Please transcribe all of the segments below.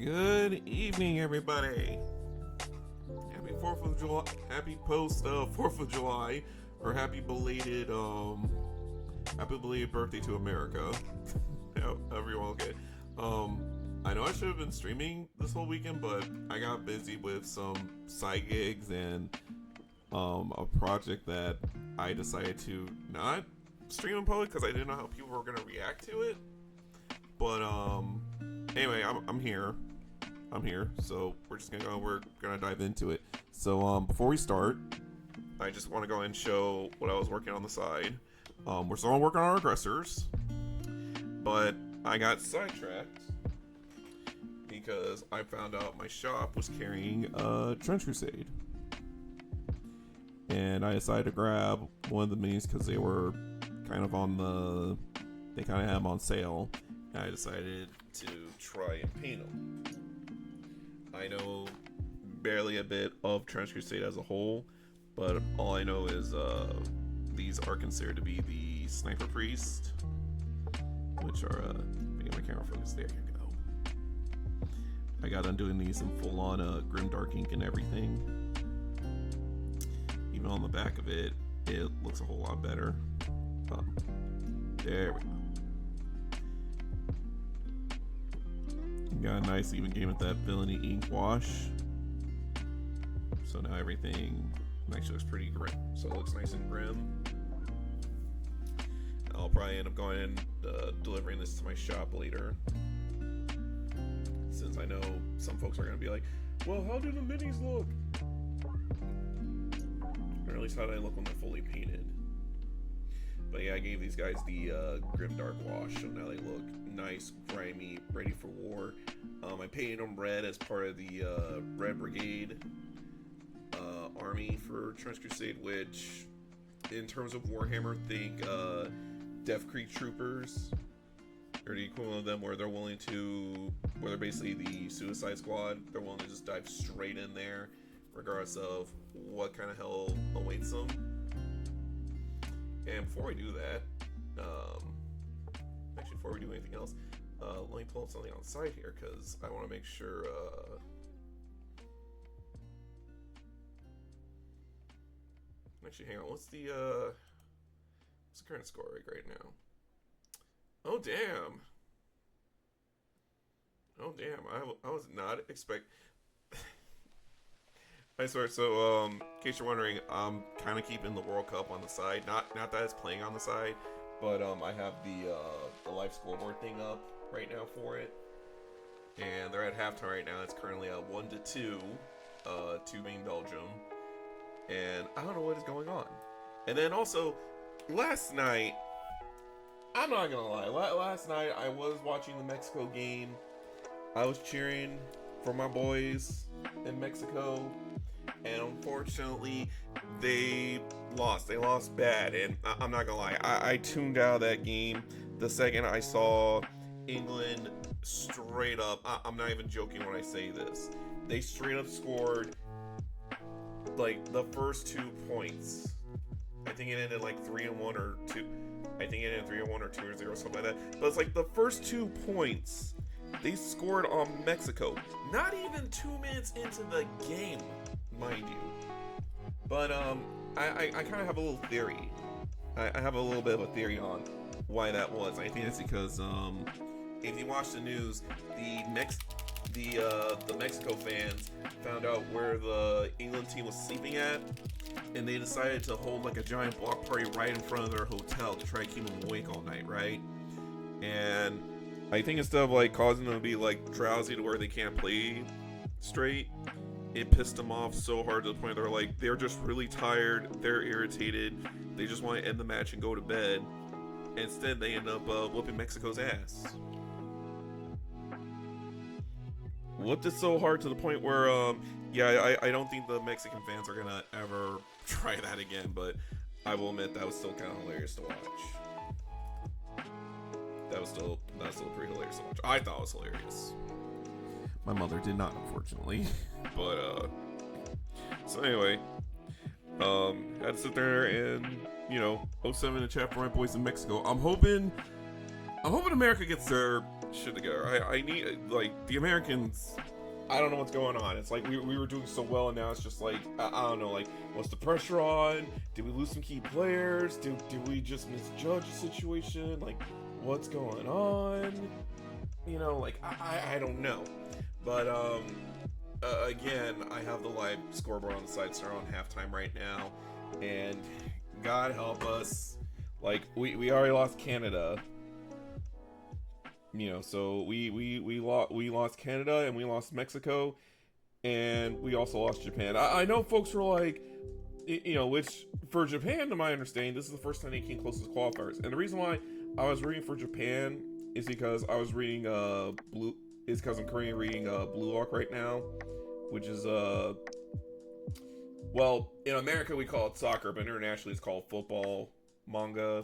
Good evening, everybody. Happy 4th of July. Happy post 4th of July, or happy belated birthday to America. However you want to get. I know I should have been streaming this whole weekend, but I got busy with some side gigs and a project that I decided to not stream in public because I didn't know how people were gonna react to it. But anyway, I'm here. So we're gonna dive into it. So before we start, I just want to go and show what I was working on the side. We're still working on our aggressors, but I got sidetracked because I found out my shop was carrying a Trench Crusade, and I decided to grab one of the minis because they were kind of they kind of had them on sale. And I decided to try and paint them. I know barely a bit of Trench Crusade as a whole, but all I know is these are considered to be the Sniper Priest, which are get my camera focus. There you go. I got done doing these in full-on grimdark ink and everything. Even on the back of it, it looks a whole lot better. There we go. Got a nice even game with that villainy ink wash. So now everything actually looks pretty grim. So it looks nice and grim. I'll probably end up going and delivering this to my shop later, since I know some folks are going to be like, well, how do the minis look? Or at least how do they look when they're fully painted? But yeah, I gave these guys the grimdark wash, so now they look nice, grimy, ready for war. I painted them red as part of the Red Brigade army for Trench Crusade, which, in terms of Warhammer, think Death Creek Troopers, or the equivalent of them, where they're basically the Suicide Squad. They're willing to just dive straight in there, regardless of what kind of hell awaits them. And before we do that, actually before we do anything else, let me pull up something on the side here, because I want to make sure, actually, hang on, what's the current score right now? Oh, damn. I was not I swear, so, in case you're wondering, I'm kind of keeping the World Cup on the side. Not that it's playing on the side, but, I have the live scoreboard thing up right now for it. And they're at halftime right now. It's currently 1-2, 2 being Belgium. And I don't know what is going on. And then also, last night, I'm not gonna lie, last night I was watching the Mexico game. I was cheering for my boys in Mexico. And unfortunately, they lost. They lost bad. And I'm not gonna lie, I tuned out of that game the second I saw England straight up. I'm not even joking when I say this. They straight up scored like the first 2 points. I think it ended like 3-1 or 2. I think it ended 3-1 or 2-0, something like that. But it's like the first 2 points they scored on Mexico. Not even 2 minutes into the game, mind you. But I kind of have a little theory. I have a little bit of a theory on why that was. I think it's because if you watch the news, the Mexico fans found out where the England team was sleeping at, and they decided to hold like a giant block party right in front of their hotel to try to keep them awake all night, right? And I think instead of like causing them to be like drowsy to where they can't play straight, it pissed them off so hard to the point they're just really tired, they're irritated, they just want to end the match and go to bed. Instead, they end up whooping Mexico's ass. Whooped it so hard to the point where, I don't think the Mexican fans are gonna ever try that again, but I will admit that was still kind of hilarious to watch. That was still pretty hilarious to watch. I thought it was hilarious. My mother did not, unfortunately. But, so anyway, had to sit there and, 07 in the chat for my boys in Mexico. I'm hoping America gets their shit together. I need, like, the Americans. I don't know what's going on. It's like we were doing so well, and now it's just like I don't know. Like, what's the pressure on? Did we lose some key players? Did we just misjudge the situation? Like, what's going on? You know, like I don't know. But again, I have the live scoreboard on the side, so we're on halftime right now, and God help us. Like, we already lost Canada. You know, so we lost Canada, and we lost Mexico, and we also lost Japan. I know folks were like, you know, which for Japan, to my understanding, this is the first time they came close to qualifiers. And the reason why I was rooting for Japan is because I was reading because I'm currently reading Blue Lock right now, which is well, in America we call it soccer, but internationally it's called football manga.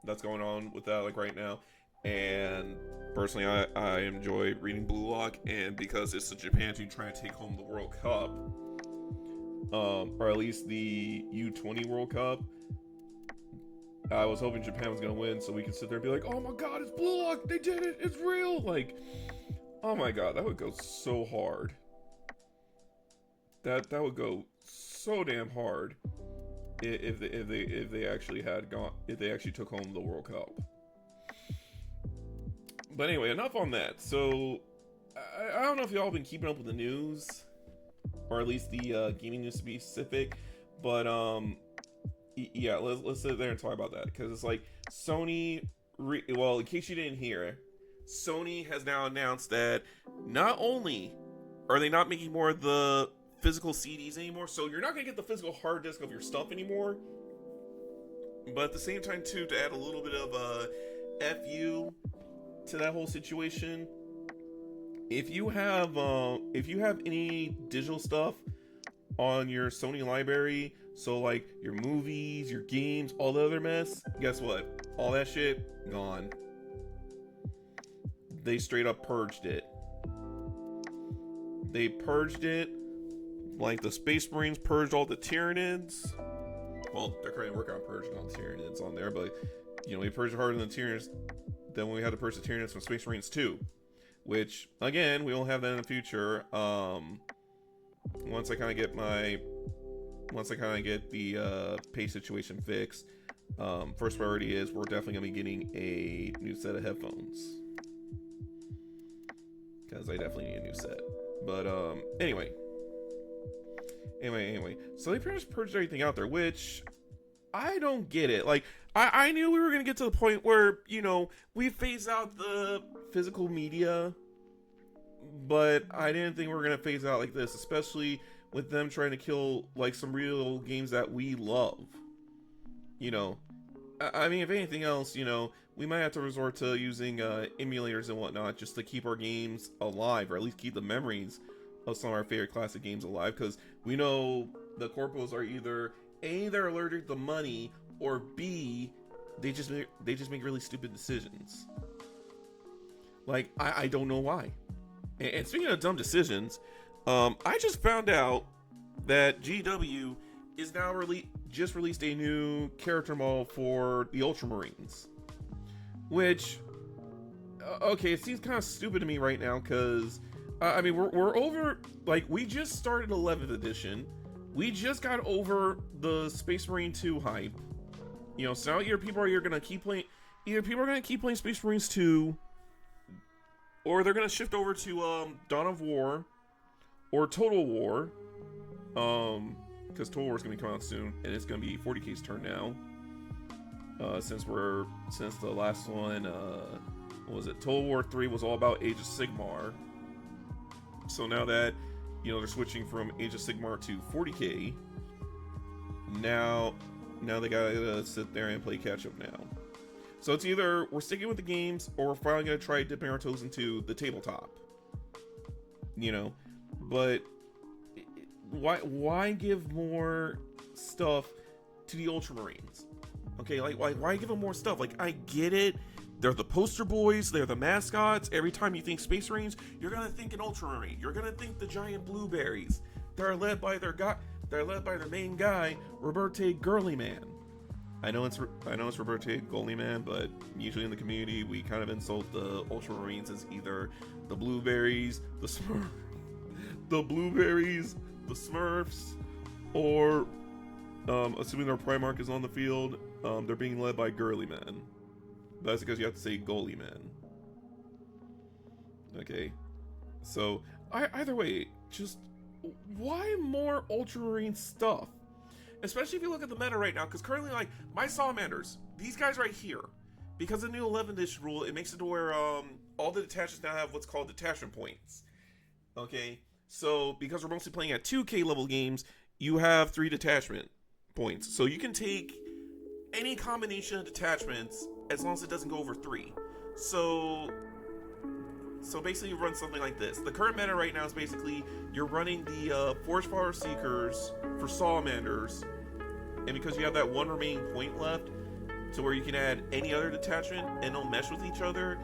That's going on with that, like, right now. And personally, I enjoy reading Blue Lock, and because it's the Japan team trying to take home the World Cup, or at least the U20 World Cup, I was hoping Japan was going to win so we could sit there and be like, oh my god, it's Blue Lock, they did it, it's real. Like, oh my god, that would go so hard. That would go so damn hard if they actually took home the World Cup. But anyway, enough on that. So, I don't know if y'all have been keeping up with the news, or at least the gaming news to be specific, but yeah, let's sit there and talk about that, because it's like Sony. Well, in case you didn't hear, Sony has now announced that not only are they not making more of the physical CDs anymore, so you're not gonna get the physical hard disk of your stuff anymore, but at the same time too, to add a little bit of FU to that whole situation, if you have any digital stuff on your Sony library, so like your movies, your games, all the other mess, guess what? All that shit gone. They straight up purged it. They purged it like the Space Marines purged all the Tyranids. Well, they're currently working on purging all the Tyranids on there, but you know, we purged harder than the Tyranids than when we had to purge the Tyranids from Space Marines 2. Which, again, we will have that in the future. Once I kind of get the pay situation fixed, first priority is we're definitely gonna be getting a new set of headphones, because I definitely need a new set. But anyway, so they pretty much purged everything out there, which I don't get it. Like, I knew we were gonna get to the point where, you know, we phase out the physical media, but I didn't think we were gonna phase out like this, especially with them trying to kill like some real games that we love. You know, I mean, if anything else, you know, we might have to resort to using emulators and whatnot just to keep our games alive, or at least keep the memories of some of our favorite classic games alive, because we know the corpos are either A, they're allergic to money, or B, they just make really stupid decisions. Like, I don't know why. And speaking of dumb decisions, I just found out that GW is now just released a new character model for the Ultramarines. Which, okay, it seems kind of stupid to me right now, because, I mean, we're over, like, we just started 11th edition. We just got over the Space Marine 2 hype. You know, so now either people are going to keep playing Space Marines 2, or they're going to shift over to Dawn of War or Total War, because Total War is going to be coming out soon, and it's going to be 40K's turn now. Since the last one, what was it? Total War 3 was all about Age of Sigmar. So now that, you know, they're switching from Age of Sigmar to 40K, now they gotta sit there and play catch up now. So it's either we're sticking with the games, or we're finally gonna try dipping our toes into the tabletop. You know, but why give more stuff to the Ultramarines? Okay, like why give them more stuff? Like, I get it. They're the poster boys. They're the mascots. Every time you think Space Marines, you're gonna think an Ultramarine. You're gonna think the giant blueberries. They're led by their main guy, Roberte Girlyman. I know it's Retributor Gold, man, but usually in the community we kind of insult the Ultramarines as either the blueberries, the blueberries, the Smurfs, or assuming their Primarch is on the field, they're being led by girly men. But that's because you have to say goalie men. Okay, so either way, just why more Ultramarine stuff? Especially if you look at the meta right now, because currently, like, my Salamanders, these guys right here, because of the new 11th edition rule, it makes it to where all the detachments now have what's called detachment points. Okay, so because we're mostly playing at 2K level games, you have 3 detachment points. So you can take any combination of detachments as long as it doesn't go over 3. So basically you run something like this. The current meta right now is basically you're running the Forge Power Seekers for Salamanders, and because you have that one remaining point left to where you can add any other detachment and they'll mesh with each other,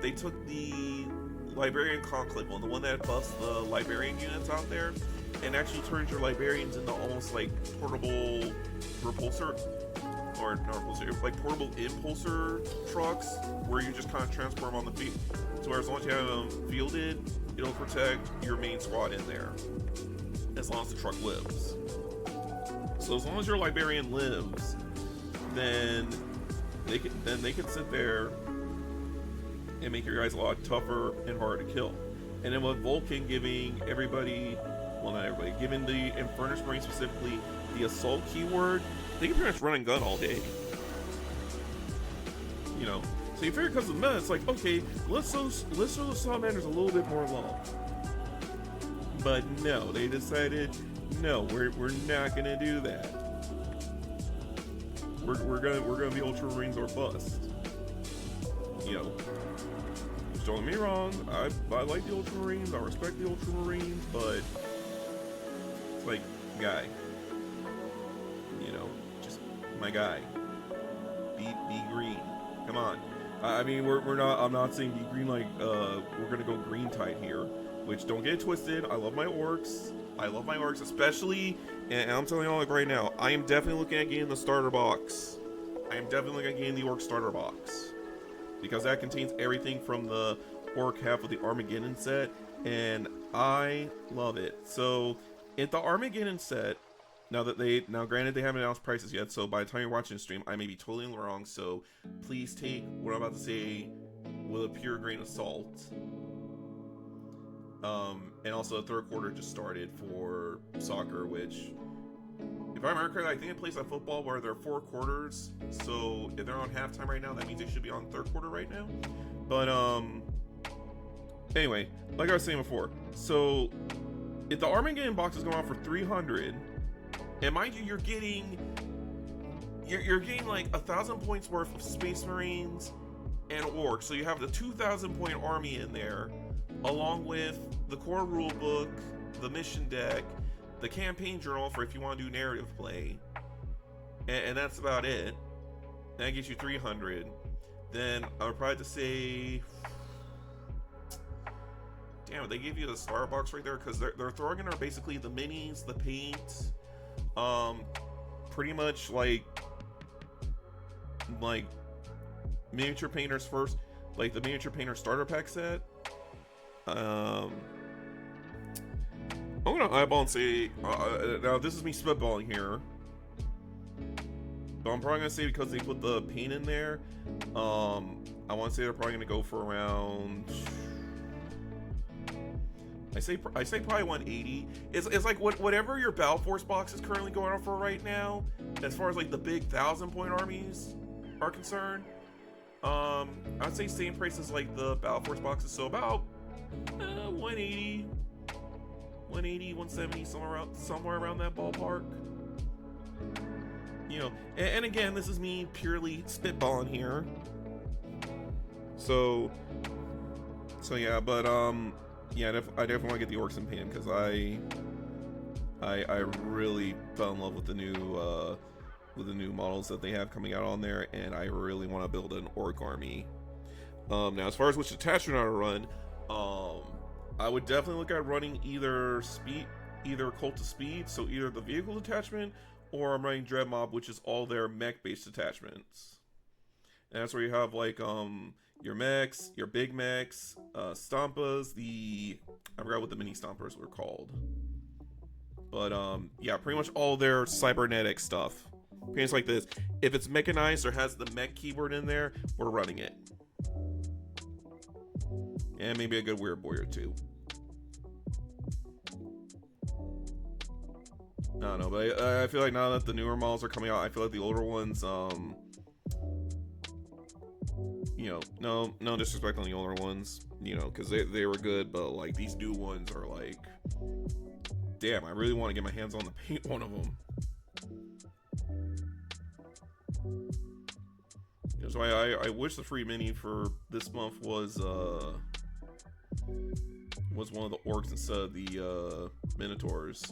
they took the Librarian Conclave one, the one that buffs the Librarian units out there, and actually turns your Librarians into almost like portable repulsor, or not repulsor, like portable impulsor trucks, where you just kind of transport them on the field. So as long as you have them fielded, it'll protect your main squad in there, as long as the truck lives. So as long as your Librarian lives, then they can sit there and make your guys a lot tougher and harder to kill. And then with Vulcan giving everybody, well not everybody, giving the Infernus Marine specifically the assault keyword, they can pretty much run and gun all day. You know, so you figure because of the meta, it's like, okay, let's throw the Salamanders a little bit more love. But no, they decided, no, we're not gonna do that. We're gonna be Ultramarines or bust. You know, don't get me wrong, I like the Ultramarines, I respect the Ultramarines, but it's like, guy, you know, just my guy, be green. Come on. I mean, I'm not saying be green like we're gonna go green tide here. Which, don't get it twisted, I love my orcs. I love my orcs, especially, and I'm telling you all like right now, I am definitely looking at getting the starter box. I am definitely looking at getting the orc starter box, because that contains everything from the orc half of the Armageddon set, and I love it. So, in the Armageddon set, now granted they haven't announced prices yet, so by the time you're watching the stream, I may be totally wrong, so please take what I'm about to say with a pure grain of salt. And also the third quarter just started for soccer, which, if I remember correctly, I think it plays like football where there are 4 quarters, so if they're on halftime right now, that means they should be on third quarter right now. But anyway, like I was saying before, so if the Armageddon box is going on for 300, and mind you, you're getting like 1,000 points worth of Space Marines and Orcs, so you have the 2,000 point army in there, along with the core rulebook, the mission deck, the campaign journal for if you want to do narrative play, and that's about it. That gets you 300. Then I would probably have to say, damn, they gave you the star box right there, because they're throwing in are basically the minis, the paint, pretty much like miniature painters first, like the miniature painter starter pack set. I'm gonna eyeball and say, now this is me spitballing here, but I'm probably gonna say because they put the paint in there, I want to say they're probably gonna go for around, I say probably 180. It's like whatever your Battle Force box is currently going on for right now, as far as like the big 1,000 point armies are concerned. I'd say same price as like the Battle Force boxes, so about 180, 170, somewhere around that ballpark. You know, and again, this is me purely spitballing here. So yeah, but yeah, I definitely want to get the orcs in paint, because I really fell in love with the new models that they have coming out on there, and I really want to build an orc army. Now, as far as which attachment I would run, I would definitely look at running either Cult of Speed, so either the vehicle detachment or I'm running Dread Mob, which is all their mech-based attachments. And that's where you have like your mechs, your big mechs, stompas, I forgot what the mini stompers were called. But yeah, pretty much all their cybernetic stuff. Things like this. If it's mechanized or has the mech keyword in there, we're running it. And maybe a good weird boy or two. I don't know, but I feel like now that the newer models are coming out, I feel like the older ones, you know, no disrespect on the older ones, you know, because they were good, but like these new ones are like, damn, I really want to get my hands on the paint one of them. That's why I wish the free mini for this month was one of the orcs instead of the minotaurs.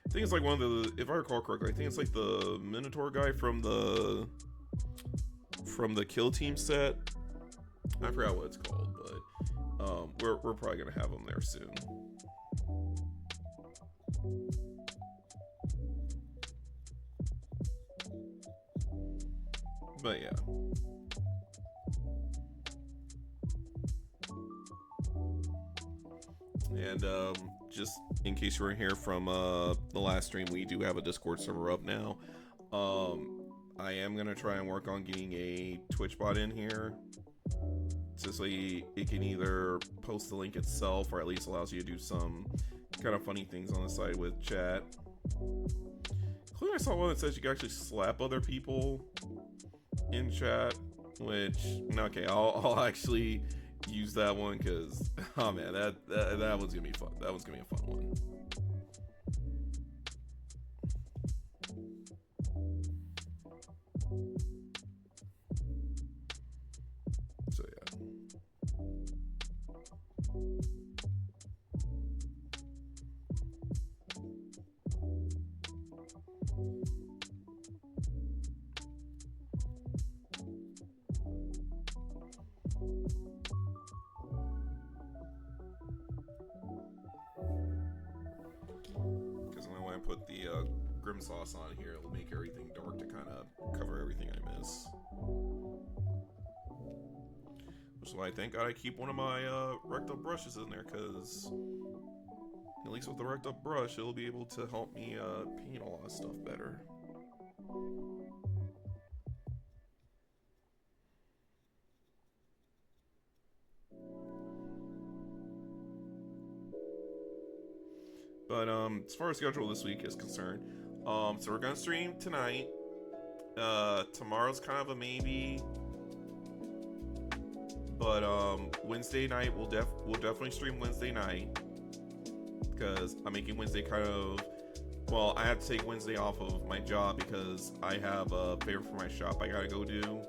I think it's like one of the, if I recall correctly, I think it's like the minotaur guy from the Kill Team set. I forgot what it's called, but we're probably gonna have them there soon. But yeah. And just in case you weren't here from the last stream, we do have a Discord server up now. I am gonna try and work on getting a Twitch bot in here, so it can either post the link itself or at least allows you to do some kind of funny things on the side with chat. Including, I saw one that says you can actually slap other people in chat, which, okay, I'll actually use that one because, oh man, that one's gonna be fun. That one's gonna be a fun one. So yeah. Because when I put the Grim Sauce on here, it'll make everything dark to kind of cover everything I miss. Which is why I thank God I keep one of my wrecked up brushes in there, because at least with the wrecked up brush, it'll be able to help me paint a lot of stuff better. But as far as schedule this week is concerned, so we're gonna stream tonight. Tomorrow's kind of a maybe, but Wednesday night we'll definitely stream Wednesday night, because I'm making Wednesday kind of, well, I have to take Wednesday off of my job because I have a favor for my shop I gotta go do,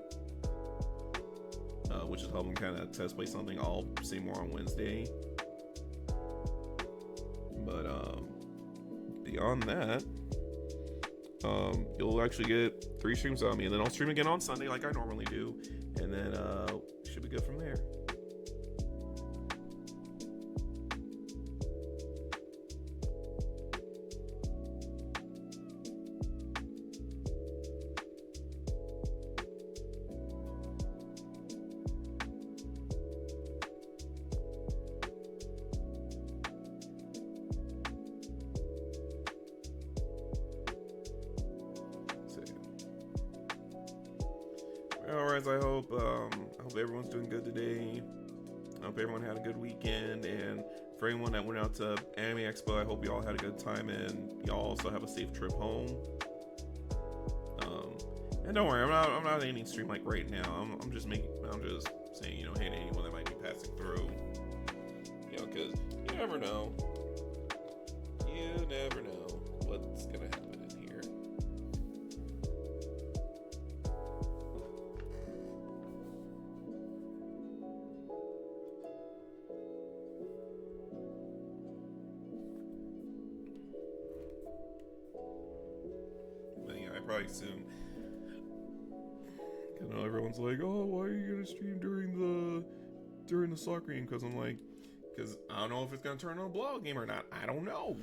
which is helping kind of test play something. I'll say more on Wednesday. But beyond that, you'll actually get 3 streams on me, and then I'll stream again on Sunday like I normally do, and then should be good from there. Alright, I hope everyone's doing good today. I hope everyone had a good weekend, and for anyone that went out to Anime Expo, I hope you all had a good time, and y'all also have a safe trip home. And don't worry, I'm not ending stream like right now. I'm just saying, you know, hey to anyone that might be passing through, you know, because you never know. You never know what's gonna happen in here. Probably soon. I know everyone's like, oh, why are you gonna stream during the soccer game? Because I'm like, because I don't know if it's gonna turn on a blog game or not. I don't know.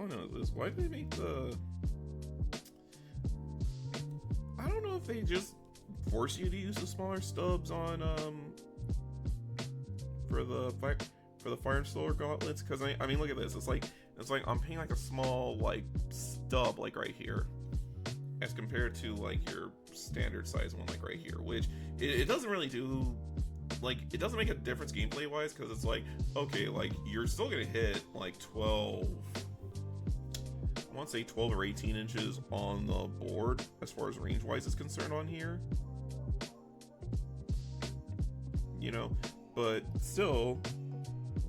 don't know this. Why did they make the... I don't know if they just force you to use the smaller stubs on, for the fire and solar gauntlets, because I mean, look at this. It's like I'm paying like a small like stub like right here, as compared to like your standard size one like right here, which it doesn't really do, like, it doesn't make a difference gameplay wise, because it's like, okay, like you're still gonna hit like 12, I want to say 12 or 18 inches on the board as far as range wise is concerned on here, you know, but still,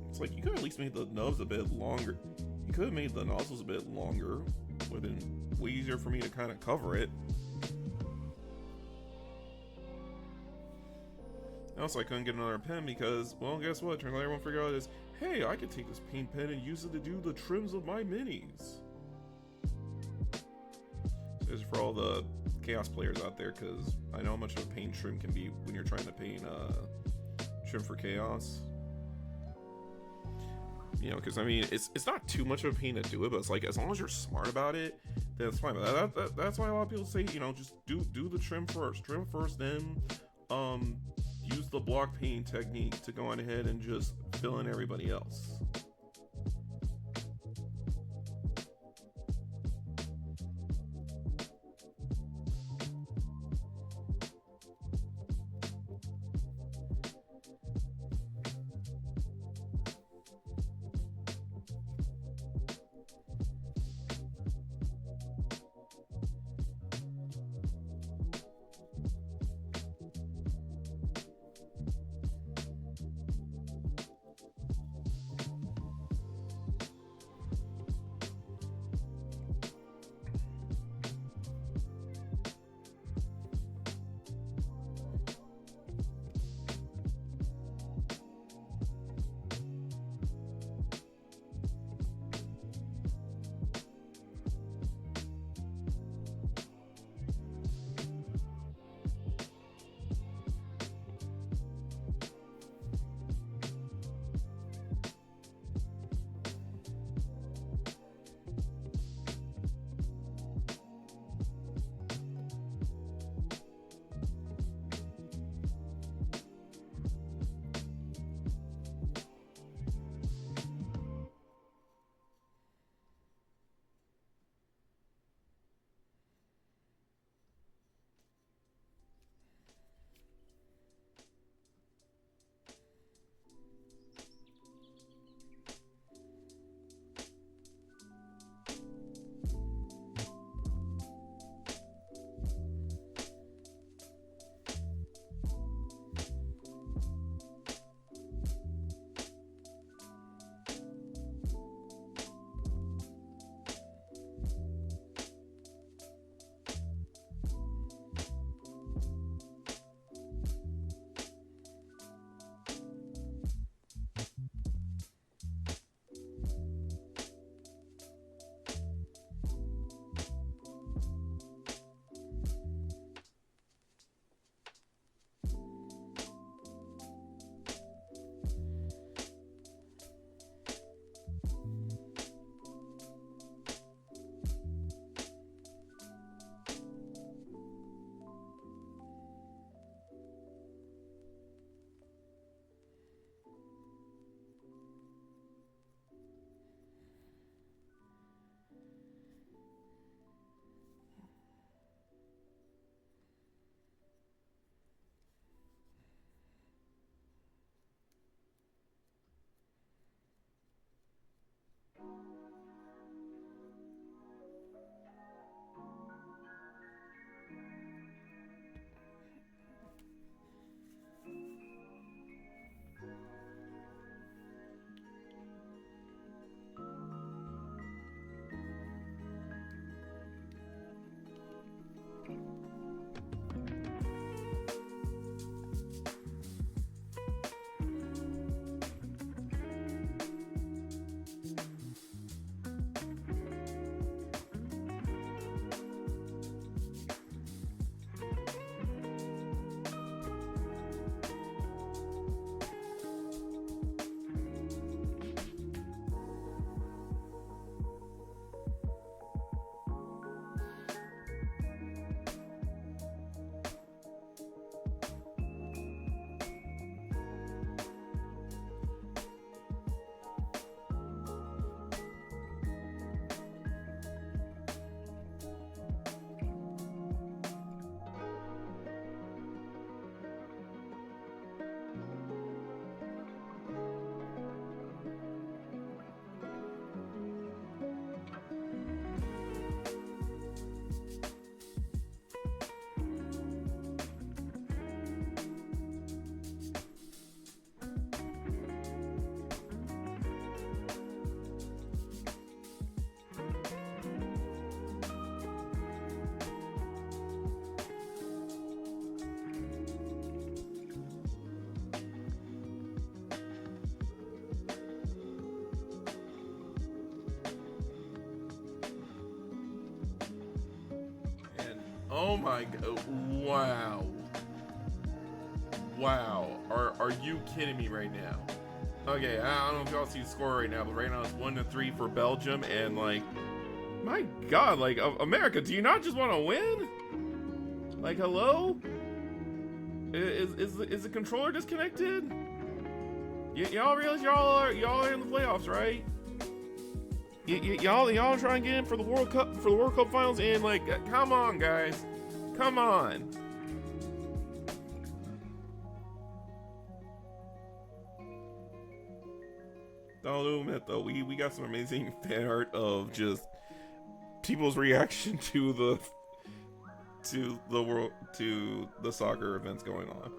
it's like you could at least made the nubs a bit longer. You could have made the nozzles a bit longer. Would have been way easier for me to kind of cover it. Also, I couldn't get another pen because, well, guess what? Turns out everyone figured out is, hey, I could take this paint pen and use it to do the trims of my minis. This is for all the Chaos players out there, because I know how much of a paint trim can be when you're trying to paint trim for Chaos. You know, because I mean, it's not too much of a pain to do it, but it's like, as long as you're smart about it, then it's fine. But that's why a lot of people say, you know, just do the trim first, then use the block paint technique to go on ahead and just fill in everybody else. Oh my god. Wow. Wow. Are you kidding me right now? Okay, I don't know if y'all see the score right now, but right now it's 1-3 for Belgium, and like, my god, like, America, do you not just want to win? Like, hello? Is the controller disconnected? Y'all realize y'all are in the playoffs, right? Y'all trying to get in for the World Cup finals, and like, come on, guys, come on. Don't admit though, we got some amazing fan art of just people's reaction to the soccer events going on.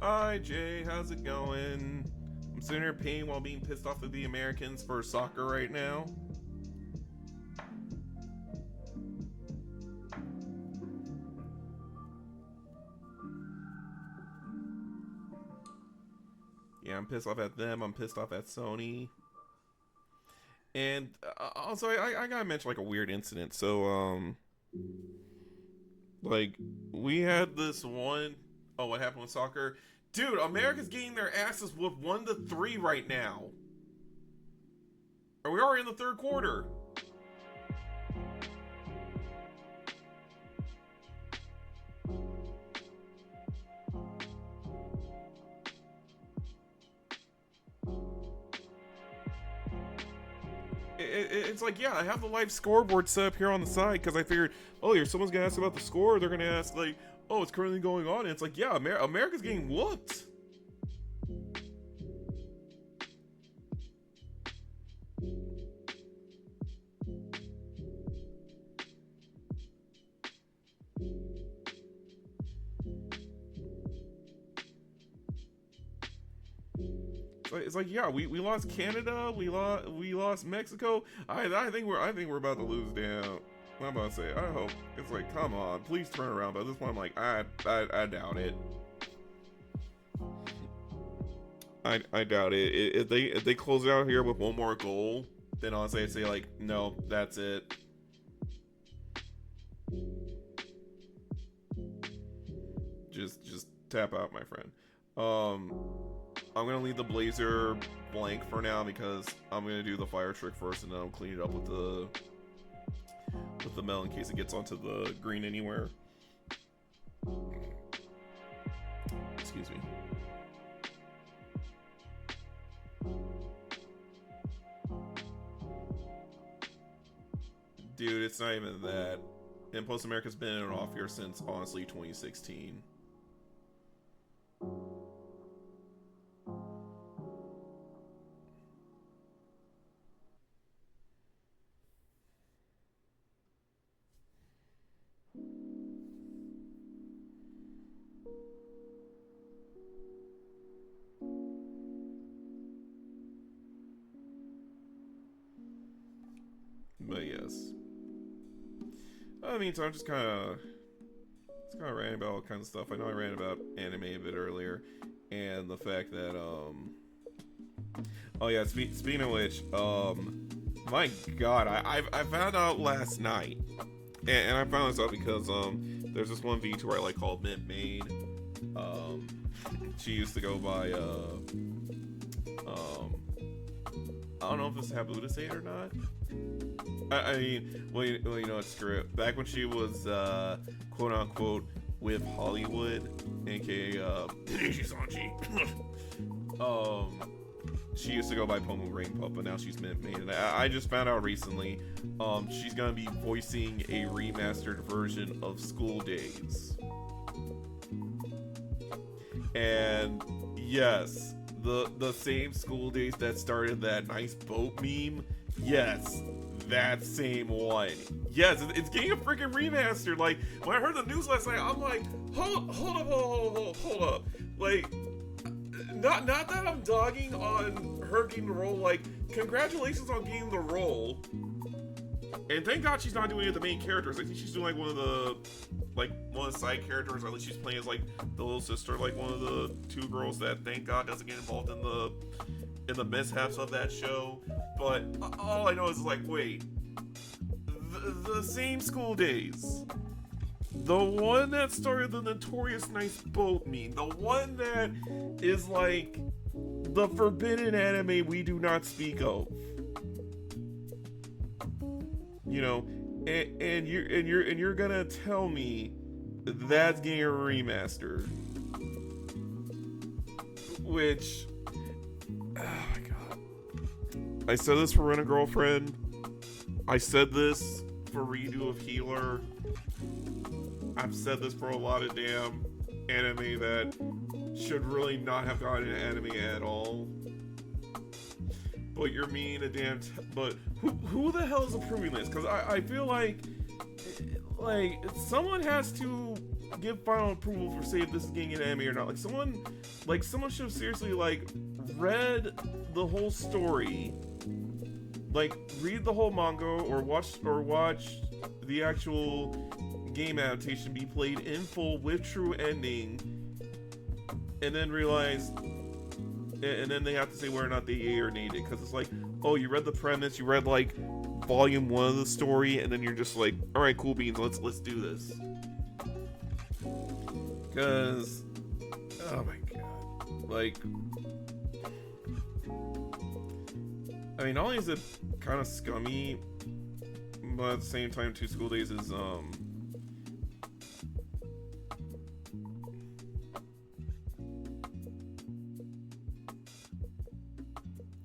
Hi Jay, how's it going? I'm sitting here paying while being pissed off at the Americans for soccer right now. Yeah, I'm pissed off at them. I'm pissed off at Sony. And also, I gotta mention like a weird incident. So, like we had this one oh what happened with soccer? Dude, America's getting their asses whooped 1-3 right now. And we are in the third quarter. It's like, yeah, I have the live scoreboard set up here on the side because I figured, oh, here, someone's gonna ask about the score. They're gonna ask like, oh, it's currently going on. And it's like, yeah, America's getting whooped. It's like, yeah, we lost Canada, we lost Mexico. I think we're about to lose down. What am I about to say? I hope. It's like, come on, please turn around. But at this point, I'm like, I doubt it. I doubt it. If they close it out here with one more goal, then honestly I'd say like, no, that's it. Just tap out, my friend. I'm gonna leave the blazer blank for now because I'm gonna do the fire trick first, and then I'll clean it up with the metal in case it gets onto the green anywhere. Excuse me. Dude, it's not even that. And Post America's been in and off here since honestly 2016. But yes. I mean, so I'm just kind of ranting about all kinds of stuff. I know I ranted about anime a bit earlier, and the fact that oh yeah, speaking of which, my God, I found out last night, and I found this out because there's this one VTuber I like called Mint Maid. She used to go by I don't know if this is taboo to say it or not. I mean, well, you know, it's screw it. Back when she was, quote unquote, with Hollywood, aka, Sanji, she used to go by Pomu Rainpup, but now she's Mint Maid. And I just found out recently, she's gonna be voicing a remastered version of School Days. And yes, the same School Days that started that nice boat meme, yes, that same one. Yes, it's getting a freaking remaster. Like, when I heard the news last night, I'm like, hold up. Like, not that I'm dogging on her getting the role. Like, congratulations on getting the role. And thank God she's not doing any of the main characters. I think she's doing like one of the side characters, or at least she's playing as like the little sister, like one of the two girls that thank God doesn't get involved in the mishaps of that show. But all I know is like, wait, the same School Days, the one that started the notorious nice boat meme, the one that is like the forbidden anime we do not speak of, you know, and you're gonna tell me that's getting a remaster, which, oh my God. I said this for Rent a Girlfriend. I said this for redo of Healer. I've said this for a lot of damn anime that should really not have gotten an anime at all. But you're mean a damn. But who the hell is approving this? Because I feel like someone has to give final approval for say if this is getting an anime or not. Like someone should have seriously like read the whole story. Like, read the whole manga or watch the actual game adaptation be played in full with true ending, and then realize, and then they have to say whether or not they A or nayed it, because it's like, oh, you read the premise, you read like volume 1 of the story, and then you're just like, all right, cool beans, let's do this. Because, oh my god, like, I mean, not only is it kind of scummy, but at the same time, 2 School Days is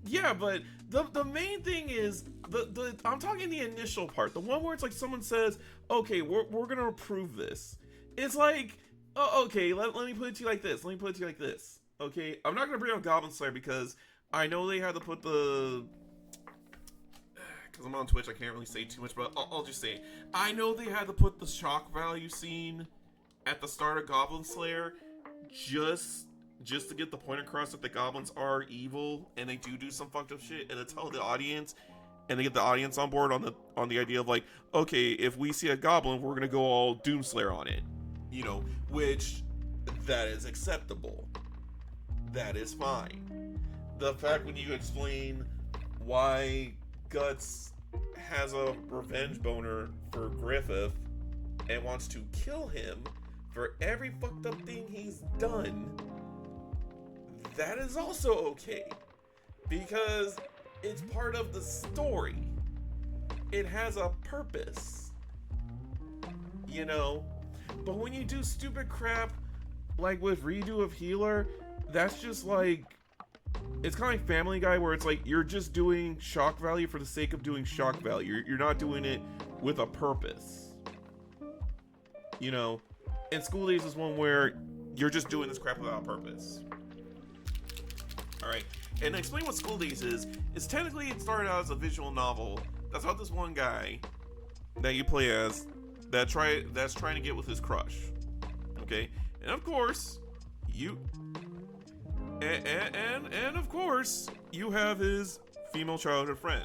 yeah, but the main thing is the I'm talking the initial part, the one where it's like someone says, okay, we're gonna approve this. It's like, oh, okay, let me put it to you like this. Okay, I'm not gonna bring up Goblin Slayer because I know they had to put the, because I'm on Twitch, I can't really say too much, but I'll just say, I know they had to put the shock value scene at the start of Goblin Slayer just to get the point across that the goblins are evil and they do some fucked up shit, and to tell the audience, and they get the audience on board on the idea of like, okay, if we see a goblin, we're gonna go all Doomslayer on it, you know, which that is acceptable, that is fine. The fact when you explain why Guts has a revenge boner for Griffith and wants to kill him for every fucked up thing he's done, that is also okay, because it's part of the story. It has a purpose, you know. But when you do stupid crap like with redo of healer, that's just like, it's kind of like Family Guy, where it's like you're just doing shock value for the sake of doing shock value. You're not doing it with a purpose, you know. And School Days is one where you're just doing this crap without a purpose. Alright, and to explain what School Days is technically it started out as a visual novel that's about this one guy that you play as that's trying to get with his crush. Okay? And of course, and of course, you have his female childhood friend.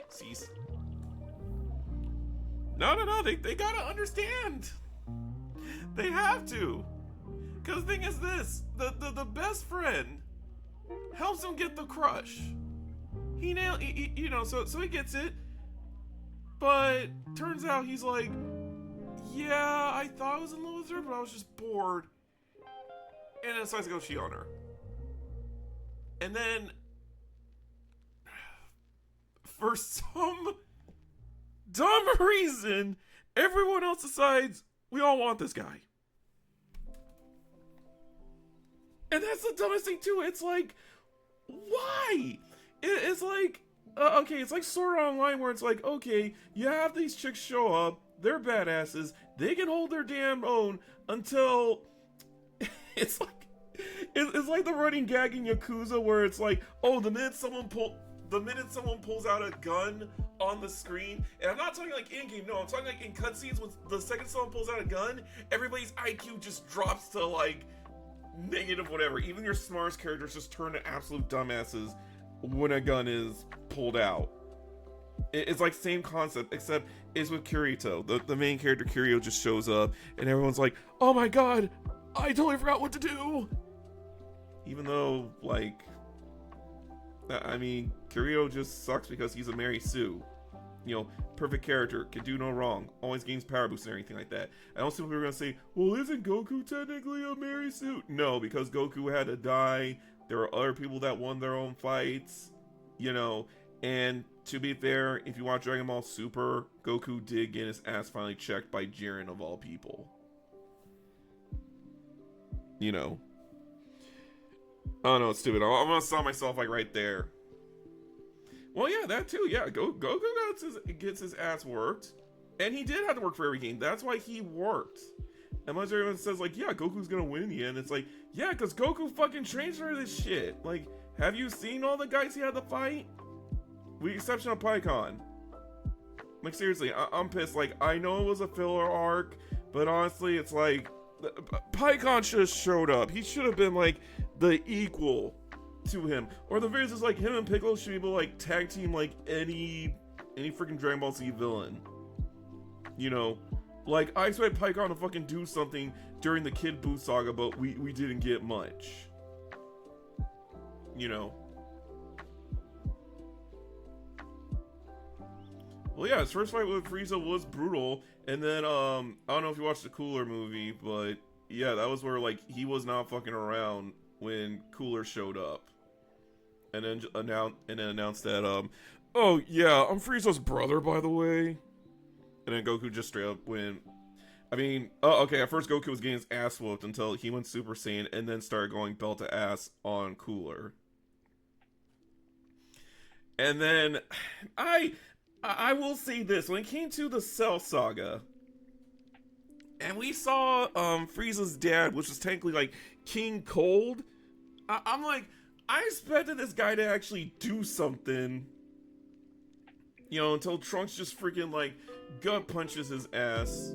Cease. No, they gotta understand. They have to. Cause the thing is this, the best friend helps him get the crush. He he gets it. But turns out he's like, yeah, I thought I was in love with her, but I was just bored. And then decides to go cheat on her. And then, for some dumb reason, everyone else decides we all want this guy. And that's the dumbest thing too. It's like, why? It's like, okay, it's like Sword Art Online, where it's like, okay, you have these chicks show up, they're badasses, they can hold their damn own until it's like the running gag in Yakuza, where it's like, oh, the minute someone pulls out a gun on the screen, and I'm not talking like in-game, no, I'm talking like in cutscenes, when the second someone pulls out a gun, everybody's IQ just drops to like negative whatever. Even your smartest characters just turn to absolute dumbasses when a gun is pulled out. It's like same concept, except it's with Kirito. The main character Kirito just shows up and everyone's like, oh my god, I totally forgot what to do. Even though, like, I mean, Kirito just sucks because he's a Mary Sue. You know, perfect character, can do no wrong, always gains power boost and everything like that. I don't see people are gonna say, well, isn't Goku technically a Mary Sue? No, because Goku had to die. There are other people that won their own fights, you know. And to be fair, if you watch Dragon Ball Super, Goku did get his ass finally checked by Jiren of all people. You know. Oh no, it's stupid. I'm gonna stop myself like right there. Well, yeah, that too. Yeah, Goku gets his ass worked, and he did have to work for every game. That's why he worked. And much everyone says like, yeah, Goku's gonna win in the end. It's like, yeah, because Goku fucking trains for this shit. Like, have you seen all the guys he had to fight? With the exception of Pikkon. Like, seriously, I'm pissed. Like, I know it was a filler arc, but honestly, it's like, Pikkon should have showed up. He should have been like the equal to him, or the very least, is like him and Piccolo should be able to like tag team like any freaking Dragon Ball Z villain. You know, like I expect Pikkon to fucking do something during the Kid Buu saga, but we didn't get much. You know. Well, yeah, his first fight with Frieza was brutal, and then I don't know if you watched the Cooler movie, but yeah, that was where like he was not fucking around when Cooler showed up, and then announced that oh yeah, I'm Frieza's brother, by the way, and then Goku just straight up went. I mean, okay, at first Goku was getting his ass whooped until he went Super Saiyan and then started going belt to ass on Cooler. And then, I will say this, when it came to the Cell Saga, and we saw Frieza's dad, which was technically like King Cold, I'm like, I expected this guy to actually do something, you know, until Trunks just freaking like gut punches his ass,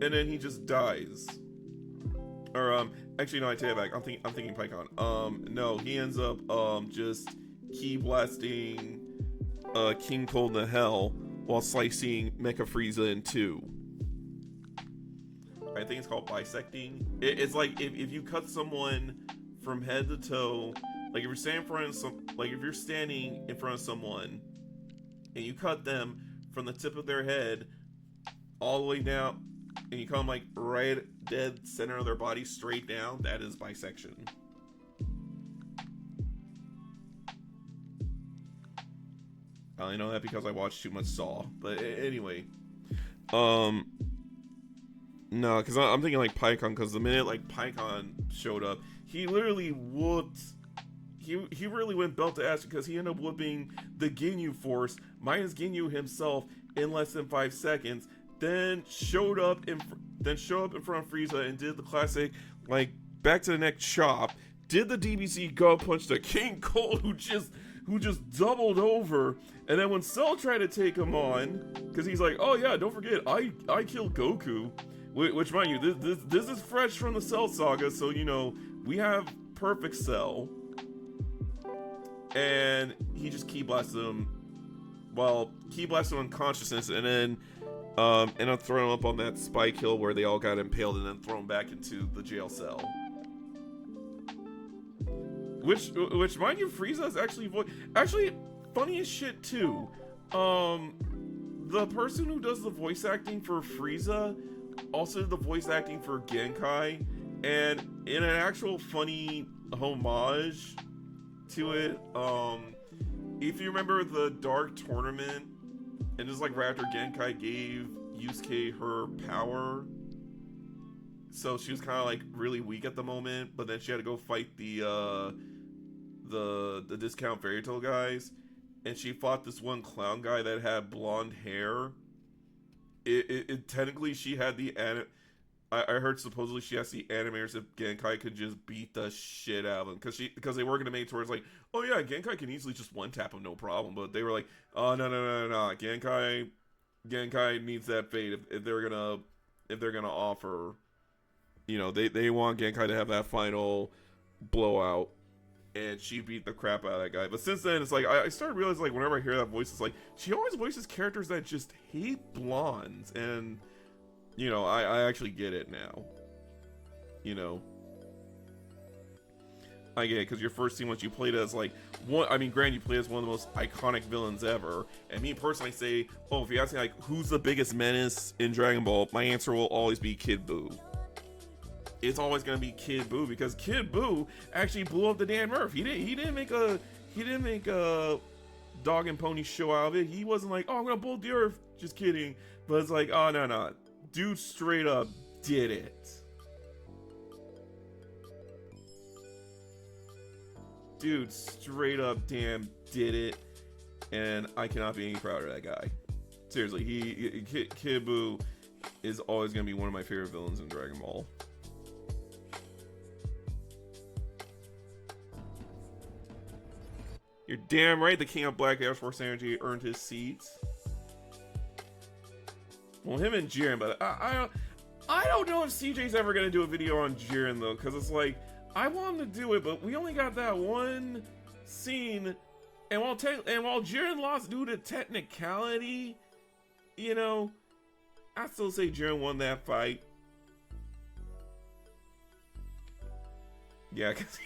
and then he just dies. Or actually no, I take it back. I'm thinking Pycon. No, he ends up just key blasting King Cold to hell while slicing Mecha Frieza in two. I think it's called bisecting. It's like if you cut someone from head to toe, like if you're standing in front of someone and you cut them from the tip of their head all the way down, and you come like right dead center of their body straight down, that is bisection. I only know that because I watched too much Saw. But anyway, no, because I'm thinking like Pycon, because the minute like Pycon showed up, he literally whooped. He really went belt to ass because he ended up whooping the Ginyu Force minus Ginyu himself in less than 5 seconds. Then showed up in front of Frieza and did the classic like back to the neck chop. Did the DBZ gut punch to King Cold, who just doubled over. And then when Cell tried to take him on, because he's like, oh yeah, don't forget, I killed Goku. Which, mind you, this is fresh from the Cell Saga, so, you know, we have perfect Cell. And he just key blasted him, unconsciousness, and then ended up throwing him up on that spike hill where they all got impaled and then thrown back into the jail cell. Which, mind you, Frieza is actually funny as shit too. The person who does the voice acting for Frieza also did the voice acting for Genkai, and in an actual funny homage to it, if you remember the Dark Tournament, and just like right after Genkai gave Yusuke her power, so she was kind of like really weak at the moment, but then she had to go fight the discount fairy tale guys, and she fought this one clown guy that had blonde hair. It technically she had the I heard supposedly she asked the animators if Genkai could just beat the shit out of him, because they were gonna make towards like, oh yeah, Genkai can easily just one tap him no problem, but they were like, oh no, Genkai needs that fate if they're gonna offer, you know, they want Genkai to have that final blowout. And she beat the crap out of that guy. But since then, it's like, I started realizing, like, whenever I hear that voice, it's like, she always voices characters that just hate blondes. And, you know, I actually get it now. You know. I get it, because your first scene, once you played as, like, granted, you played as one of the most iconic villains ever. And me, personally, say, oh, if you ask me, like, who's the biggest menace in Dragon Ball, my answer will always be Kid Buu. It's always gonna be Kid Buu, because Kid Buu actually blew up the damn Earth. He didn't make a dog and pony show out of it. He wasn't like, oh, I'm gonna blow up the Earth. Just kidding. But it's like, oh no, dude straight up did it. Dude straight up damn did it, and I cannot be any prouder of that guy. Seriously, Kid Buu is always gonna be one of my favorite villains in Dragon Ball. You're damn right the King of Black Air Force Energy earned his seats. Well, him and Jiren, but I don't know if CJ's ever gonna do a video on Jiren though, because it's like, I want him to do it, but we only got that one scene, and while Jiren lost due to technicality, you know, I still say Jiren won that fight. Yeah, because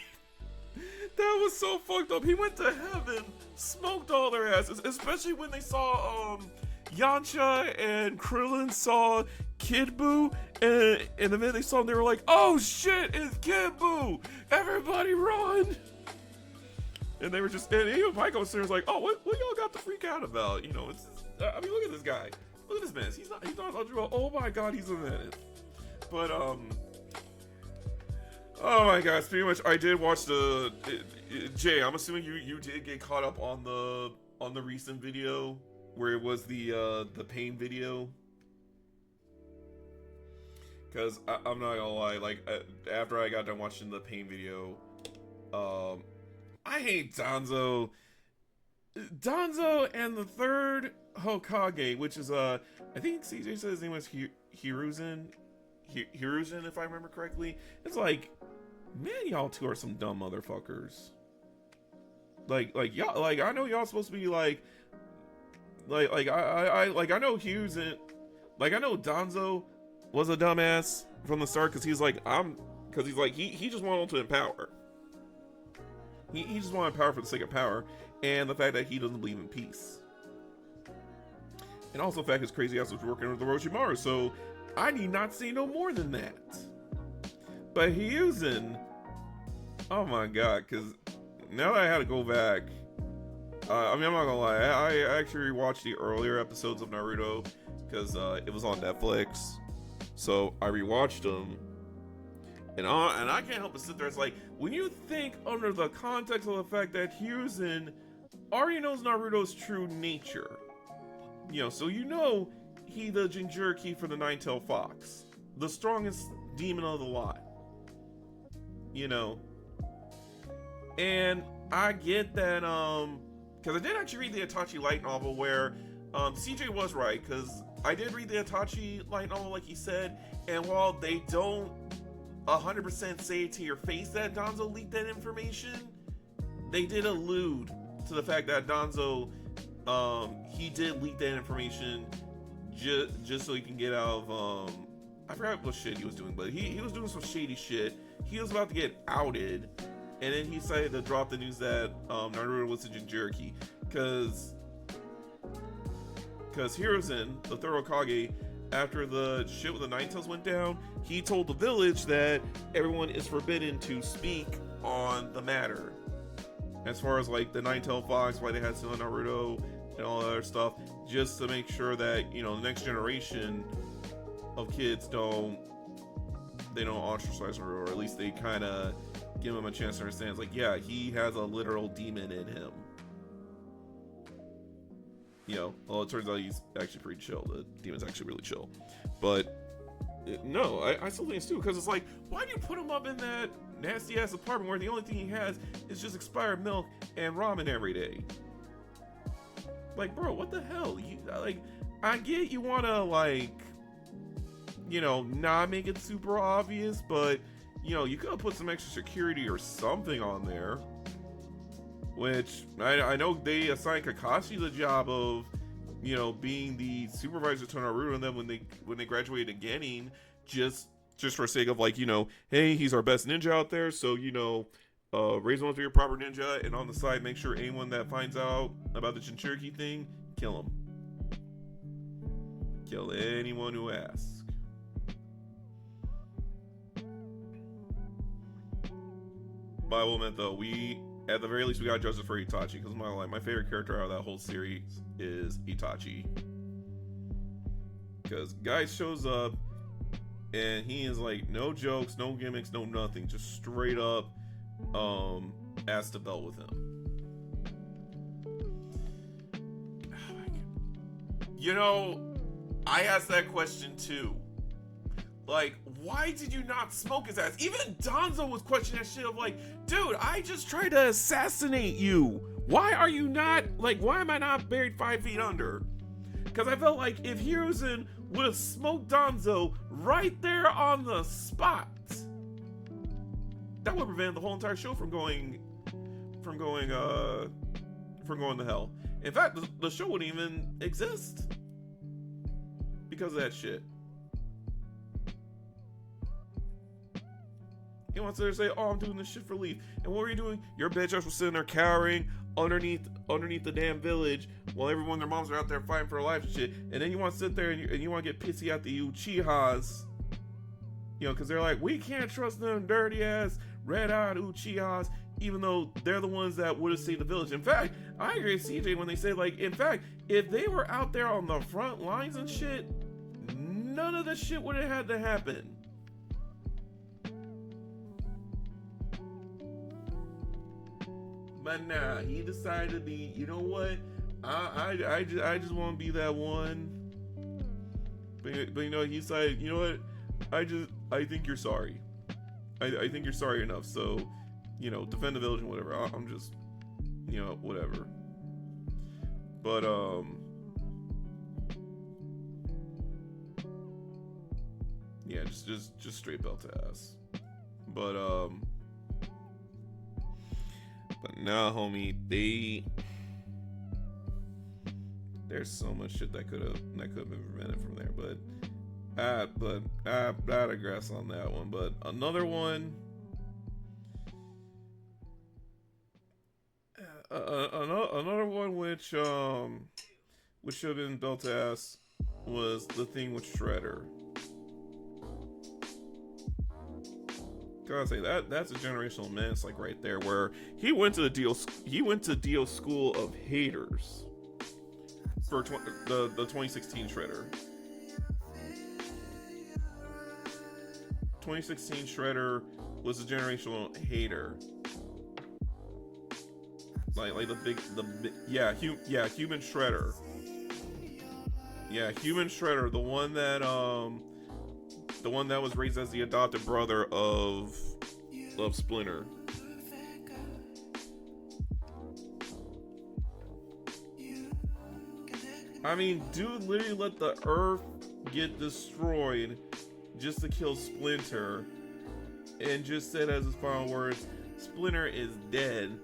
that was so fucked up. He went to heaven, smoked all their asses, especially when they saw Yamcha and Krillin saw Kid Buu, and the minute they saw him, they were like, "Oh shit, it's Kid Buu! Everybody run!" And they were just, and even Pyko was like, "Oh, what y'all got to freak out about? You know, it's, I mean, look at this guy, look at this menace. He's not eligible. Oh my god, he's a menace." But oh my gosh, pretty much, I did watch the Jay. I'm assuming you did get caught up on the recent video where it was the pain video. Because I'm not gonna lie, like, after I got done watching the pain video, I hate Danzo. Danzo and the third Hokage, which is, I think CJ said his name was Hiruzen, if I remember correctly. It's like, man, y'all two are some dumb motherfuckers. Like y'all, like, I know y'all supposed to be I know Hiruzen, like, I know Danzo was a dumbass from the start, because he's like, he just wanted to empower. He just wanted power for the sake of power, and the fact that he doesn't believe in peace. And also the fact his crazy ass was working with the Orochimaru, so I need not say no more than that. But Hiruzen, oh my god, because now that I had to go back, I mean, I'm not gonna lie, I actually rewatched the earlier episodes of Naruto, because it was on Netflix. So I rewatched them, and I can't help but sit there. It's like, when you think under the context of the fact that Hiruzen already knows Naruto's true nature, you know, so you know he the Jinchuriki for the Nine-Tailed Fox, the strongest demon of the lot, you know. And I get that, because I did actually read the Itachi light novel where CJ was right, because I did read the Itachi light novel like he said, and while they don't 100% say it to your face that Danzo leaked that information, they did allude to the fact that Danzo, he did leak that information just so he can get out of, I forgot what shit he was doing, but he was doing some shady shit. He was about to get outed, and then he decided to drop the news that Naruto was a Jinchuriki, because Hiruzen, the third Hokage, after the shit with the Nine-Tails went down, he told the village that everyone is forbidden to speak on the matter. As far as, like, the Nine-Tailed Fox, why they had to on Naruto, and all that other stuff, just to make sure that, you know, the next generation of kids don't ostracize Naruto, or at least they kind of give him a chance to understand. It's like, yeah, he has a literal demon in him. You know, well, it turns out he's actually pretty chill. The demon's actually really chill. But, no, I still think it's too, because it's like, why do you put him up in that nasty-ass apartment where the only thing he has is just expired milk and ramen every day? Like, bro, what the hell? I get you want to, like, you know, not make it super obvious, but, you know, you could have put some extra security or something on there. Which, I know they assigned Kakashi the job of, you know, being the supervisor to Naruto, and then when they graduated to Genin, just for sake of, like, you know, hey, he's our best ninja out there, so, you know, raise him up to your proper ninja, and on the side, make sure anyone that finds out about the Jinchuriki thing, kill him. Kill anyone who asks. By will meant though, at the very least, we got justice for Itachi, because my favorite character out of that whole series is Itachi. Because guy shows up, and he is like, no jokes, no gimmicks, no nothing, just straight up asked to belt with him. You know, I asked that question too. Like, why did you not smoke his ass? Even Danzo was questioning that shit of like, dude, I just tried to assassinate you. Why are you not, like, why am I not buried 5 feet under? Because I felt like if Hiruzen would have smoked Danzo right there on the spot, that would prevent the whole entire show from going to hell. In fact, the show wouldn't even exist because of that shit. He wants to say, oh, I'm doing this shit for Leaf. And what were you doing? Your bitch ass was sitting there cowering underneath the damn village while everyone their moms are out there fighting for their lives and shit, and then you want to sit there and you want to get pissy at the Uchihas, you know, because they're like, we can't trust them dirty ass red-eyed Uchihas, even though they're the ones that would have saved the village. In fact, I agree with CJ when they say, like, in fact, if they were out there on the front lines and shit, none of this shit would have had to happen. But nah, he decided to be, you know what? I just want to be that one. But you know, he decided, you know what? I think you're sorry. I think you're sorry enough. So, you know, defend the village and whatever. I'm just, you know, whatever. But yeah, just straight belt ass. But nah, homie, there's so much shit that could have been prevented from there. But I digress on that one. But another one, another one which should have been belt ass was the thing with Shredder. Gotta say that's a generational menace, like right there, where he went to Dio school of haters for the 2016 Shredder. 2016 Shredder was a generational hater. Like human Shredder. Yeah, human Shredder, the one that was raised as the adopted brother of Splinter. I mean, dude literally let the Earth get destroyed just to kill Splinter, and just said as his final words, Splinter is dead,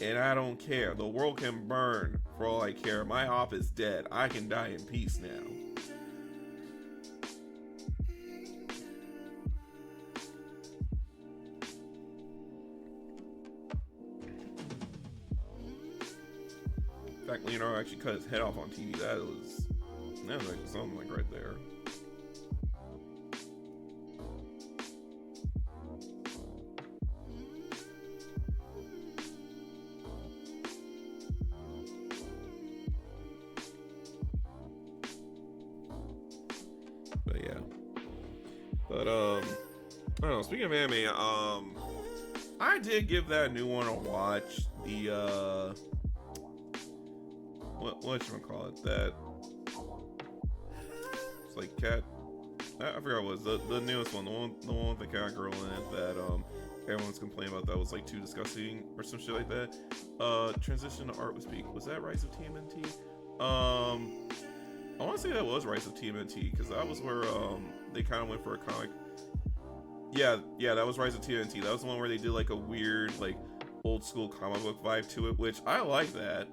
and I don't care. The world can burn for all I care. My op is dead. I can die in peace now. In fact, Leonardo actually cut his head off on TV. That was like something like right there. But yeah. But I don't know, speaking of anime, I did give that new one a watch. The whatchamacallit, that it's like cat, I forgot what it was, the newest one, the one with the cat girl in it that everyone's complaining about, that was like too disgusting or some shit like that. Transition to Art with Speak, was that Rise of TMNT? I want to say that was Rise of TMNT, because that was where they kind of went for a comic. Yeah, that was Rise of TMNT. That was the one where they did like a weird, like old school comic book vibe to it, which I like that.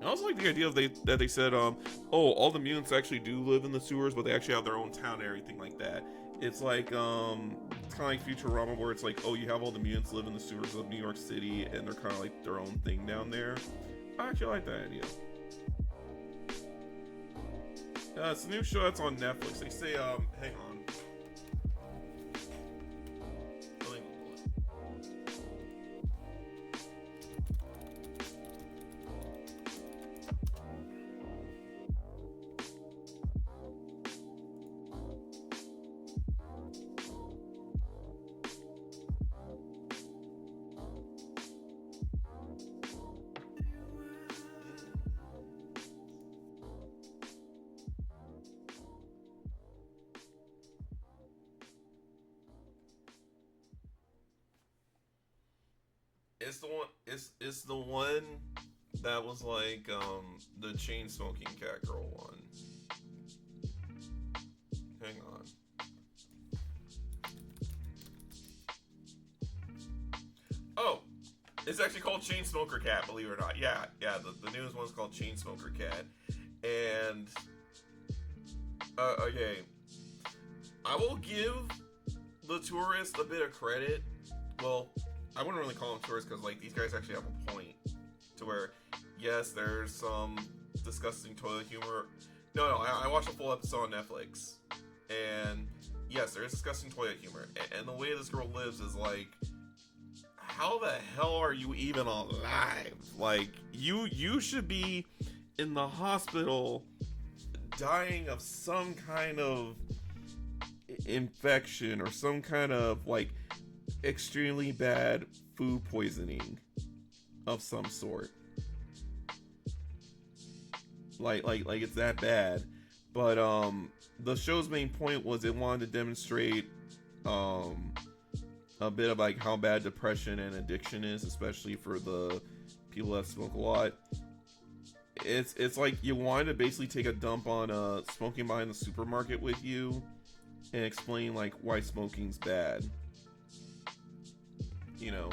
I also like the idea of that they said, all the mutants actually do live in the sewers, but they actually have their own town and everything like that. It's like, it's kind of like Futurama, where it's like, oh, you have all the mutants live in the sewers of New York City, and they're kind of like their own thing down there. I actually like that idea. It's a new show that's on Netflix. They say, hang on. It's the one that was like the chain smoking cat girl one. Hang on. Oh, it's actually called Chain Smoker Cat, believe it or not. Yeah, the newest one's called Chain Smoker Cat. And okay, I will give the tourist a bit of credit. Well, I wouldn't really call them tourists, because like these guys actually have a point to where, yes, there's some disgusting toilet humor. No, I watched a full episode on Netflix, and yes, there is disgusting toilet humor. And the way this girl lives is like, how the hell are you even alive? Like, you should be in the hospital dying of some kind of infection or some kind of like extremely bad food poisoning of some sort. Like it's that bad. But the show's main point was it wanted to demonstrate a bit of like how bad depression and addiction is, especially for the people that smoke a lot. It's like you wanted to basically take a dump on smoking behind the supermarket with you and explain like why smoking's bad. You know,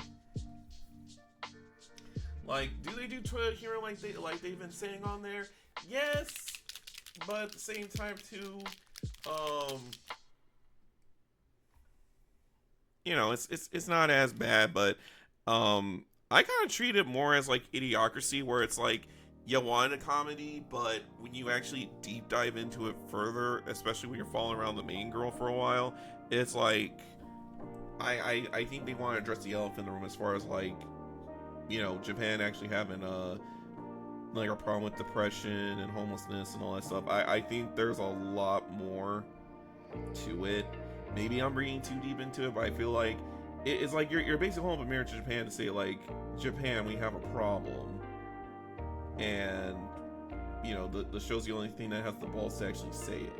like, do they do toilet humor like they've been saying on there? Yes, but at the same time too, you know, it's not as bad. But I kind of treat it more as like Idiocracy, where it's like you want a comedy, but when you actually deep dive into it further, especially when you're following around the main girl for a while, it's like I think they want to address the elephant in the room as far as like, you know, Japan actually having like a problem with depression and homelessness and all that stuff. I think there's a lot more to it. Maybe I'm reading too deep into it, but I feel like it's like you're basically holding up a mirror to Japan to say like, Japan, we have a problem. And, you know, the show's the only thing that has the balls to actually say it.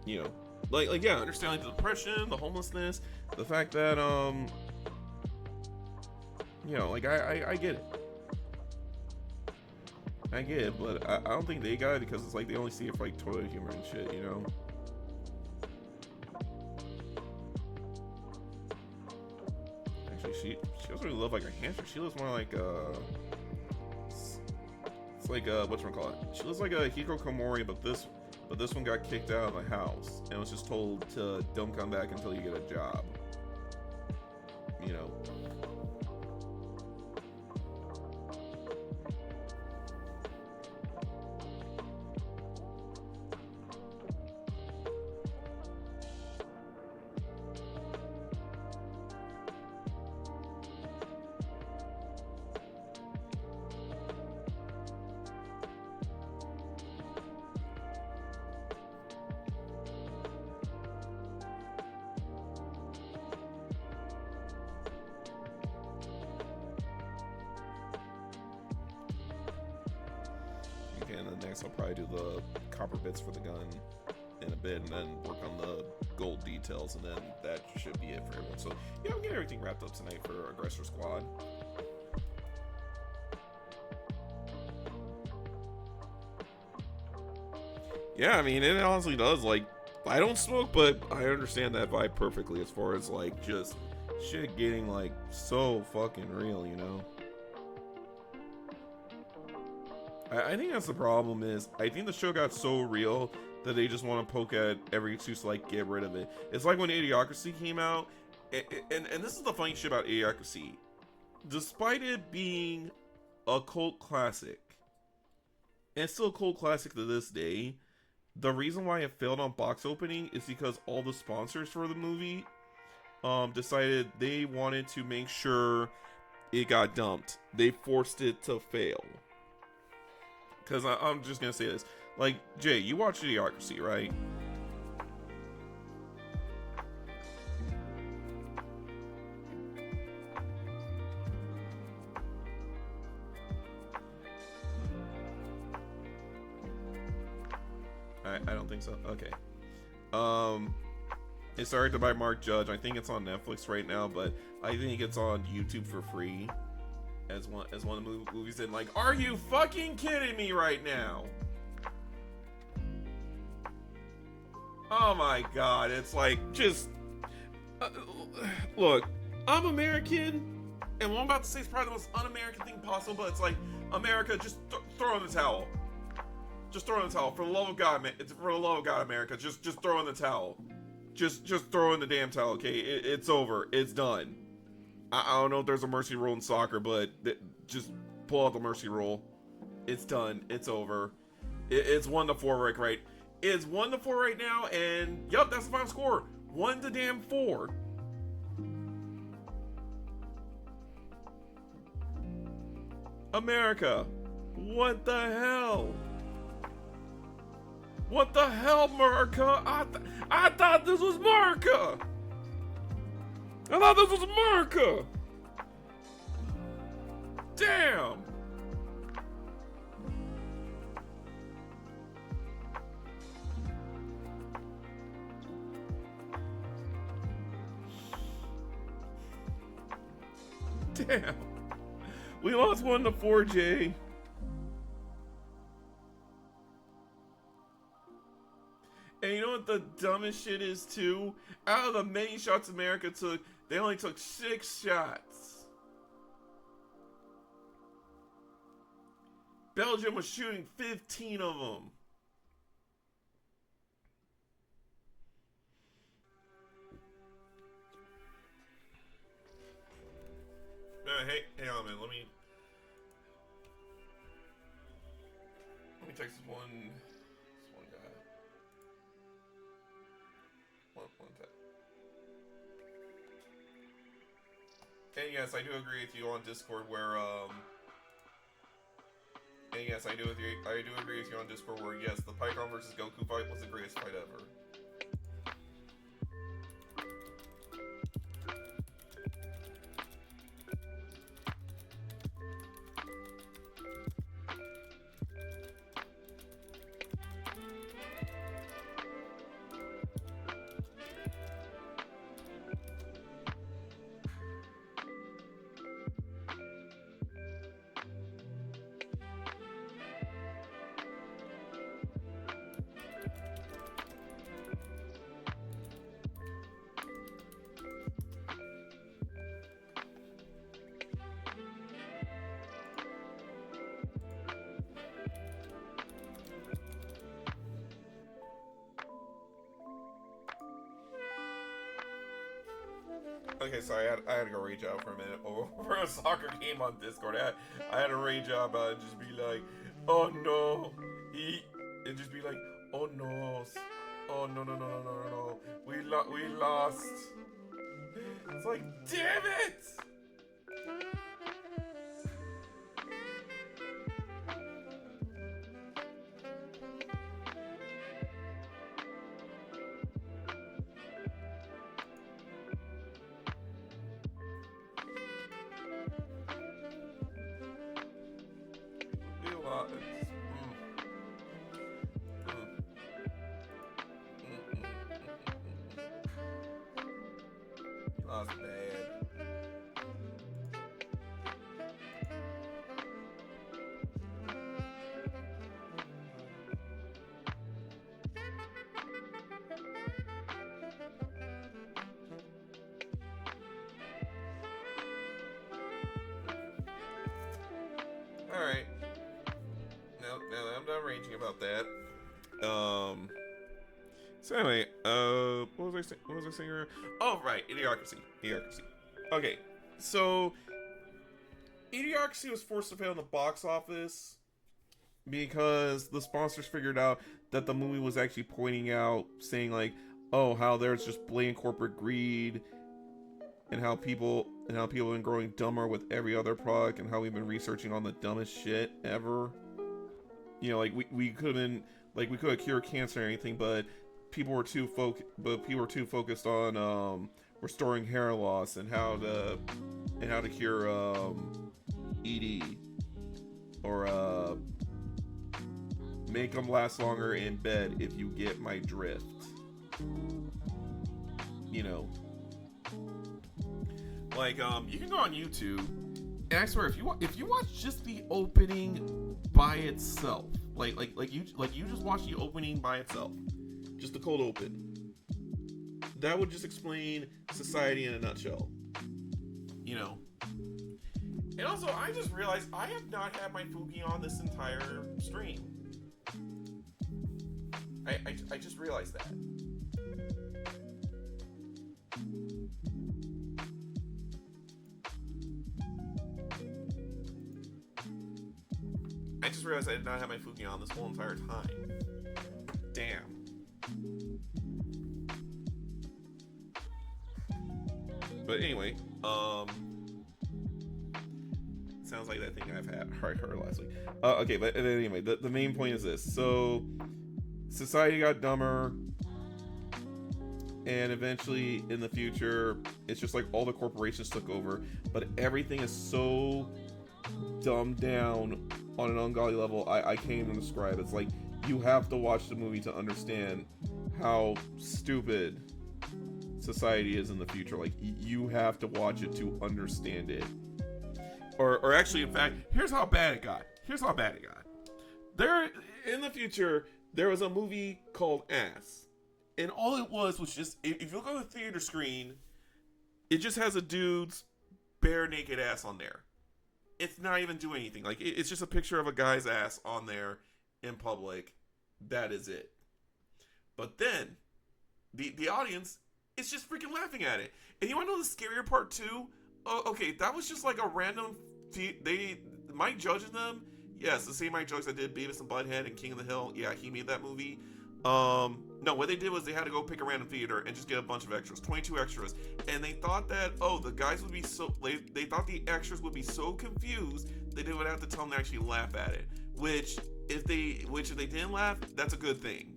You know, like yeah, understand like the depression, the homelessness, the fact that you know, like I get it. I get it, but I don't think they got it because it's like they only see it for like toilet humor and shit, you know? Actually, she doesn't really live like a hamster. She lives more like it's like whatchamacallit. She lives like a hikikomori, but this one got kicked out of the house and was just told to don't come back until you get a job. You know. I'll probably do the copper bits for the gun in a bit and then work on the gold details, and then that should be it for everyone. So yeah, we'll get everything wrapped up tonight for Aggressor Squad. Yeah, I mean, it honestly does. Like, I don't smoke, but I understand that vibe perfectly as far as like just shit getting like so fucking real, you know? I think that's the problem. Is I think the show got so real that they just want to poke at every excuse to like get rid of it. It's like when Idiocracy came out, and this is the funny shit about Idiocracy. Despite it being a cult classic, and it's still a cult classic to this day, the reason why it failed on box opening is because all the sponsors for the movie decided they wanted to make sure it got dumped. They forced it to fail. Because I'm just going to say this. Like, Jay, you watch Idiocracy, right? I don't think so. Okay. It's directed by Mark Judge. I think it's on Netflix right now, but I think it's on YouTube for free. As one of the movies in, like, are you fucking kidding me right now? Oh my god, it's like, just look, I'm American, and what I'm about to say is probably the most un-American thing possible, but it's like, America, just throw in the towel. Just throw in the towel. For the love of God, man. It's for the love of God, America. Just throw in the towel. Just throw in the damn towel, okay? It's over. It's done. I don't know if there's a mercy rule in soccer, but just pull out the mercy rule. It's done. It's over. It's 1-4, right? It's 1-4 right now, and yup, that's the final score. 1-4. America, what the hell? What the hell, America? I thought this was America. I thought this was America. Damn. Damn. We lost 1-4, Jay. And you know what the dumbest shit is too? Out of the many shots America took, they only took 6 shots. Belgium was shooting 15 of them. Hey, hang on, man. Let me text this one guy. One tap. And yes, I do agree with you on Discord where and yes, I do agree with you on Discord where yes, the Python versus Goku fight was the greatest fight ever. Okay, so I had to go rage out for a minute over a soccer game on Discord. I had to rage out about it and just be like, oh no, and just be like, oh no, we lost. It's like, damn it! That's bad. Alright. Now that I'm done raging about that. So anyway, what was I saying? Oh, right, Idiocracy. Okay, so Idiocracy was forced to fail in the box office because the sponsors figured out that the movie was actually pointing out, saying like, oh, how there's just blatant corporate greed, and how people have been growing dumber with every other product, and how we've been researching on the dumbest shit ever. You know, like we could have cured cancer or anything, but people were too focused on restoring hair loss and how to cure ED or make them last longer in bed, if you get my drift. You know, like you can go on YouTube, and I swear if you watch just the opening by itself, like you just watch the opening by itself, just the cold open, that would just explain society in a nutshell. You know. And also, I just realized I have not had my Fuki on this entire stream. I just realized that. I just realized I did not have my Fuki on this whole entire time. Damn. But anyway, sounds like that thing I've heard last week. Okay, but anyway, the main point is this. So, society got dumber, and eventually, in the future, it's just like all the corporations took over, but everything is so dumbed down on an ungodly level, I can't even describe. It's like, you have to watch the movie to understand how stupid society is in the future. Like, you have to watch it to understand it. Or actually, in fact, here's how bad it got. There, in the future, there was a movie called Ass. And all it was just, if you look on the theater screen, it just has a dude's bare naked ass on there. It's not even doing anything. Like, it's just a picture of a guy's ass on there in public. That is it. But then, the audience is just freaking laughing at it. And you want to know the scarier part too? Oh, okay, that was just like a random... Mike Judge in them? Yes, the same Mike Judge that did Beavis and Butthead and King of the Hill. Yeah, he made that movie. No, what they did was they had to go pick a random theater and just get a bunch of extras, 22 extras, and they thought that, oh, the guys would be so, they thought the extras would be so confused that they would have to tell them to actually laugh at it, which if they didn't laugh, that's a good thing.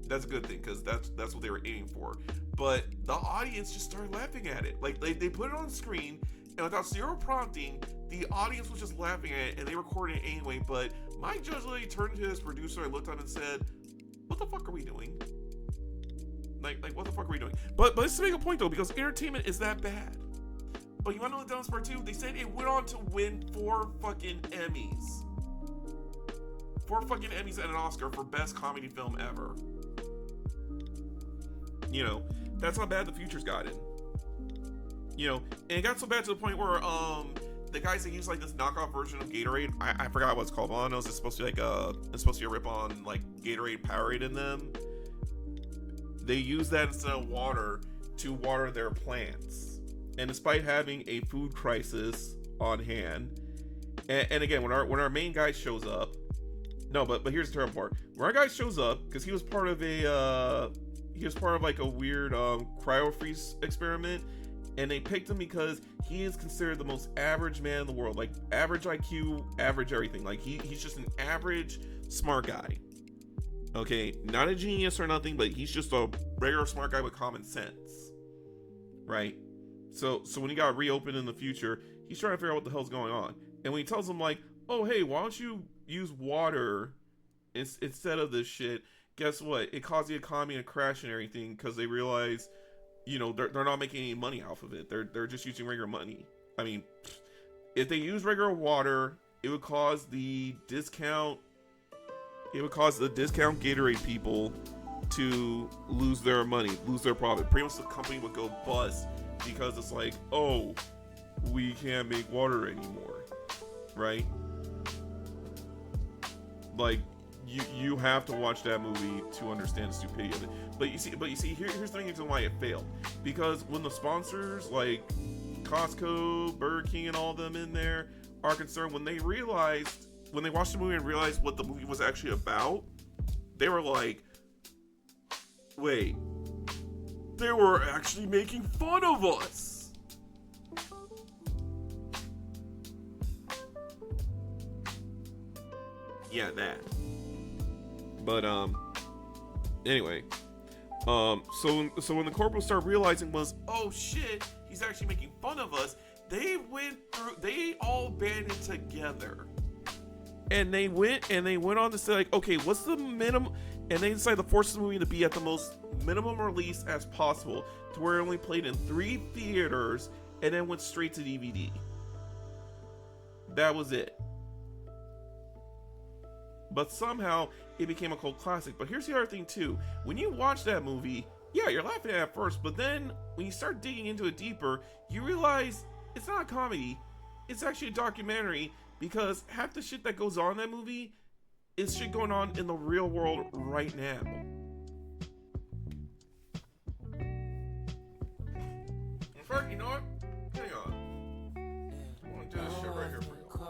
That's a good thing, because that's what they were aiming for. But the audience just started laughing at it. Like, they put it on screen, and without zero prompting, the audience was just laughing at it, and they recorded it anyway. But Mike Judge literally turned to his producer and looked at him and said, what the fuck are we doing? Like what the fuck are we doing? But let's make a point though, because entertainment is that bad. But you wanna know the dumbest part too? They said it went on to win 4 fucking Emmys. 4 fucking Emmys and an Oscar for best comedy film ever. You know, that's how bad the future's gotten. You know, and it got so bad to the point where the guys that use like this knockoff version of Gatorade, I forgot what it's called. All I know is it's supposed to be a rip on like Gatorade Powerade in them. They use that instead of water to water their plants. And despite having a food crisis on hand, and again, when our main guy shows up, no, but here's the terrible part. When our guy shows up, because he was part of like a weird cryo freeze experiment, and they picked him because he is considered the most average man in the world, like average IQ, average everything. Like he's just an average smart guy. Okay, not a genius or nothing, but he's just a regular smart guy with common sense, right? So when he got reopened in the future, he's trying to figure out what the hell's going on. And when he tells him like, oh hey, why don't you use water instead of this shit? Guess what? It caused the economy to crash and everything because they realize, you know, they're not making any money off of it. They're just using regular money. I mean, if they use regular water, it would cause the discount Gatorade people to lose their money, lose their profit. Pretty much the company would go bust because it's like, oh, we can't make water anymore, right? Like, you have to watch that movie to understand the stupidity of it. But you see, here's the reason why it failed. Because when the sponsors like Costco, Burger King, and all them in there are concerned, when they watched the movie and realized what the movie was actually about, they were like, wait, they were actually making fun of us. Yeah, that. But anyway, so when the corporals started realizing was, oh shit, he's actually making fun of us, they all banded together. And they went on to say, like, okay, what's the minimum? And they decided to force the movie to be at the most minimum release as possible, to where it only played in 3 theaters and then went straight to DVD. That was it. But somehow it became a cult classic. But here's the other thing too: when you watch that movie, yeah, you're laughing at it at first, but then when you start digging into it deeper, you realize it's not a comedy; it's actually a documentary. Because half the shit that goes on in that movie is shit going on in the real world right now.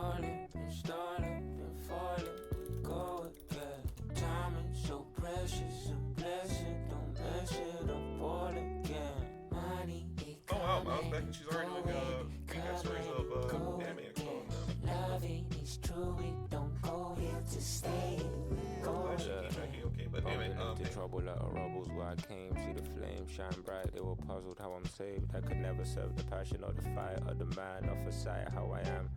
falling, been stalling, been falling, we go again. Time is so precious, a blessing, don't mess it up all again. Money, Oh wow, Miles back and she's already doing recap stories of anime expo and them. loving is true, we don't go here to stay. I'm glad she came back here, okay, but anyway, Into trouble like a rebels where I came. See the flame shine bright. They were puzzled how I'm saved. I could never serve the passion or the fight or the man off a sight how I am.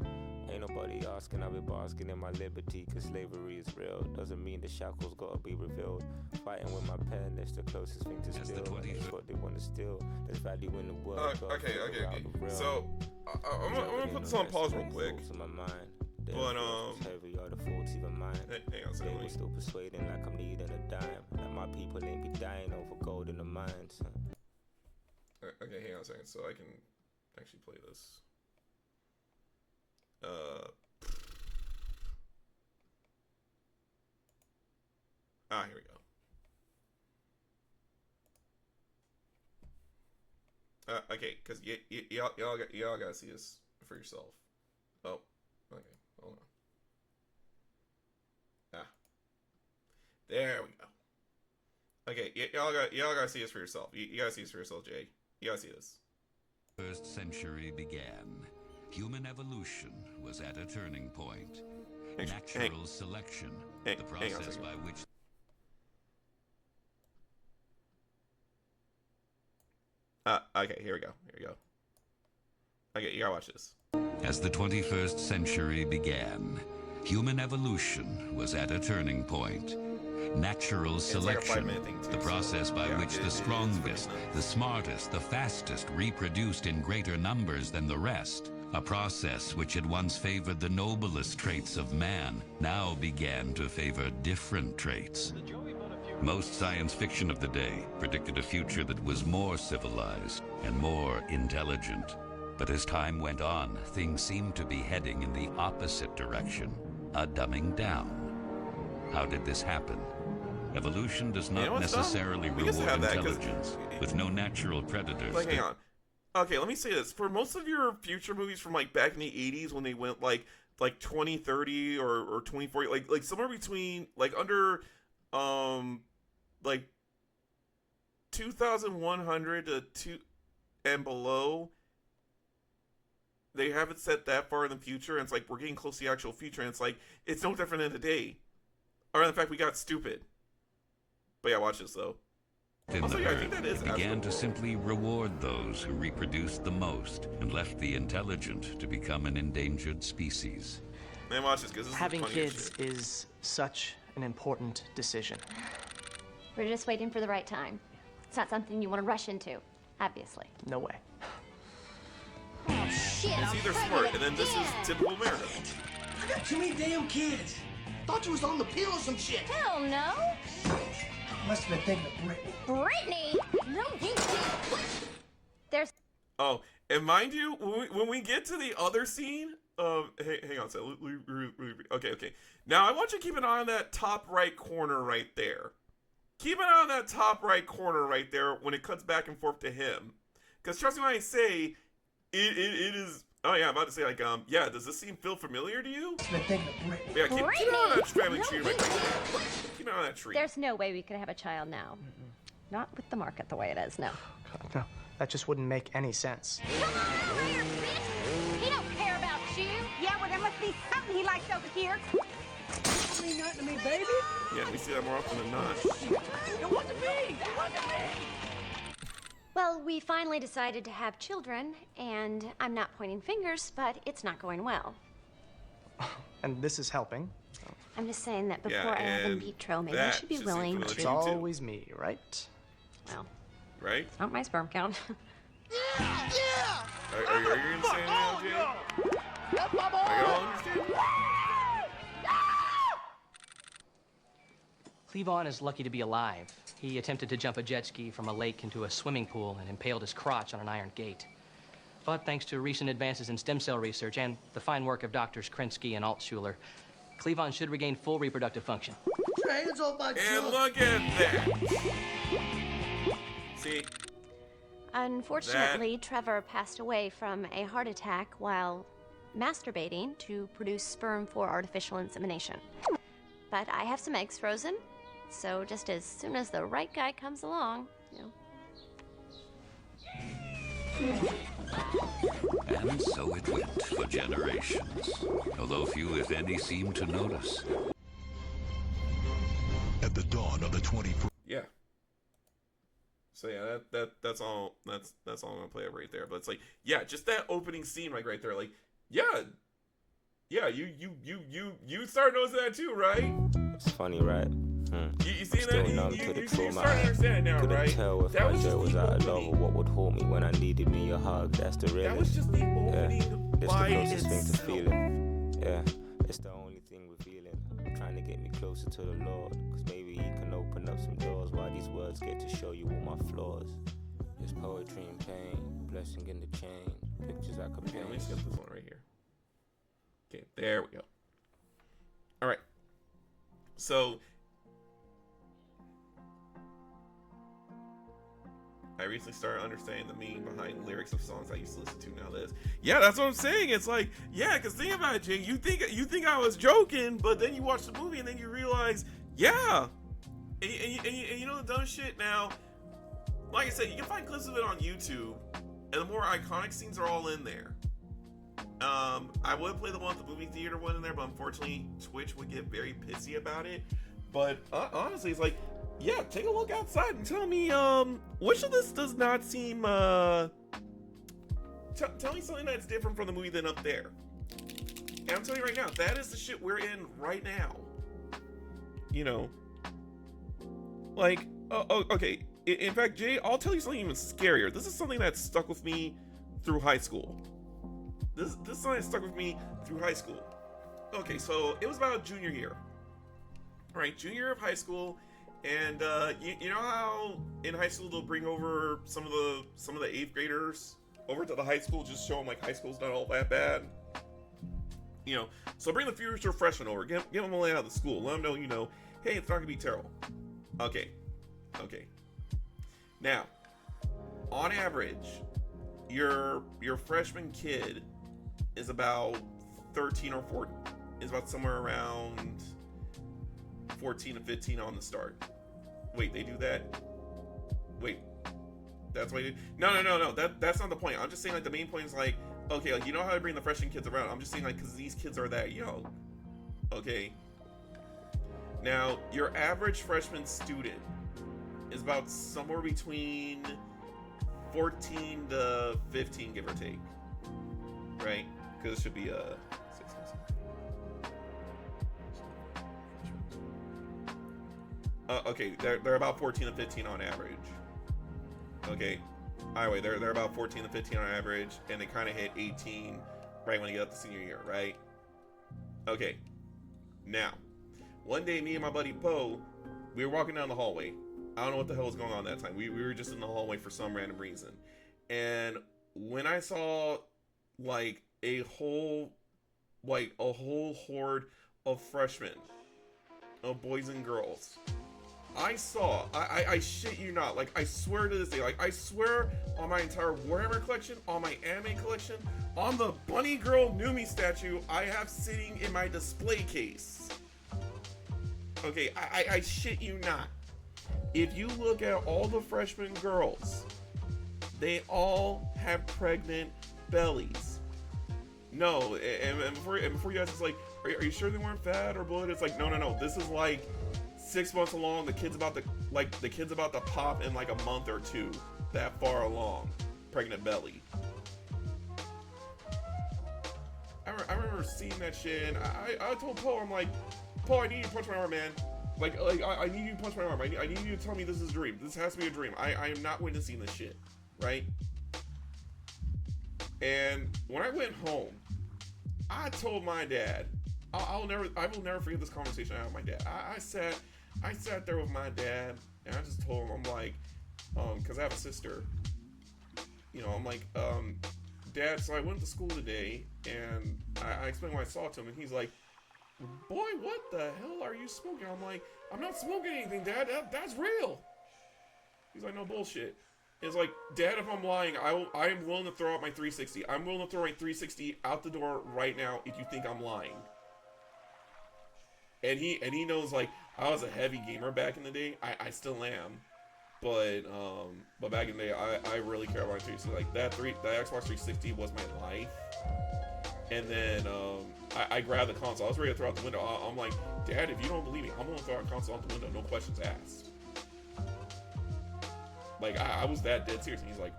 Ain't nobody asking, I'll be basking in my liberty, cause slavery is real. Doesn't mean the shackles gotta be revealed. Fighting with my pen, it's the closest thing to steal. And it's what they wanna steal. There's value in the world. okay. So, I'm gonna put this on pause real quick. But, heavy are the faults even mine. hang on a They second. were still persuading like I'm needing a dime. Like my people ain't be dying over gold in the mines. Okay, hang on a second, so I can actually play this. Here we go. Okay, because y'all gotta see this for yourself. Oh, okay, hold on. There we go. Okay, y'all gotta see this for yourself. You gotta see this for yourself, Jay. You gotta see this. First century began. Human evolution was at a turning point. Natural selection, the process by which... Okay, here we go. Okay, you gotta watch this. As the 21st century began, human evolution was at a turning point. Natural selection, like a 5-minute thing too, the process by which the strongest, nice. the smartest, the fastest reproduced in greater numbers than the rest. A process which had once favored the noblest traits of man now began to favor different traits. Most science fiction of the day predicted a future that was more civilized and more intelligent. But as time went on, things seemed to be heading in the opposite direction, a dumbing down. How did this happen? Evolution does not necessarily reward intelligence, with no natural predators. Like, hang on. Okay, let me say this. For most of your future movies from like back in the 80s when they went like 2030 or 2040, like somewhere between like under like 2100 to 2 and below, they haven't set that far in the future, and it's like we're getting close to the actual future, and it's like it's no different than today. Or in fact, we got stupid. But yeah, watch this though. Also, yeah, I think that is began to simply reward those who reproduced the most and left the intelligent to become an endangered species. Man, watch this, because having kids is such an important decision. We're just waiting for the right time. It's not something you want to rush into, obviously. No way. Oh, shit. It's either smart, and then this is typical America. I got too many damn kids. Thought you was on the pill or some shit. Hell no. Must have been thinking of Brittany. Brittany? No, you didn't. There's... Oh, and mind you, when we get to the other scene, hang on a second. Okay. Now, I want you to keep an eye on that top right corner right there. Keep an eye on that top right corner right there when it cuts back and forth to him. Because trust me when I say, it is... Oh, yeah, I'm about to say, like, yeah, does this scene feel familiar to you? Must have been thinking of Brittany. Yeah, keep an eye on that family tree right there. Keep an eye on that tree. There's no way we could have a child now. Not with the market the way it is, no. God, no, that just wouldn't make any sense. Come on over here, bitch! He don't care about you! Yeah, well, there must be something he likes over here. You mean nothing to me, baby? Yeah, we see that more often than not. It wasn't me! It wasn't me! Well, we finally decided to have children, and I'm not pointing fingers, but it's not going well. And this is helping. I'm just saying that before I have in vitro, maybe I should be willing to... It's always me, right? Well, right? it's not my sperm count. Yeah! Are you understanding now, Jay? That's my boy! Are y'all understanding? Cleavon is lucky to be alive. He attempted to jump a jet ski from a lake into a swimming pool and impaled his crotch on an iron gate. But thanks to recent advances in stem cell research and the fine work of Doctors Krinsky and Altschuler, Cleavon should regain full reproductive function. Your hands off my And junk. look at that. See? Unfortunately, Trevor passed away from a heart attack while masturbating to produce sperm for artificial insemination. But I have some eggs frozen, so just as soon as the right guy comes along, you know. And so it went for generations, although few, if any, seemed to notice. At the dawn of the 21st. Yeah. So yeah, that's all I'm gonna play over right there. But it's like, yeah, just that opening scene like right there, like, yeah, you start noticing that too, right? It's funny, right? You see Still that? numb You to the start trauma. to understand now, Couldn't right? tell if That my was joy just was the out of love opening. or what would haunt me when I needed me a hug. That's the realest. That was just the opening It's the by closest thing to itself. feeling. Yeah, it's the only thing revealing. Trying to get me closer to the Lord, cause maybe He can open up some doors while these words get to show you all my flaws. It's poetry and pain, blessing in the change, pictures I could Okay, let me paint. skip this one right here. Okay, there we go. All right. So I recently started understanding the meaning behind lyrics of songs I used to listen to nowadays. Yeah, that's what I'm saying. It's like, yeah, because think about it, Jay. You think I was joking, but then you watch the movie and then you realize, yeah. And you know the dumb shit now. Like I said, you can find clips of it on YouTube, and the more iconic scenes are all in there. I would play the one with the movie theater one in there, but unfortunately, Twitch would get very pissy about it. But honestly, it's like, yeah, take a look outside and tell me, which of this does not seem, tell me something that's different from the movie than up there. And I'm telling you right now, that is the shit we're in right now. You know, like, okay. In fact, Jay, I'll tell you something even scarier. This is something that stuck with me through high school. This is something that stuck with me through high school. Okay, so it was about junior year. Right, junior year of high school. And you know how in high school they'll bring over some of the 8th graders over to the high school, just show them like high school's not all that bad. You know, so bring the future freshmen over, give them a layout of the school, let them know, you know, hey, it's not gonna be terrible. Okay. Now, on average, your freshman kid is about 13 or 14, is about somewhere around 14 to 15 on the start. Wait, they do that? Wait, that's why they do? No. That's not the point. I'm just saying, like, the main point is, like, okay, like, you know how to bring the freshman kids around. I'm just saying, like, because these kids are that young. Okay. Now, your average freshman student is about somewhere between 14 to 15, give or take. Right? Because it should be a... okay, they're about 14 to 15 on average. Okay, anyway, they're about 14 to 15 on average, and they kind of hit 18 right when they get up to senior year, right? Okay, now, one day, me and my buddy Poe, we were walking down the hallway. I don't know what the hell was going on that time. We were just in the hallway for some random reason, and when I saw like a whole horde of freshmen, of boys and girls. I shit you not, like, I swear to this day, like, I swear on my entire Warhammer collection, on my anime collection, on the bunny girl Numi statue I have sitting in my display case. Okay, I shit you not. If you look at all the freshman girls, they all have pregnant bellies. No, and before you guys, it's like, are you sure they weren't fat or bloated? It's like, no. This is like 6 months along. The kid's about to pop in like a month or two. That far along, pregnant belly. I remember seeing that shit, and I told Paul, I'm like, Paul, I need you to punch my arm, man. Like I need you to punch my arm. I need you to tell me this is a dream. This has to be a dream. I am not witnessing this shit, right? And when I went home, I told my dad. I will never forget this conversation I had with my dad. I sat there with my dad, and I just told him, I'm like, because I have a sister. You know, I'm like, Dad, so I went to school today, and I explained what I saw to him, and he's like, boy, what the hell are you smoking? I'm like, I'm not smoking anything, Dad. That's real. He's like, no bullshit. It's like, Dad, if I'm lying, I am willing to throw out my 360. I'm willing to throw my 360 out the door right now if you think I'm lying. And he knows, like, I was a heavy gamer back in the day. I still am. But back in the day, I really care about 360. Like, that Xbox 360 was my life. And then I grabbed the console. I was ready to throw out the window. I'm like, Dad, if you don't believe me, I'm going to throw out the console out the window. No questions asked. Like, I was that dead serious. And he's like,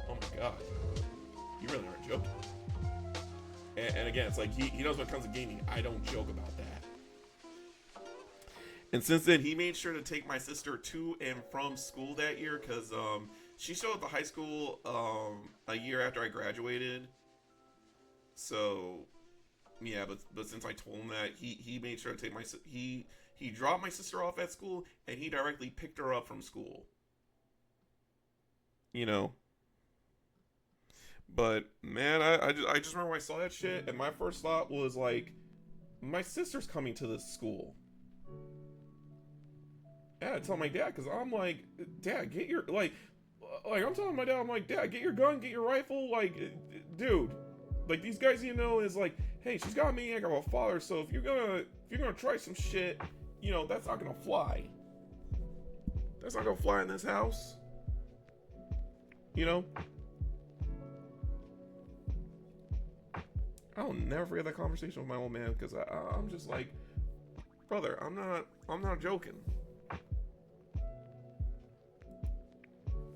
oh my God, you really aren't joking. And again, it's like, he knows when it comes to gaming, I don't joke about that. And since then, he made sure to take my sister to and from school that year, because she showed up to high school a year after I graduated. So, yeah, but since I told him that, he made sure to take he dropped my sister off at school, and he directly picked her up from school. You know. But, man, I just remember when I saw that shit, and my first thought was, like, my sister's coming to this school. Yeah, I tell my dad, because I'm like, Dad, get your, like, I'm telling my dad, I'm like, Dad, get your gun, get your rifle, like, dude, like, these guys, you know, is like, hey, she's got a maniac of a father, so if you're gonna try some shit, you know, that's not gonna fly. That's not gonna fly in this house. You know? I'll never forget that conversation with my old man, because I'm just like, brother, I'm not joking.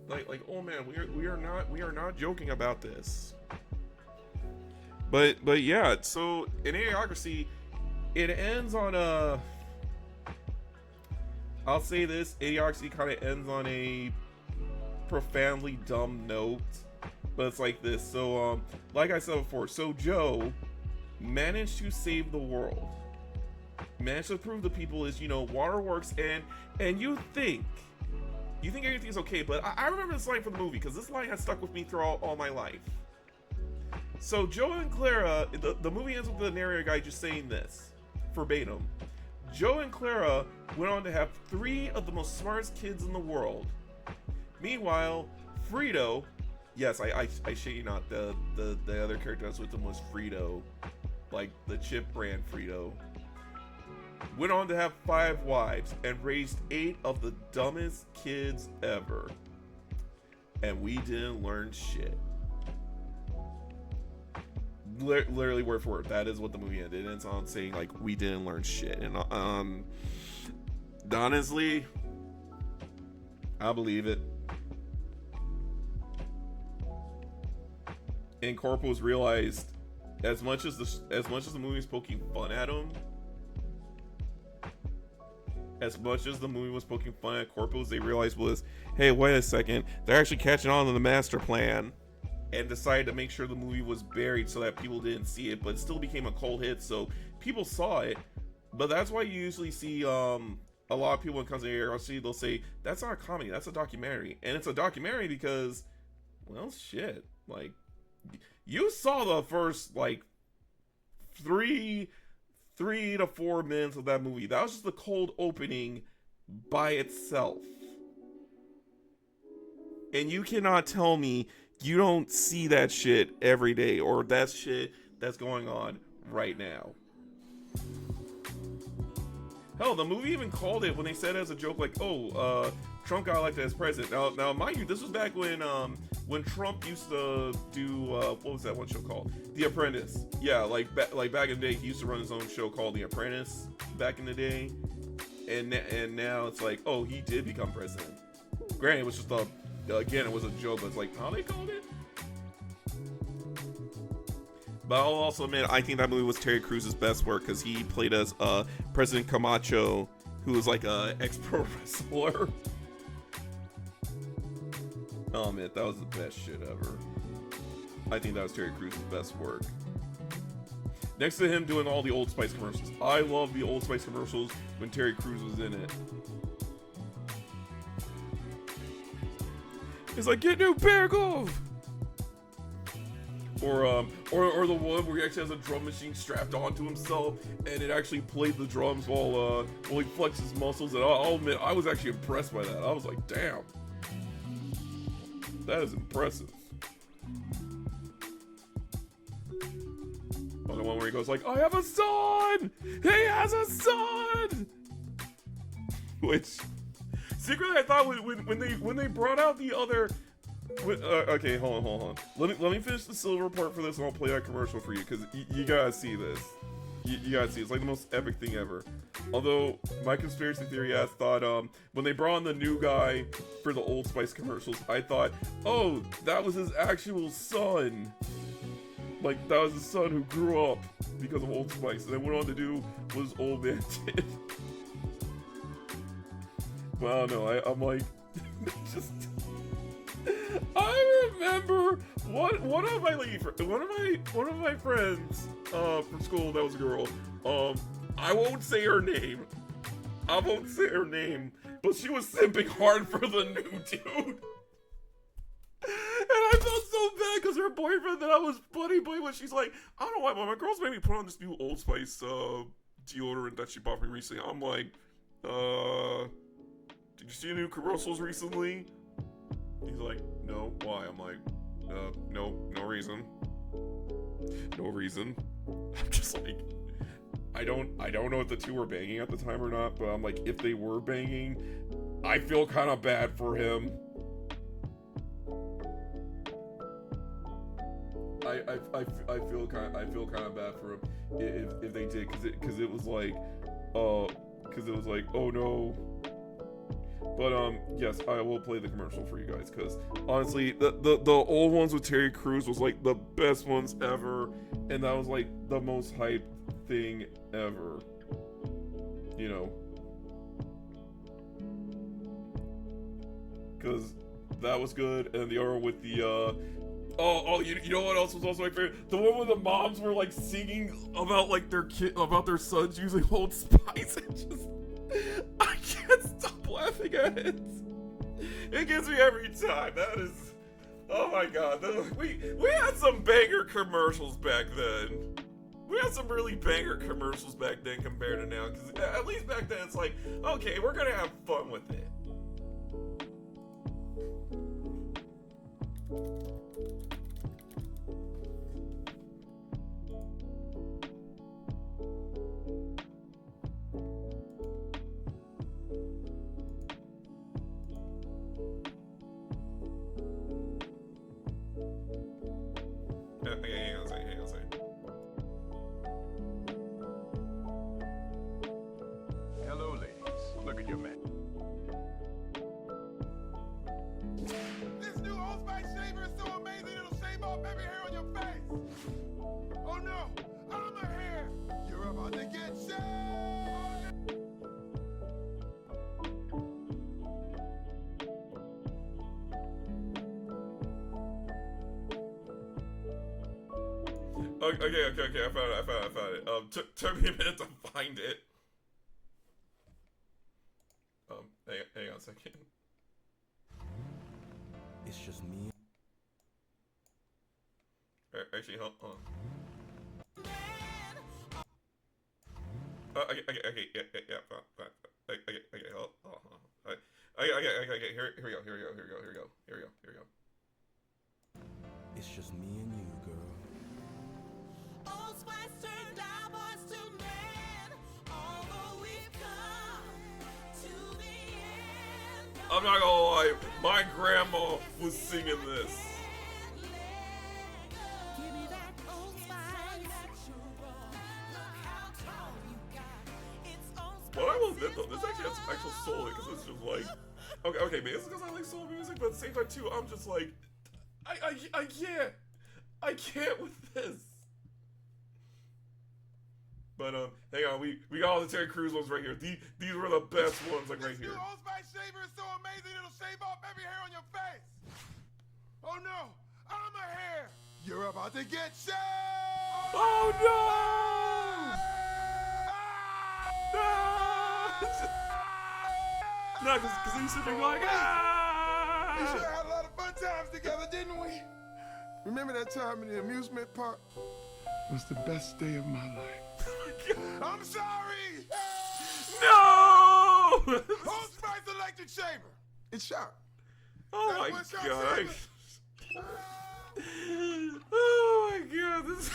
Like, oh man, we are not joking about this. But yeah, so in Idiocracy, it ends on a, I'll say this, Idiocracy kind of ends on a profoundly dumb note, but it's like this. So like I said before, so Joe managed to save the world, managed to prove to people is, you know, water works, and you think everything's okay, but I remember this line from the movie, because this line has stuck with me throughout all my life. So Joe and Clara, the movie ends with the narrator guy just saying this verbatim: Joe and Clara went on to have 3 of the most smartest kids in the world. Meanwhile, Frito, yes, I shit you not, the other character that's with him was Frito, like the chip brand Frito, went on to have 5 wives and raised 8 of the dumbest kids ever. And we didn't learn shit. Literally word for word, that is what the movie ended. And it's on saying, like, we didn't learn shit. And honestly, I believe it. And Corpos realized, as much as the movie was poking fun at him, as much as the movie was poking fun at Corpos, they realized was, hey, wait a second, they're actually catching on to the master plan, and decided to make sure the movie was buried so that people didn't see it, but it still became a cult hit, so people saw it. But that's why you usually see a lot of people when it comes to ARC, they'll say, that's not a comedy, that's a documentary. And it's a documentary because, well, shit, like, you saw the first, like, 3 to 4 minutes of that movie. That was just the cold opening by itself. And you cannot tell me you don't see that shit every day, or that shit that's going on right now. Hell, the movie even called it when they said as a joke, like, oh, Trump got elected as president. Now, mind you, this was back when Trump used to do what was that one show called? The Apprentice. Yeah, like back in the day, he used to run his own show called The Apprentice back in the day, and now it's like, oh, he did become president. Granted, it was just again, it was a joke, but it's like how they called it. But I'll also admit, I think that movie was Terry Crews's best work, because he played as President Camacho, who was like a ex-pro wrestler. Oh man, that was the best shit ever. I think that was Terry Crews's best work. Next to him doing all the Old Spice commercials. I love the Old Spice commercials when Terry Crews was in it. It's like, get new Bear Glove! Or the one where he actually has a drum machine strapped onto himself, and it actually played the drums while he flexed his muscles. And I'll admit, I was actually impressed by that. I was like, damn. That is impressive. Oh, the one where he goes like, I have a son! He has a son! Which, secretly I thought when they brought out the other... okay, hold on. Let me finish the silver part for this and I'll play that commercial for you, because you gotta see this. You gotta see, it's like the most epic thing ever. Although, my conspiracy theory ass thought, when they brought on the new guy for the Old Spice commercials, I thought, oh, that was his actual son. Like, that was his son who grew up because of Old Spice, and then went on to do what his old man did. But I don't know, I'm like, just... I remember one of my friends from school that was a girl. I won't say her name. But she was simping hard for the new dude. And I felt so bad because her boyfriend that I was buddy with, she's like, I don't know why, but my girls made me put on this new Old Spice deodorant that she bought me recently. I'm like, did you see new commercials recently? He's like, no, why? I'm like, no reason. No reason. I'm just like, I don't know if the two were banging at the time or not, but I'm like, if they were banging, I feel kind of bad for him. I feel kind of bad for him if they did, because it was like, oh no. But yes, I will play the commercial for you guys, because honestly, the old ones with Terry Crews was like the best ones ever, and that was like the most hyped thing ever, you know, because that was good. And the other with the you know what else was also my favorite? The one where the moms were like singing about like about their sons using Old Spice, and just I can't stop laughing at it. It gets me every time. That is, oh my god. We had some banger commercials back then. We had some really banger commercials back then compared to now. Because at least back then it's like, okay, we're gonna have fun with it. Hang on a second. Hello, ladies. Look at your man. This new Old Spice shaver is so amazing it'll shave off every hair on your face. Oh no, I'm a hair. You're about to get shaved. Okay, I found it. Took me a minute to find it. Hang on a second. It's just me. Actually, hold on. Okay, hold on. Okay, here we go. It's just me and you, girl. Old Spice turned our boys to men, although we've come to the end. I'm not gonna lie, my grandma was singing this. Give me that Old Spice. Look how tall you got. It's Old Spice. What I will admit though, this actually has some actual soul in it, because it's just like, okay, maybe it's because I like soul music, but at the same time too, I'm just like, I can't with this. But hang on, we got all the Terry Crews ones right here. These were the best ones, like right here. This new Old Spice shaver is so amazing it'll shave off every hair on your face. Oh no, I'm a hair. You're about to get shaved. Oh no! No, because he's sitting like, We sure had a lot of fun times together, didn't we? Remember that time in the amusement park? It was the best day of my life. I'm sorry! No! Old Spice electric shaver. It's sharp. Oh my god. Oh my god, this is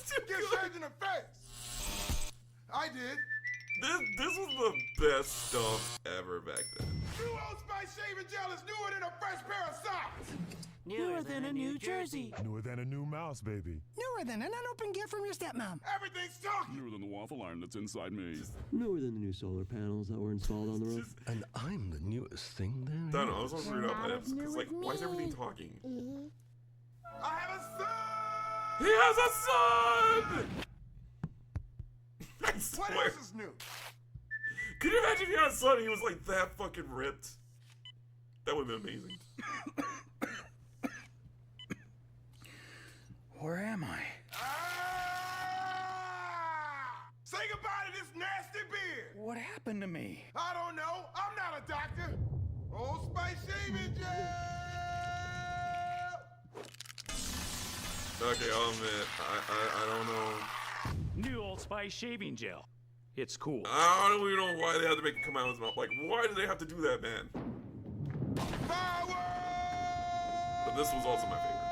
too Get good. shaved in the face. I did. This was the best stuff ever back then. New Old Spice shaving gel is newer than a fresh pair of socks. Newer than a New Jersey. Newer than a new mouse, baby. Newer than an unopened gift from your stepmom. Everything's talking. Newer than the waffle iron that's inside me. Newer than the new solar panels that were installed on the roof. And I'm the newest thing there. Don't know, I was all screwed up by this. Because, like, why is everything talking? I have a son. He has a son! I What swear. else is new? Could you imagine if you had a son and he was like that fucking ripped? That would have been amazing. Where am I? Say goodbye to this nasty beard. What happened to me? I don't know. I'm not a doctor. Old Spice shaving gel. Okay, I'll admit, I don't know. New Old Spice shaving gel. It's cool. I don't even know why they had to make it come out of his mouth. Like, why did they have to do that, man? Power. But this was also my favorite.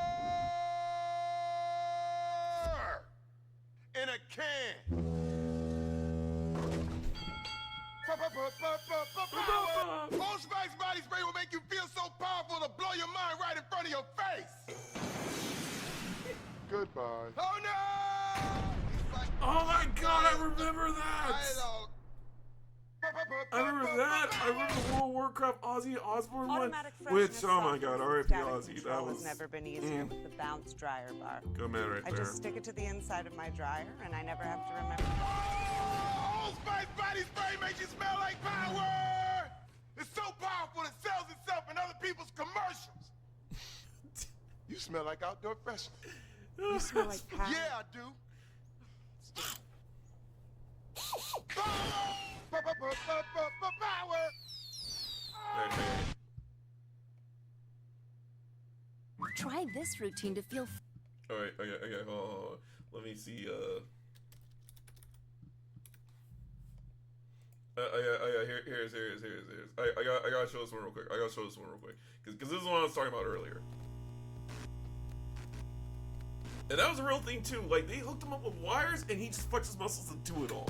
In a can. Old Spice body spray will make you feel so powerful to blow your mind right in front of your face. Goodbye. Oh no! Oh my god, I remember that! I remember that. I remember the World of Warcraft Ozzy Osbourne one. Which, oh my god, R.I.P. Ozzy. That was. Never been easier with the bounce dryer bar. Good man right I there. just stick it to the inside of my dryer, and I never have to remember. Old Spice body spray makes you smell like power. It's so powerful it sells itself in other people's commercials. You smell like outdoor freshness. You smell like power. Yeah, I do. Power! Try this routine to feel. Alright, okay, hold on. Let me see, here's. I gotta show this one real quick. Because this is the one I was talking about earlier. And that was a real thing too. Like, they hooked him up with wires and he just flexed his muscles to do it all.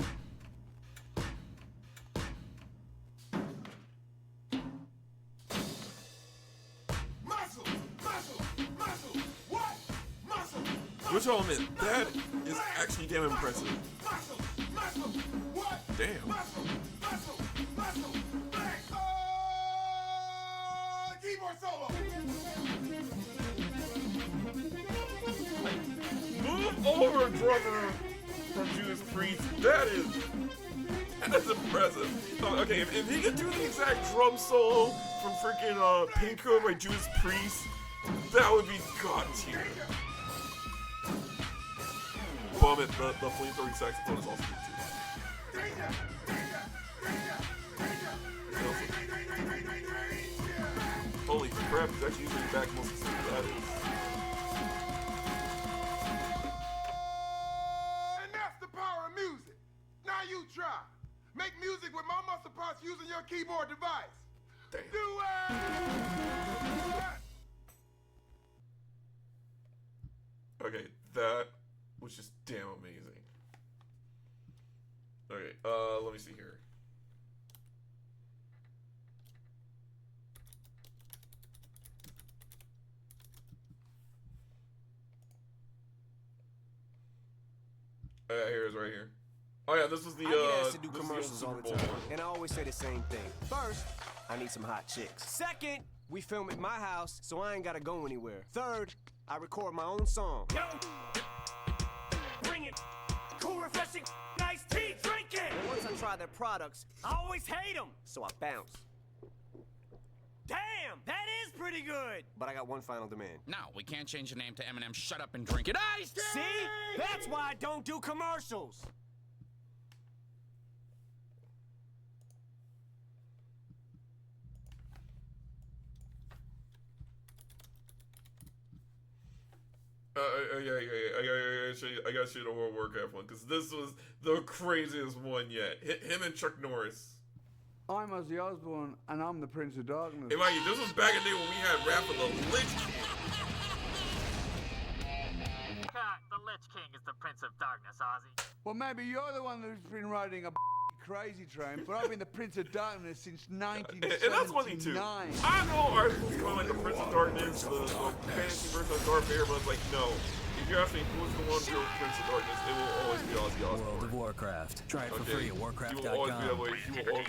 Which I'll admit, that is actually damn impressive. Damn. Keyboard solo. Move over, drummer from Judas Priest. That is impressive. Okay, if he could do the exact drum solo from freaking Painkiller by Judas Priest, that would be god tier. Bum it, the flamethrowing saxophone is also good too. Holy crap, he's actually using back most of the stuff that is. And that's the power of music. Now you try. Make music with my muscle parts using your keyboard device. Damn. Do it! Okay, that was just damn amazing. Okay, let me see here. Here it is right here. Oh yeah, this was the I get asked to do this was commercials all the Super Bowl time, one. and I always say the same thing. First, I need some hot chicks. Second, we film at my house, so I ain't gotta go anywhere. Third, I record my own song. Yo! Bring it! Cool, refreshing, nice tea, drink it! And once I try their products, I always hate them! so I bounce. Damn, that is pretty good! But I got one final demand. No, we can't change the name to Eminem. Shut up and drink it. Ice tea! See? That's why I don't do commercials! I gotta show you the World of Warcraft one, because this was the craziest one yet. Him and Chuck Norris. I'm Ozzy Osbourne, and I'm the Prince of Darkness. Hey, Mikey, this was back in the day when we had Wrath of the Lich King. Lich King is the Prince of Darkness, Ozzy. Well, maybe you're the one who's been riding a crazy train, but I've been the Prince of Darkness since 1979. And that's one thing too. I know artists call like the Prince of Darkness, the fantasy version of Darth Vader, but it's like, no. If you're asking who's the one real Prince of Darkness, it will always be Ozzy Osbourne. World of Warcraft. Try it for free at warcraft.com. He will always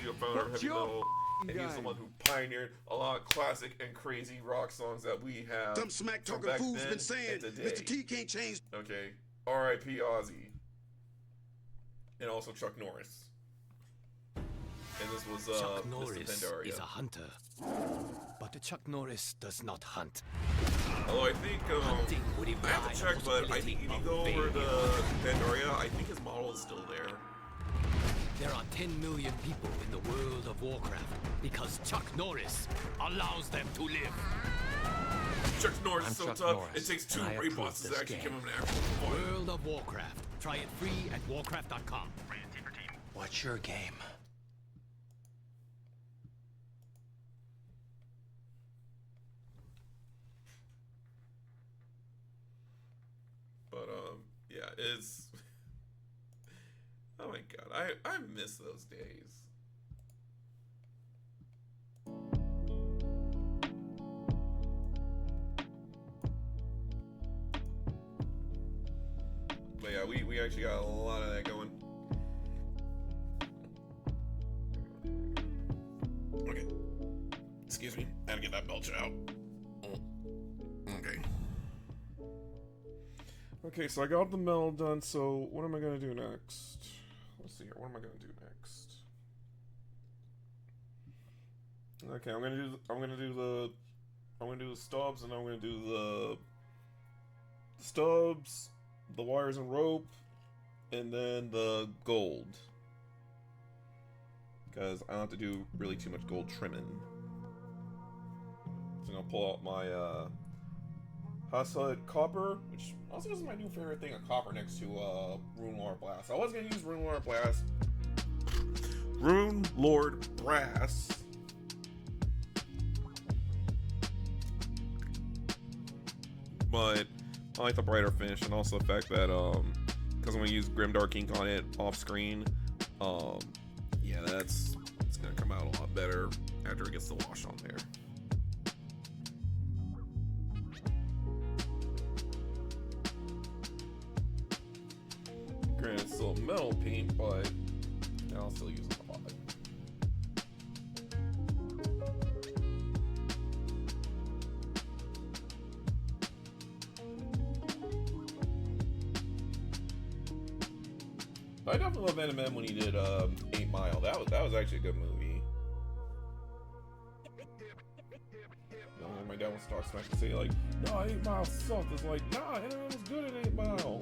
be a founder of heavy metal, and he's the one who pioneered a lot of classic and crazy rock songs that we have. Some smack talking fools been saying Mr. T can't change. Okay, R.I.P. Ozzy, and also Chuck Norris. And this was Chuck Norris Mr. is a hunter, but Chuck Norris does not hunt. Although I think I have to check, but I think if you go over to Pandaria, I think his model is still there. There are 10 million people in the world of Warcraft because Chuck Norris allows them to live. Chuck Norris is so tough, it takes 2 raid bosses to actually give him an actual fight. World of Warcraft. Try it free at warcraft.com. What's your game? But yeah, it's oh my god, I miss those days. But yeah, we actually got a lot of that going. Okay, excuse me, I had to get that belch out. Okay. Okay, so I got the metal done, so what am I gonna do next? Let's see here, what am I gonna do next? Okay, I'm gonna do the stubs, and I'm gonna do the stubs, the wires and rope, and then the gold. Because I don't have to do really too much gold trimming. So I'm gonna pull out my Hussite Copper, which also is my new favorite thing, a copper next to Rune Lord Blast. I was gonna use Rune Lord Brass, but I like the brighter finish, and also the fact that because I'm gonna use Grimdark ink on it off screen, yeah, it's gonna come out a lot better after it gets the wash on there. Granted, it's still metal paint, but I'll still use it a lot. I definitely love Eminem when he did 8 Mile. That was actually a good movie. You know, when my dad wants to talk smack and say like, "No, 8 Mile sucked." It's like, nah, Eminem was good at 8 Mile.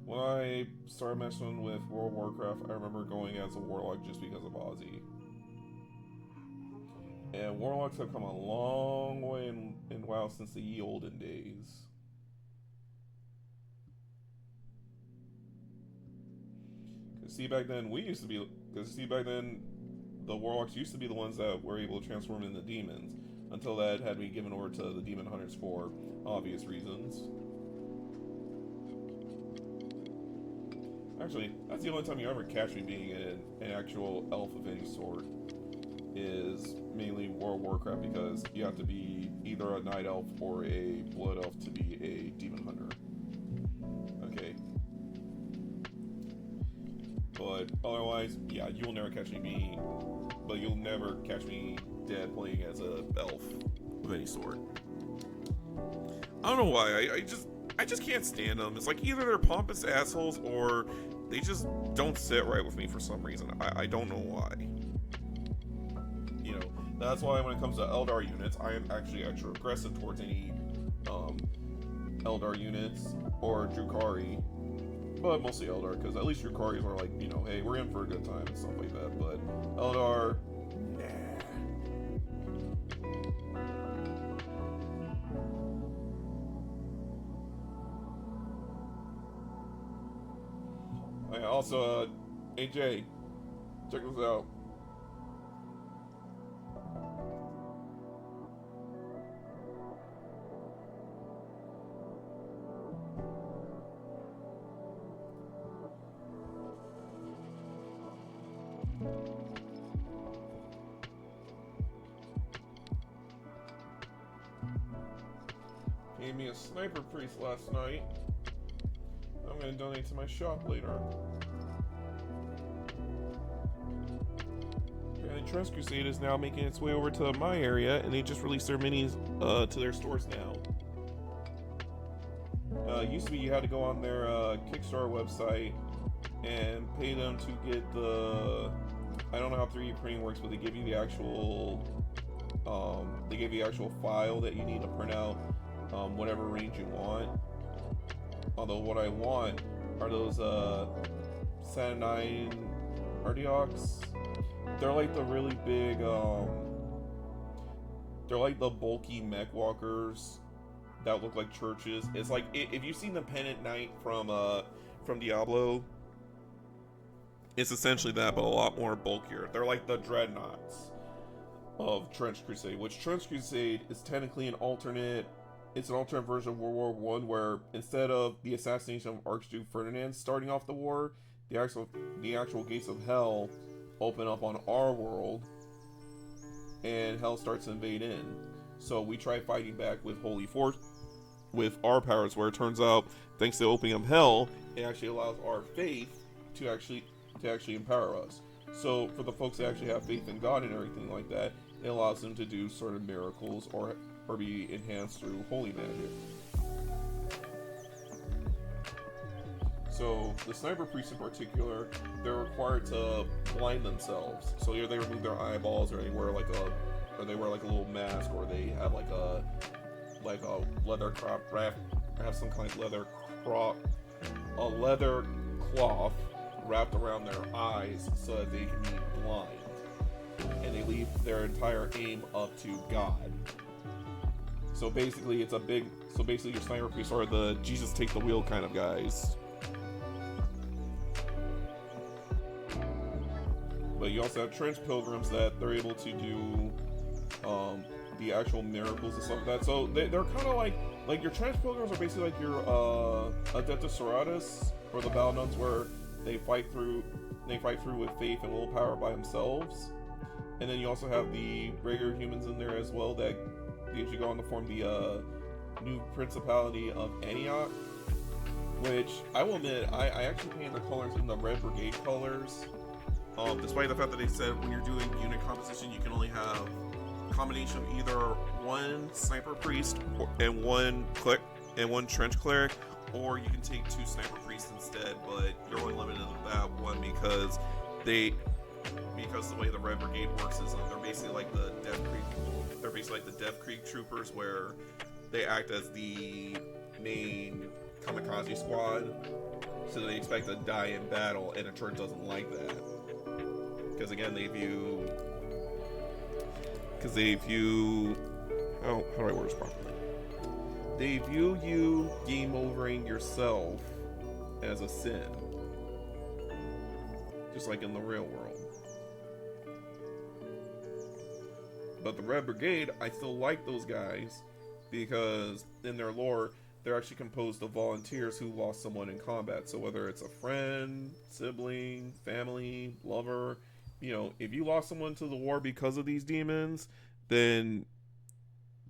When I started messing with World of Warcraft, I remember going as a warlock just because of Ozzy. And warlocks have come a long way in WoW since the ye olden days. See, back then the warlocks used to be the ones that were able to transform into demons. Until that had to be given over to the demon hunters for obvious reasons. Actually, that's the only time you ever catch me being an actual elf of any sort, is mainly World of Warcraft, because you have to be either a night elf or a blood elf to be a demon hunter. Okay. But otherwise, yeah, you will never catch me being but you'll never catch me dead playing as a elf of any sort. I don't know why. I just can't stand them. It's like either they're pompous assholes or they just don't sit right with me for some reason. I don't know why. You know, that's why when it comes to Eldar units, I am actually extra aggressive towards any Eldar units or Drukhari. But mostly Eldar, because at least Drukharis are like, you know, hey, we're in for a good time and stuff like that. But Eldar, nah. Also, AJ, check this out. Gave me a sniper priest last night. I'm gonna donate to my shop later. Apparently Trench Crusade is now making its way over to my area, and they just released their minis to their stores now. Used to be you had to go on their Kickstarter website and pay them to get the... I don't know how 3D printing works, but they give you the actual... they give you the actual file that you need to print out whatever range you want. Although what I want are those Saturnine Ardiox. They're like the really big, they're like the bulky mech walkers that look like churches. It's like, if you've seen the Pennant Knight from Diablo, it's essentially that, but a lot more bulkier. They're like the dreadnoughts of Trench Crusade, which Trench Crusade is technically an alternate. It's an alternate version of World War I, where instead of the assassination of Archduke Ferdinand starting off the war, the actual gates of hell open up on our world, and hell starts to invade in. So we try fighting back with holy force, with our powers, where it turns out, thanks to opening up hell, it actually allows our faith to actually empower us. So for the folks that actually have faith in God and everything like that, it allows them to do sort of miracles or be enhanced through holy magic. So the sniper priests in particular, they're required to blind themselves. So either they remove their eyeballs, or they wear like a little mask, or they have like a leather crop wrap, or have some kind of leather cloth wrapped around their eyes so that they can be blind, and they leave their entire aim up to God. So basically, your sniper priests are the Jesus take the wheel kind of guys. But you also have trench pilgrims that they're able to do the actual miracles and stuff like that. So they're kind of like your trench pilgrims are basically like your Adeptus Sororitas, or the Baladons, where they fight through with faith and willpower by themselves. And then you also have the regular humans in there as well that usually go on to form the new Principality of Antioch, which I will admit I actually painted the colors in the Red Brigade colors. Despite the fact that they said when you're doing unit composition, you can only have a combination of either one sniper priest and one trench cleric, or you can take two sniper priests instead. But you're only limited to that one because the way the Red Brigade works is they're basically like the Death Creek. They're basically like the Death Creek troopers, where they act as the main kamikaze squad, so they expect to die in battle, and the church doesn't like that. Because again, they view, how do I word this properly? They view you game overing yourself as a sin, just like in the real world. But the Red Brigade, I still like those guys because in their lore, they're actually composed of volunteers who lost someone in combat. So whether it's a friend, sibling, family, lover, if you lost someone to the war because of these demons, then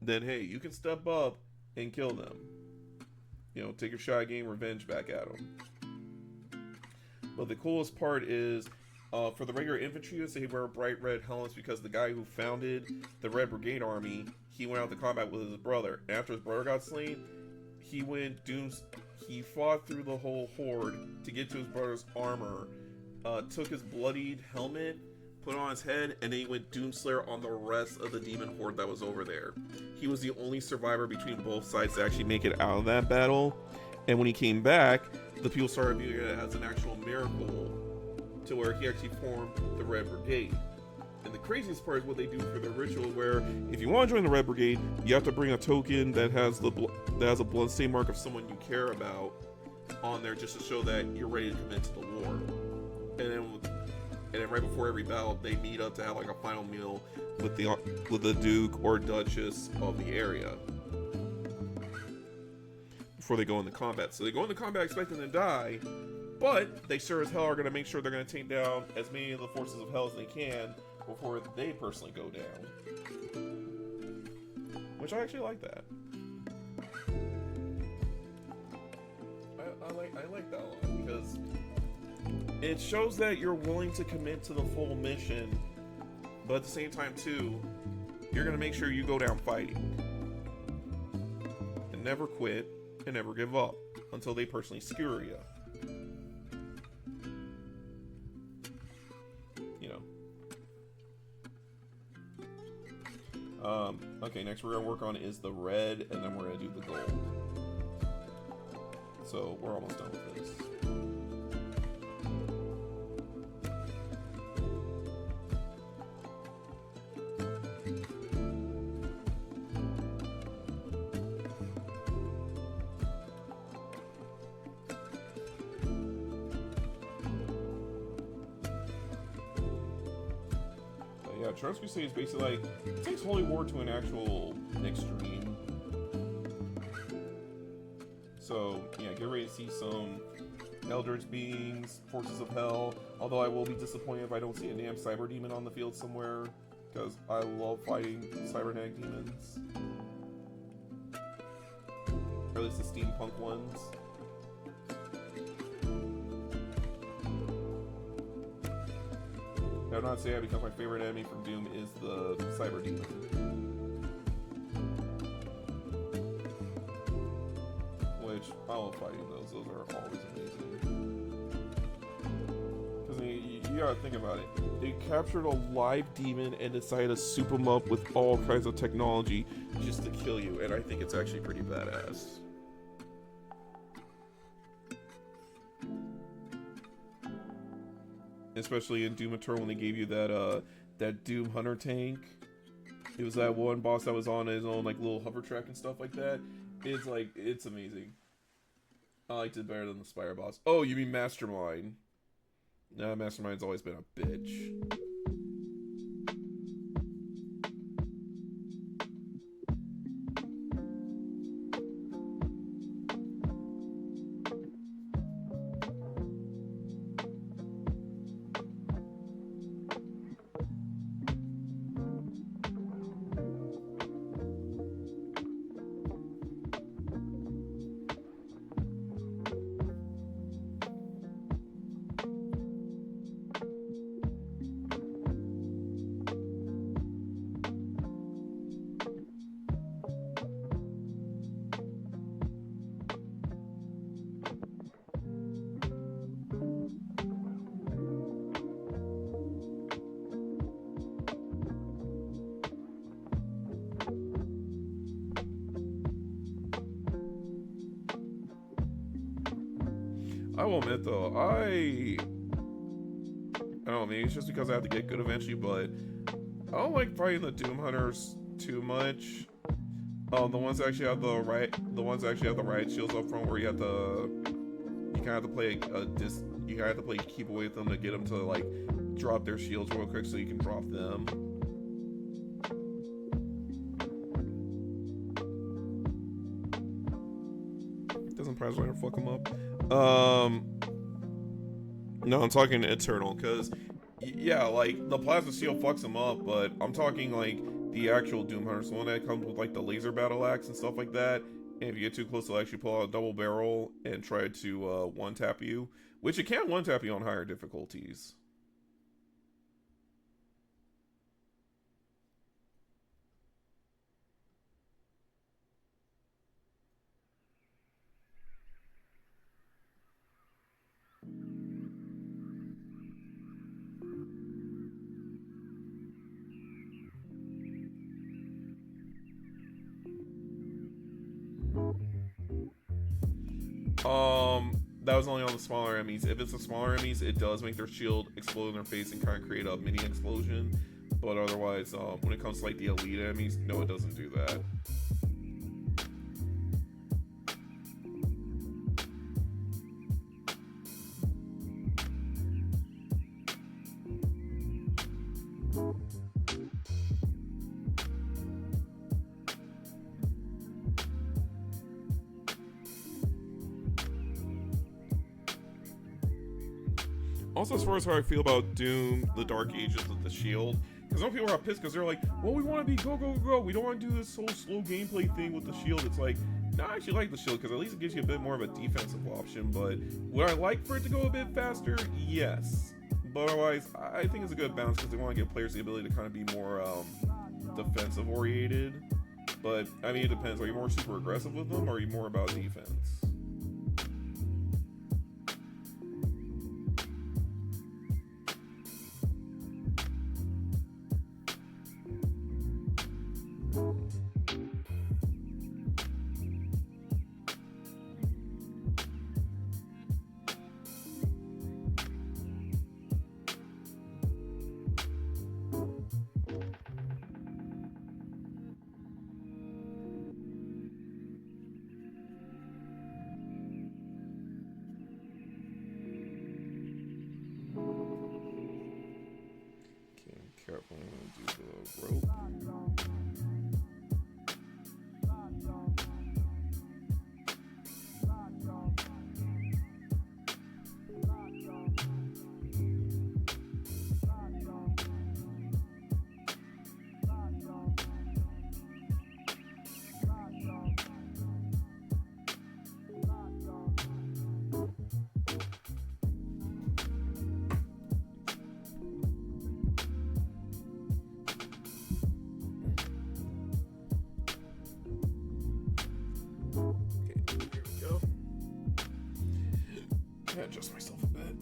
hey, you can step up and kill them. Take your shot, gain revenge back at them. But the coolest part is For the regular infantry units, they wear bright red helmets because the guy who founded the Red Brigade Army, he went out to combat with his brother. And after his brother got slain, he fought through the whole horde to get to his brother's armor, took his bloodied helmet, put on his head, and then he went Doomslayer on the rest of the demon horde that was over there. He was the only survivor between both sides to actually make it out of that battle. And when he came back, the people started viewing it as an actual miracle, to where he actually formed the Red Brigade. And the craziest part is what they do for the ritual, where if you want to join the Red Brigade, you have to bring a token that has a bloodstain mark of someone you care about on there, just to show that you're ready to commit to the war. And then right before every battle, they meet up to have like a final meal with the Duke or Duchess of the area before they go into combat. So they go into combat expecting to die, but they sure as hell are going to make sure they're going to take down as many of the forces of hell as they can before they personally go down. Which I actually like that. I like that a lot, because it shows that you're willing to commit to the full mission, but at the same time too, you're going to make sure you go down fighting. And never quit, and never give up, until they personally skewer you. Okay, next we're going to work on is the red, and then we're going to do the gold. So, we're almost done with this. Yeah, Trans Crusade is basically like, it takes Holy War to an actual extreme. So, yeah, get ready to see some Eldritch Beings, Forces of Hell, although I will be disappointed if I don't see a damn Cyber Demon on the field somewhere, because I love fighting Cybernetic Demons. Or at least the steampunk ones. I'm not saying that because my favorite enemy from Doom is the Cyber Demon. Which, I love fighting those. Those are always amazing. Because you gotta think about it. They captured a live demon and decided to soup him up with all kinds of technology just to kill you. And I think it's actually pretty badass. Especially in Doom Eternal when they gave you that Doom Hunter tank. It was that one boss that was on his own like little hover track and stuff like that. It's amazing. I liked it better than the Spire boss. Oh, you mean Mastermind? Nah, Mastermind's always been a bitch. I will admit though, I don't know, maybe it's just because I have to get good eventually, but I don't like fighting the Doom Hunters too much. The ones that actually have the riot shields up front, where you kind of have to play you have to play keep away with them to get them to like drop their shields real quick so you can drop them. Doesn't prize runner fuck them up. No, I'm talking Eternal, because yeah, like the plasma shield fucks them up, but I'm talking like the actual Doom Hunters, the one that comes with like the laser battle axe and stuff like that. And if you get too close, they'll actually pull out a double barrel and try to one tap you, which it can one tap you on higher difficulties. That was only on the smaller enemies. If it's the smaller enemies, it does make their shield explode in their face and kind of create a mini explosion. But otherwise, when it comes to like the elite enemies, no, it doesn't do that. Also, as far as how I feel about Doom, the Dark Ages with the shield, because some people are pissed because they're like, well, we want to be go, go, go. We don't want to do this whole slow gameplay thing with the shield. It's like, no, I actually like the shield because at least it gives you a bit more of a defensive option. But would I like for it to go a bit faster? Yes. But otherwise, I think it's a good balance because they want to give players the ability to kind of be more defensive oriented. But, I mean, it depends. Are you more super aggressive with them or are you more about defense? Careful, I'm gonna do the rope. Adjust myself a bit.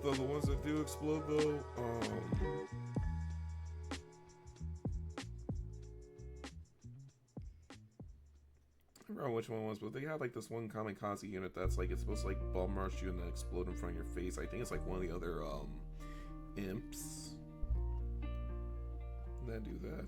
Though the ones that do explode though, I don't remember which one it was, but they had like this one kamikaze unit that's like it's supposed to like bum rush you and then explode in front of your face. I think it's like one of the other imps that do that.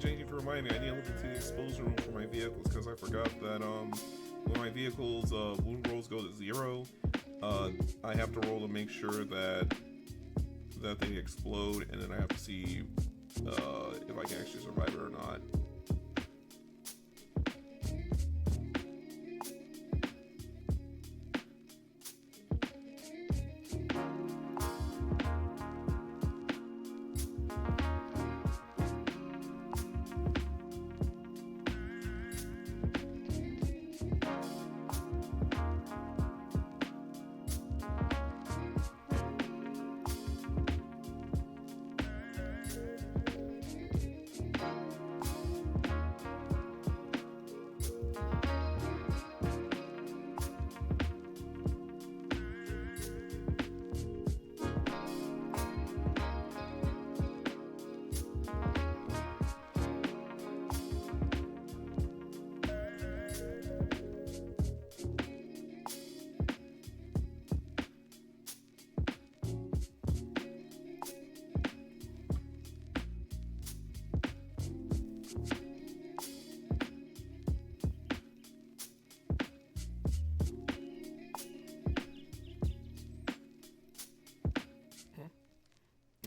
JD for reminding me, I need to look into the exposure room for my vehicles because I forgot that when my vehicles wound rolls go to 0, I have to roll to make sure that they explode, and then I have to see if I can actually survive it or not.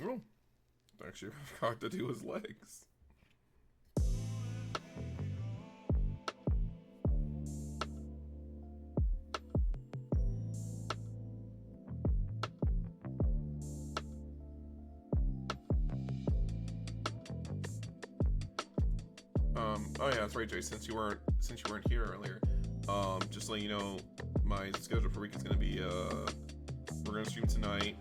Oh, actually, I forgot to do his legs. Oh yeah, that's right, Jay. Since you weren't here earlier, just to let you know, my schedule for week is gonna be we're gonna stream tonight.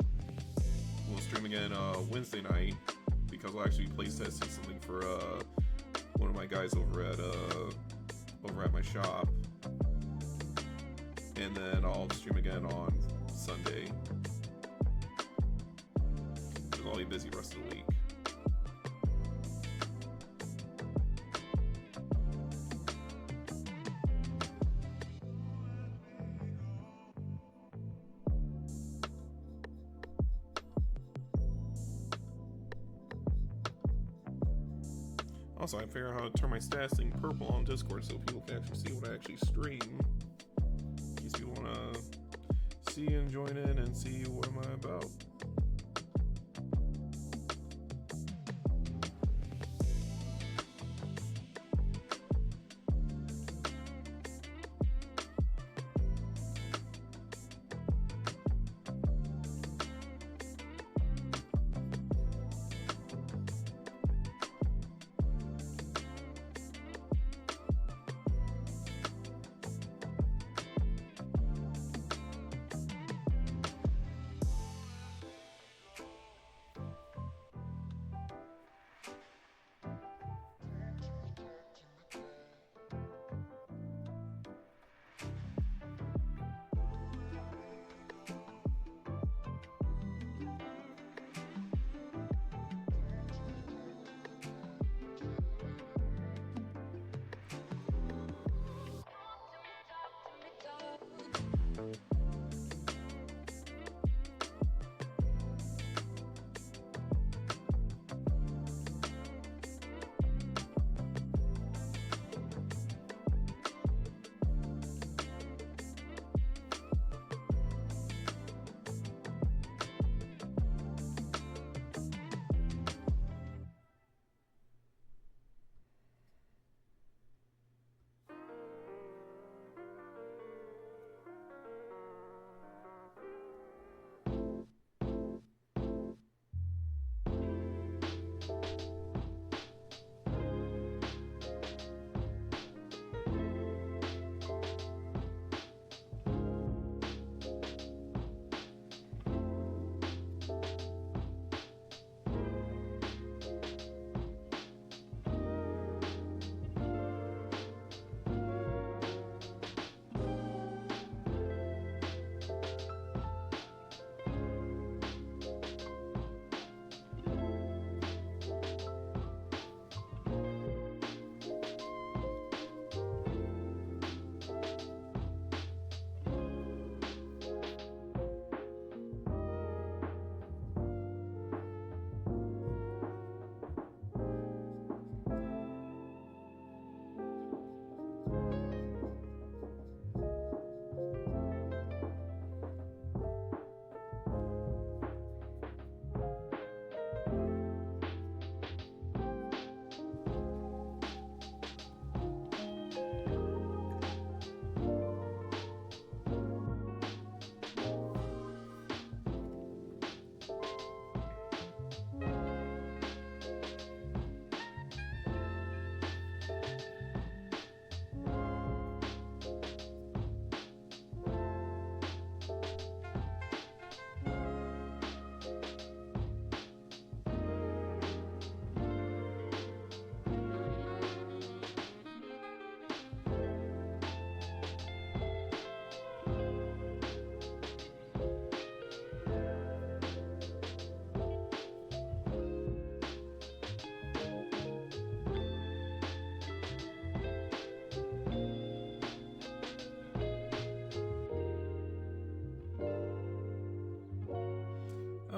We'll stream again Wednesday night because we'll actually be place testing something for one of my guys over at my shop, and then I'll stream again on Sunday. Because I'll be busy the rest of the week. Also, I figure out how to turn my stats thing purple on Discord so people can actually see what I actually stream. In case you want to see and join in and see what am I about.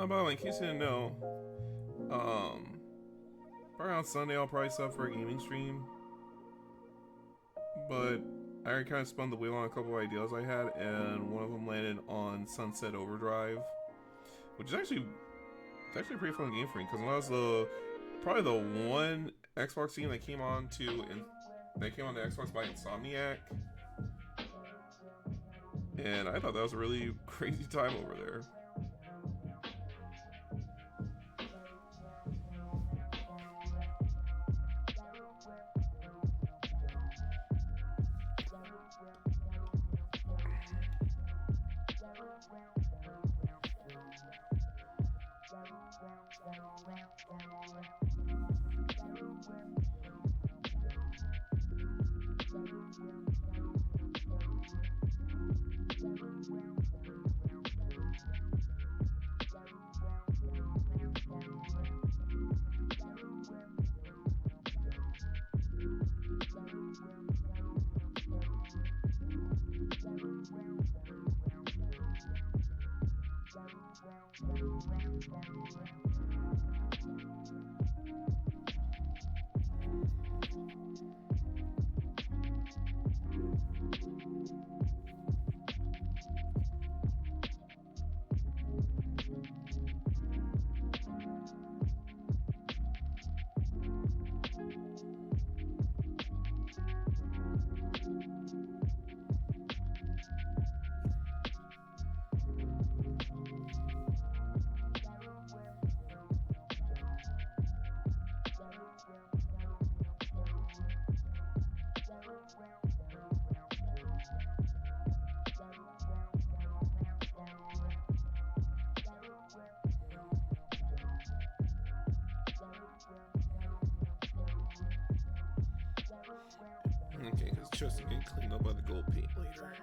by the way, in case you didn't know, probably on Sunday I'll probably sub for a gaming stream. But I already kind of spun the wheel on a couple of ideas I had, and one of them landed on Sunset Overdrive, which is actually a pretty fun game for me, because that was probably the one Xbox game that came on to Xbox by Insomniac, and I thought that was a really crazy time over there. Okay, because chest will get cleaned up by the gold paint later.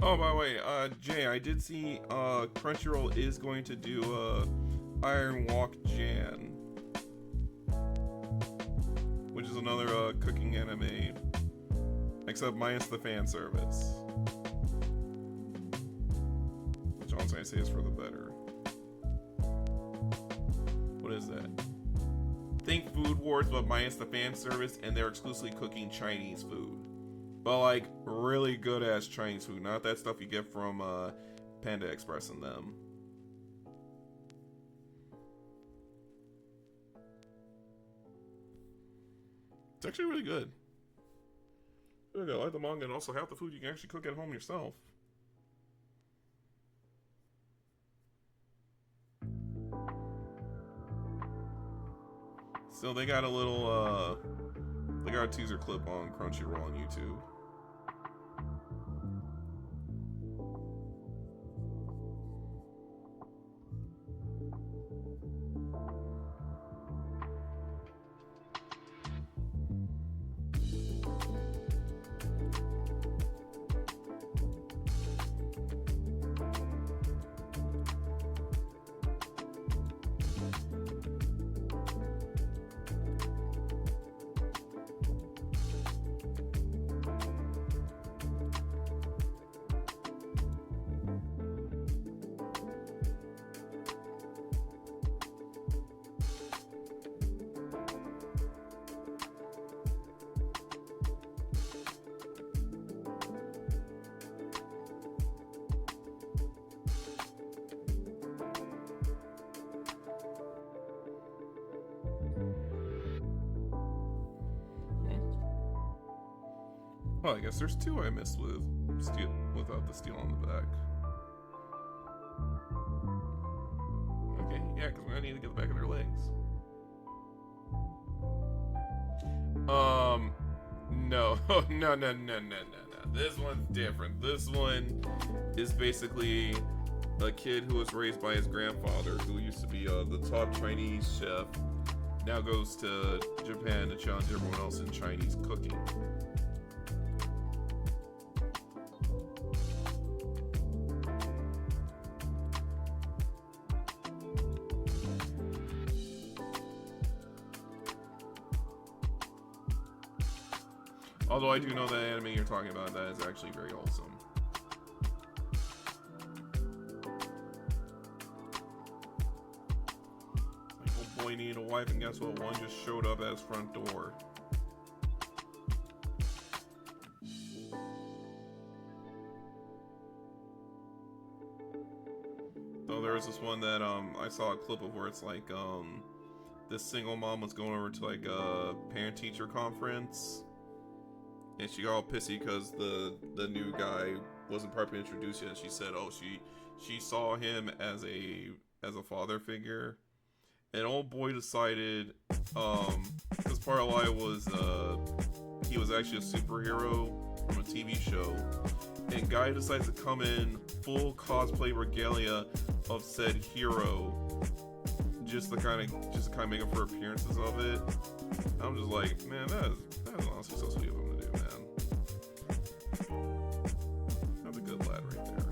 Oh, by the way, Jay, I did see Crunchyroll is going to do Iron Walk Jan, which is another cooking anime, except minus the fan service. Which honestly I say is for the better. What is that? Think Food Wars, but minus the fan service, and they're exclusively cooking Chinese food. But like really good ass Chinese food, not that stuff you get from Panda Express and them. It's actually really good. I like the manga, and also half the food you can actually cook at home yourself. So they got a little they got a teaser clip on Crunchyroll on YouTube. Oh, I guess there's two I missed with steel without the steel on the back. Okay, yeah, because we're gonna need to get the back of their legs. No, no. This one's different. This one is basically a kid who was raised by his grandfather, who used to be the top Chinese chef, now goes to Japan to challenge everyone else in Chinese cooking. Although I do know that anime you're talking about, that is actually very wholesome. Like, oh boy, needed a wife, and guess what? One just showed up at his front door. Though there was this one that I saw a clip of where it's like this single mom was going over to like a parent-teacher conference. And she got all pissy because the new guy wasn't properly introduced yet. She said, "Oh, she saw him as a father figure." And old boy decided, because part of why was he was actually a superhero from a TV show, and guy decides to come in full cosplay regalia of said hero, just to kind of make up for appearances of it. I'm just like, man, that is honestly so sweet of him. That's a good lad right there.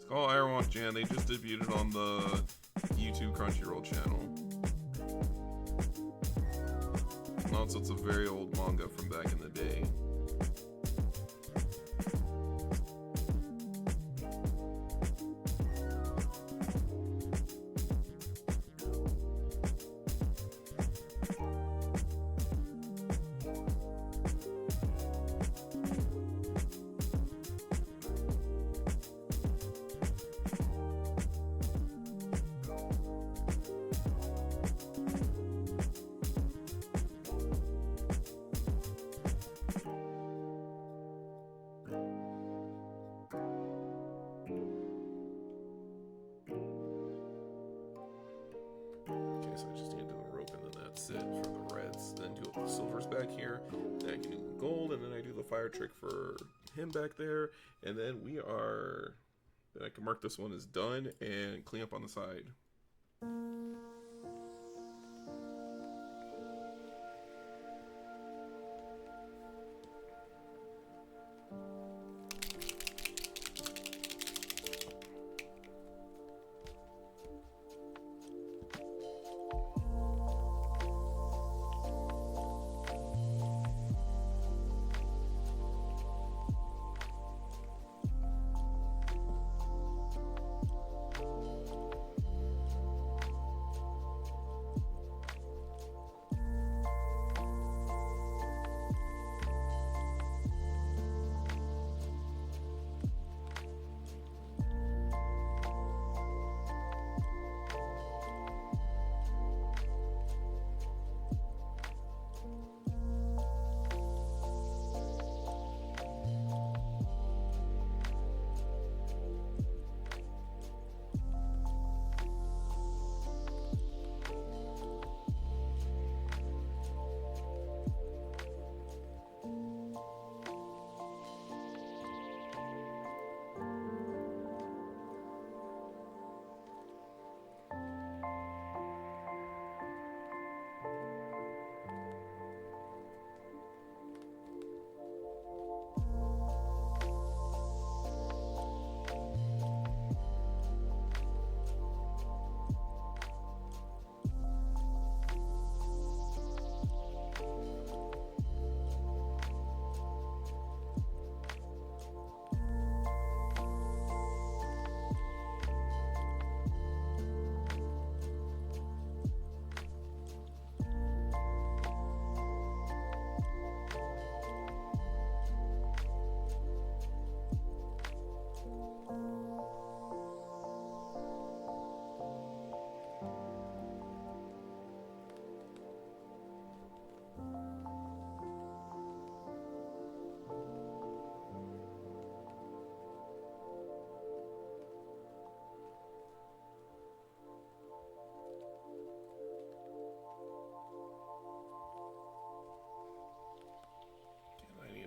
called Iron Walk Jan. They just debuted on the YouTube Crunchyroll channel. Also, it's a very old manga from back in the day. that's it for the reds. Then do the silvers back here. Then I can do gold, and then I do the fire trick for him back there. And then we are... Then I can mark this one as done and clean up on the side.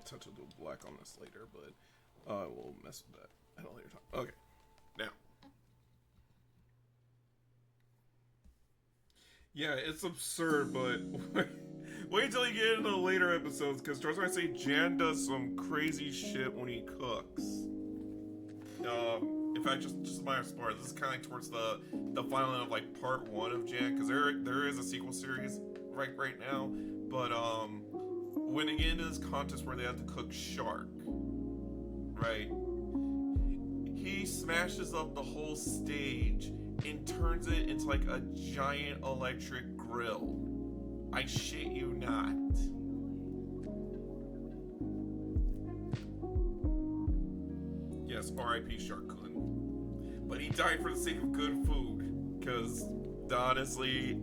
Touch a little black on this later, but we'll mess with that at a later time. Okay, now. Yeah, it's absurd, but wait until you get into the later episodes, because trust me, I say Jan does some crazy shit when he cooks. In fact, just my spoiler, this is kind of like towards the final end of like part 1 of Jan, because there is a sequel series right now, but when they get into this contest where they have to cook shark, right? He smashes up the whole stage and turns it into like a giant electric grill. I shit you not. Yes, R.I.P. Shark Kun. But he died for the sake of good food, because honestly,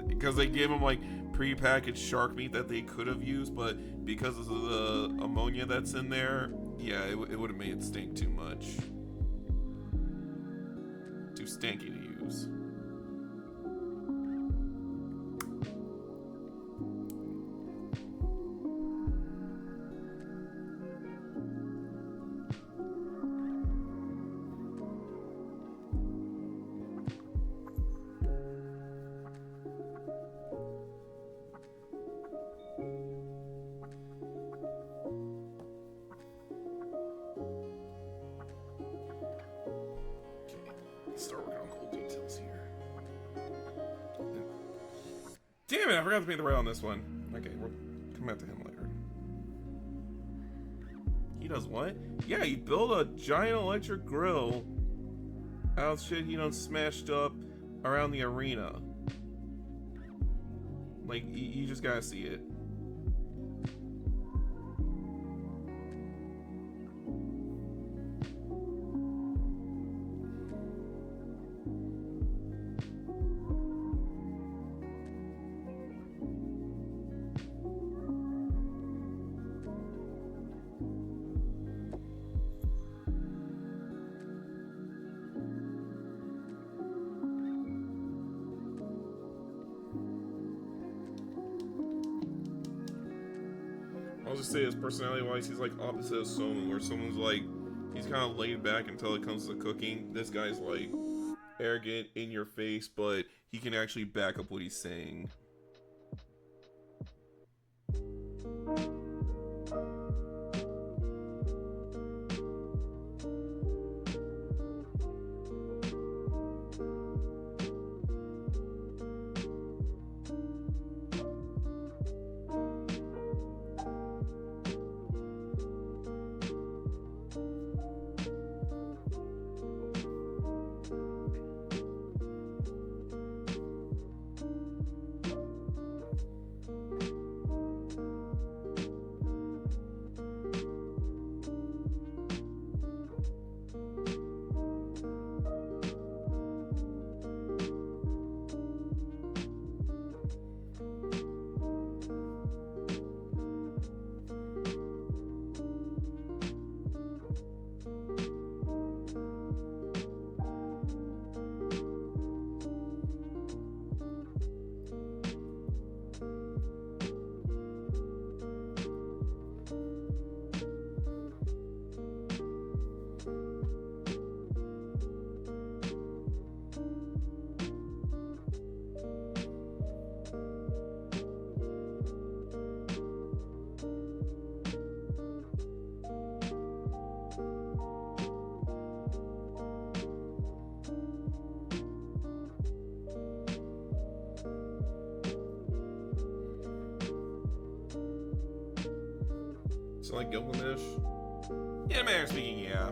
because they gave him like pre-packaged shark meat that they could have used, but because of the ammonia that's in there, yeah, it would have made it stink too much. Too stanky to use. Start working on cool details here. Damn it, I forgot to paint the rail on this one. Okay, we'll come back to him later. He does what? Yeah, he built a giant electric grill out of shit he done smashed up around the arena. Like, you just gotta see it. I'll just say, his personality-wise, he's like opposite of Someone, where someone's like, he's kind of laid back until it comes to cooking. This guy's like arrogant, in your face, but he can actually back up what he's saying. So like Gilgamesh? Yeah, man, speaking, yeah.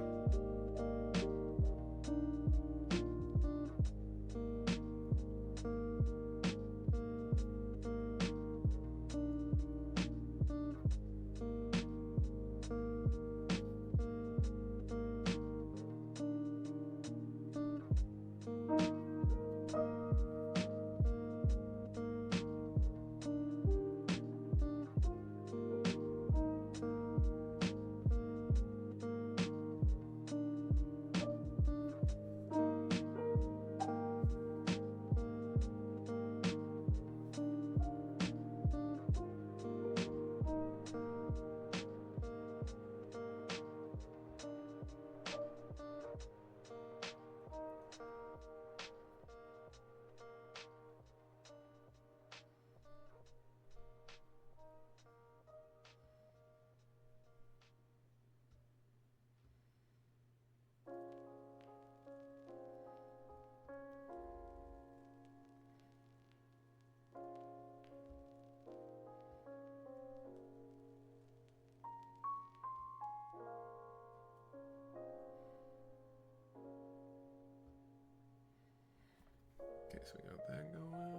Okay, so we got that going.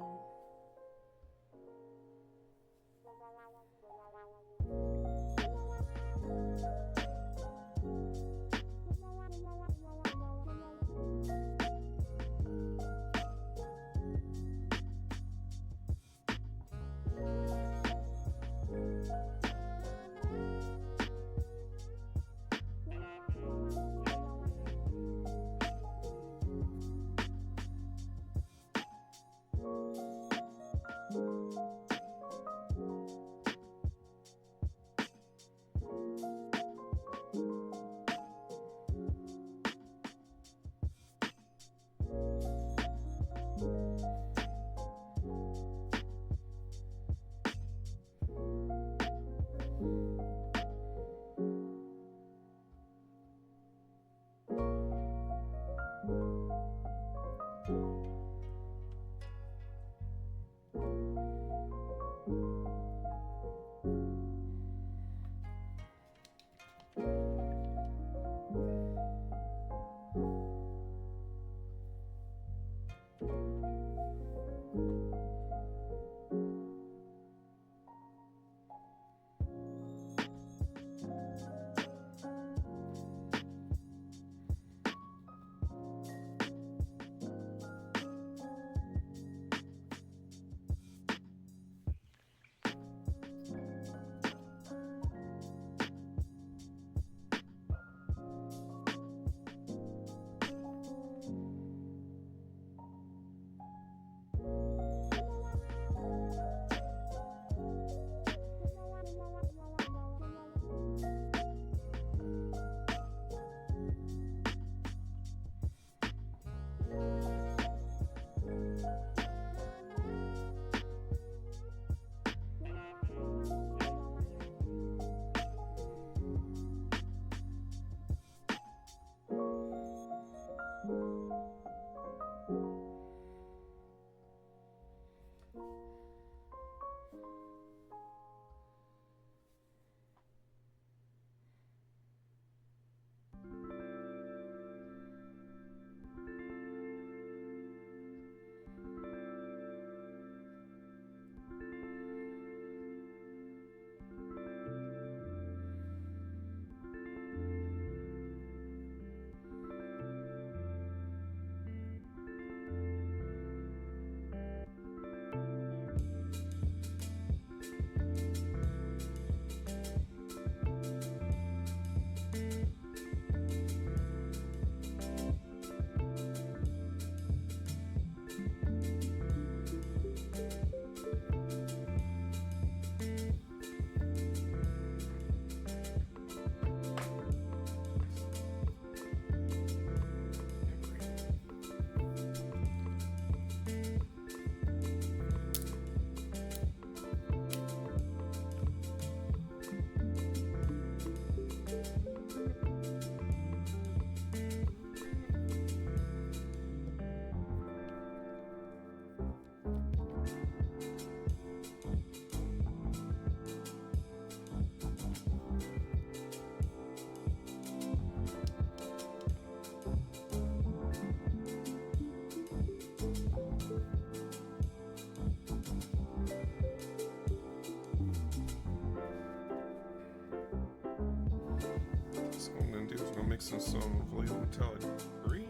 mix in some hopefully metallic green.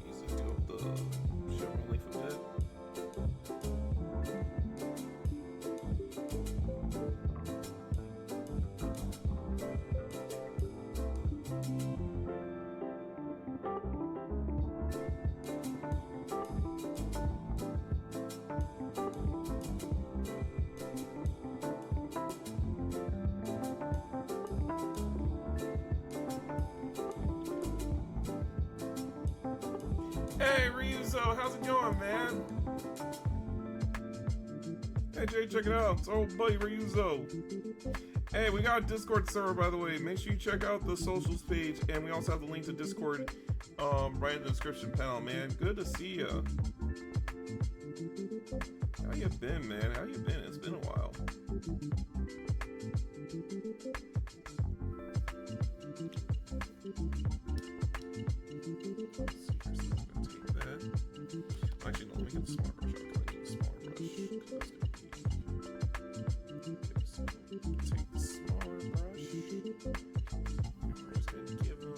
Easy to go up the Chevron leaf a bit. Hey Ryuzo, how's it going, man? Hey Jay, check it out. It's old buddy Ryuzo. Hey, we got a Discord server, by the way. Make sure you check out the socials page, and we also have the link to Discord right in the description panel, man. Good to see ya. How you been, man? How you been? It's been a while. Actually, no, let me get the small brush out because I need a smaller brush. Take the smaller brush. I'm just going to give him a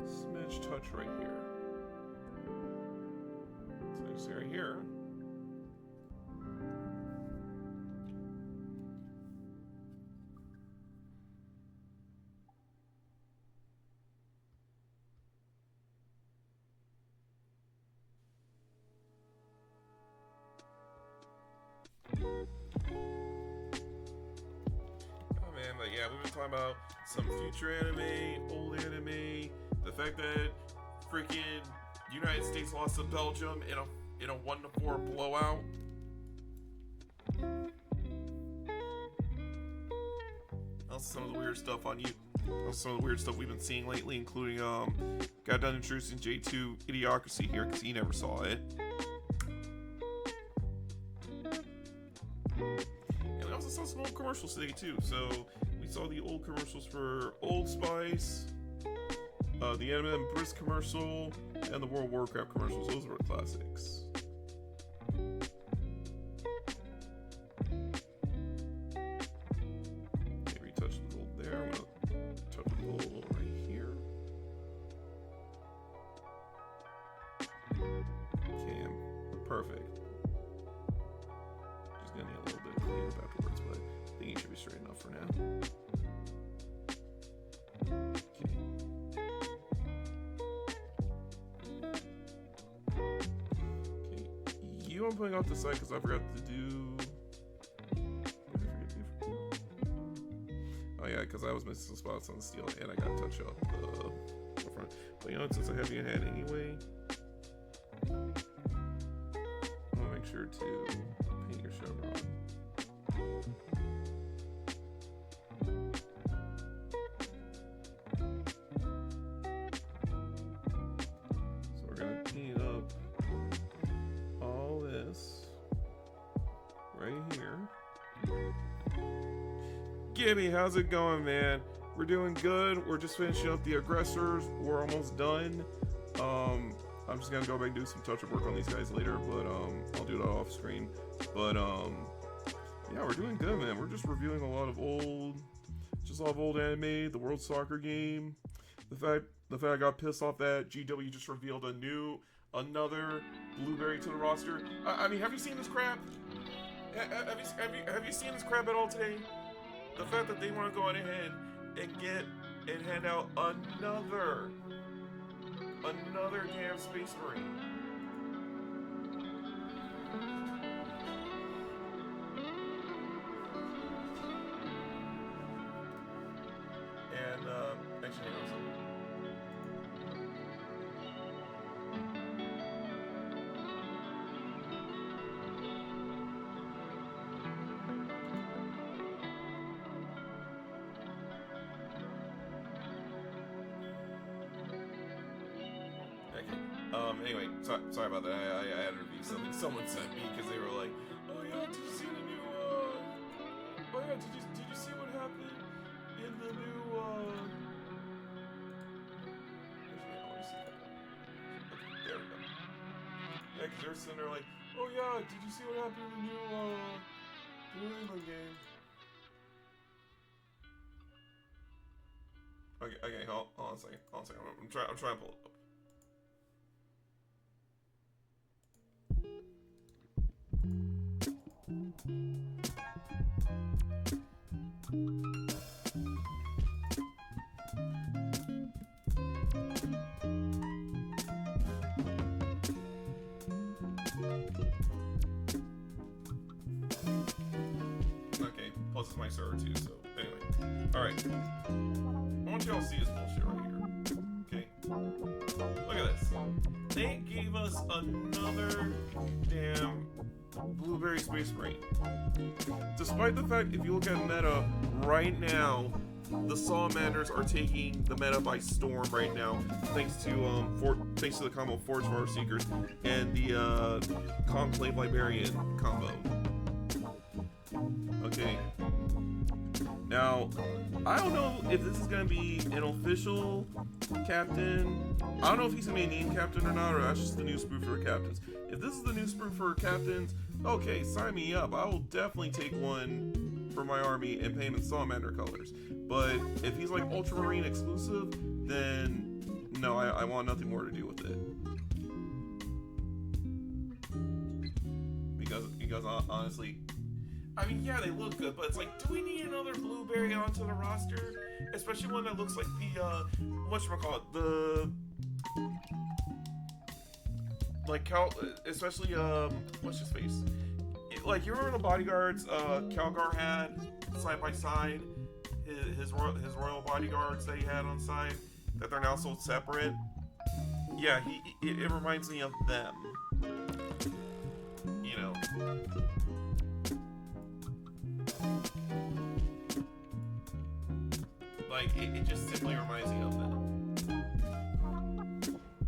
smidge touch right here. So just right here. But yeah, we've been talking about some future anime, old anime, the fact that freaking United States lost to Belgium in a 1-4 blowout. Also some of the weird stuff on you. Also some of the weird stuff we've been seeing lately, including got done introducing J2 Idiocracy here because he never saw it. Saw some old commercials today too. So we saw the old commercials for Old Spice, the M&M Brisk commercial, and the World of Warcraft commercials. Those were classics. Okay, retouch the gold there. I'm gonna touch the gold right here. Okay, perfect. Just gonna need a little bit of cleanup afterwards, but I think he should be straight enough for now. Okay. Okay. You I'm putting off the side because I forgot to do. What did I forget to do for you? Oh yeah, because I was missing some spots on the steel, and I gotta touch up the front. But you know, since I have you in hand anyway, I'm gonna make sure to paint your chevron. So we're gonna paint up all this right here. Gibby, how's it going, man? We're doing good. We're just finishing up the aggressors. We're almost done. I'm just gonna go back and do some touch-up work on these guys later, but I'll do it off screen. But yeah, we're doing good, man. We're just reviewing a lot of old anime, the World Soccer game. The fact I got pissed off that GW just revealed another blueberry to the roster. I mean, have you seen this crap? Have you seen this crap at all today? The fact that they want to go ahead and hand out another damn Space Marine. And actually, hang on a second. Anyway, sorry about that. I had to review something someone sent me because they were like, "Oh yeah, did you see the new? Oh yeah, did you see what happened in the new Yeah, because they're sitting there like, oh yeah, did you see what happened in the New England game? Okay, hold on a second. I'm trying to pull it up. Okay, plus it's my server too, so anyway. Alright. I want y'all to see this bullshit right here. Okay? Look at this. They gave us another damn Blueberry Space Marine. Despite the fact, if you look at meta right now, the Salamanders are taking the meta by storm right now, thanks to the combo Forge War Seekers and the Conclave Librarian combo. Okay. Now, I don't know if this is gonna be an official captain. I don't know if he's gonna be a named captain or not, or that's just the new sprue for captains. If this is the new sprue for captains, okay, sign me up. I will definitely take one for my army and paint in Salamander colors. But if he's like Ultramarine exclusive, then no, I want nothing more to do with it. Because honestly, I mean, yeah, they look good, but it's like, do we need another Blueberry onto the roster? Especially one that looks like the, whatchamacallit, especially, what's his face? Like, you remember the bodyguards, Calgar had, side by side? His royal bodyguards that he had on side, that they're now sold separate? Yeah, it reminds me of them. You know. Like, it just simply reminds me of them.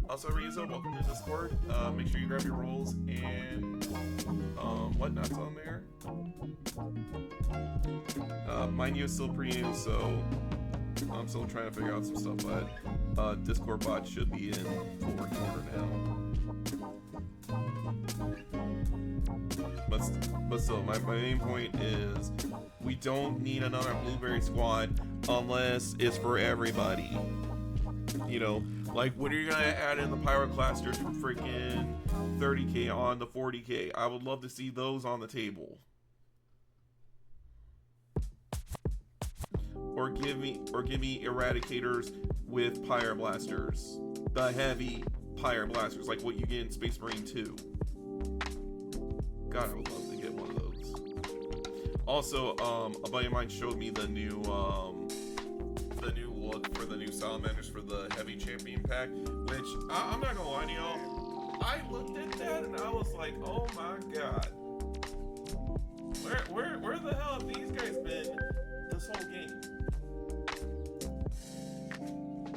Also, Rizzo, welcome to Discord. Make sure you grab your rolls and whatnot's on there. Mind you, it's still pretty new, so I'm still trying to figure out some stuff, but Discord bot should be in full working order now. But still, my main point is we don't need another Blueberry squad unless it's for everybody. You know, like, when are you gonna add in the Pyroclasters from freaking 30k on to 40k? I would love to see those on the table. Or give me Eradicators with Pyroblasters, the heavy Pyroblasters, like what you get in Space Marine 2. God, I would love to get one of those. Also, a buddy of mine showed me the new look for the new Salamanders for the Heavy Champion pack, which I'm not gonna lie to y'all, I looked at that and I was like, oh my god, where the hell have these guys been this whole game?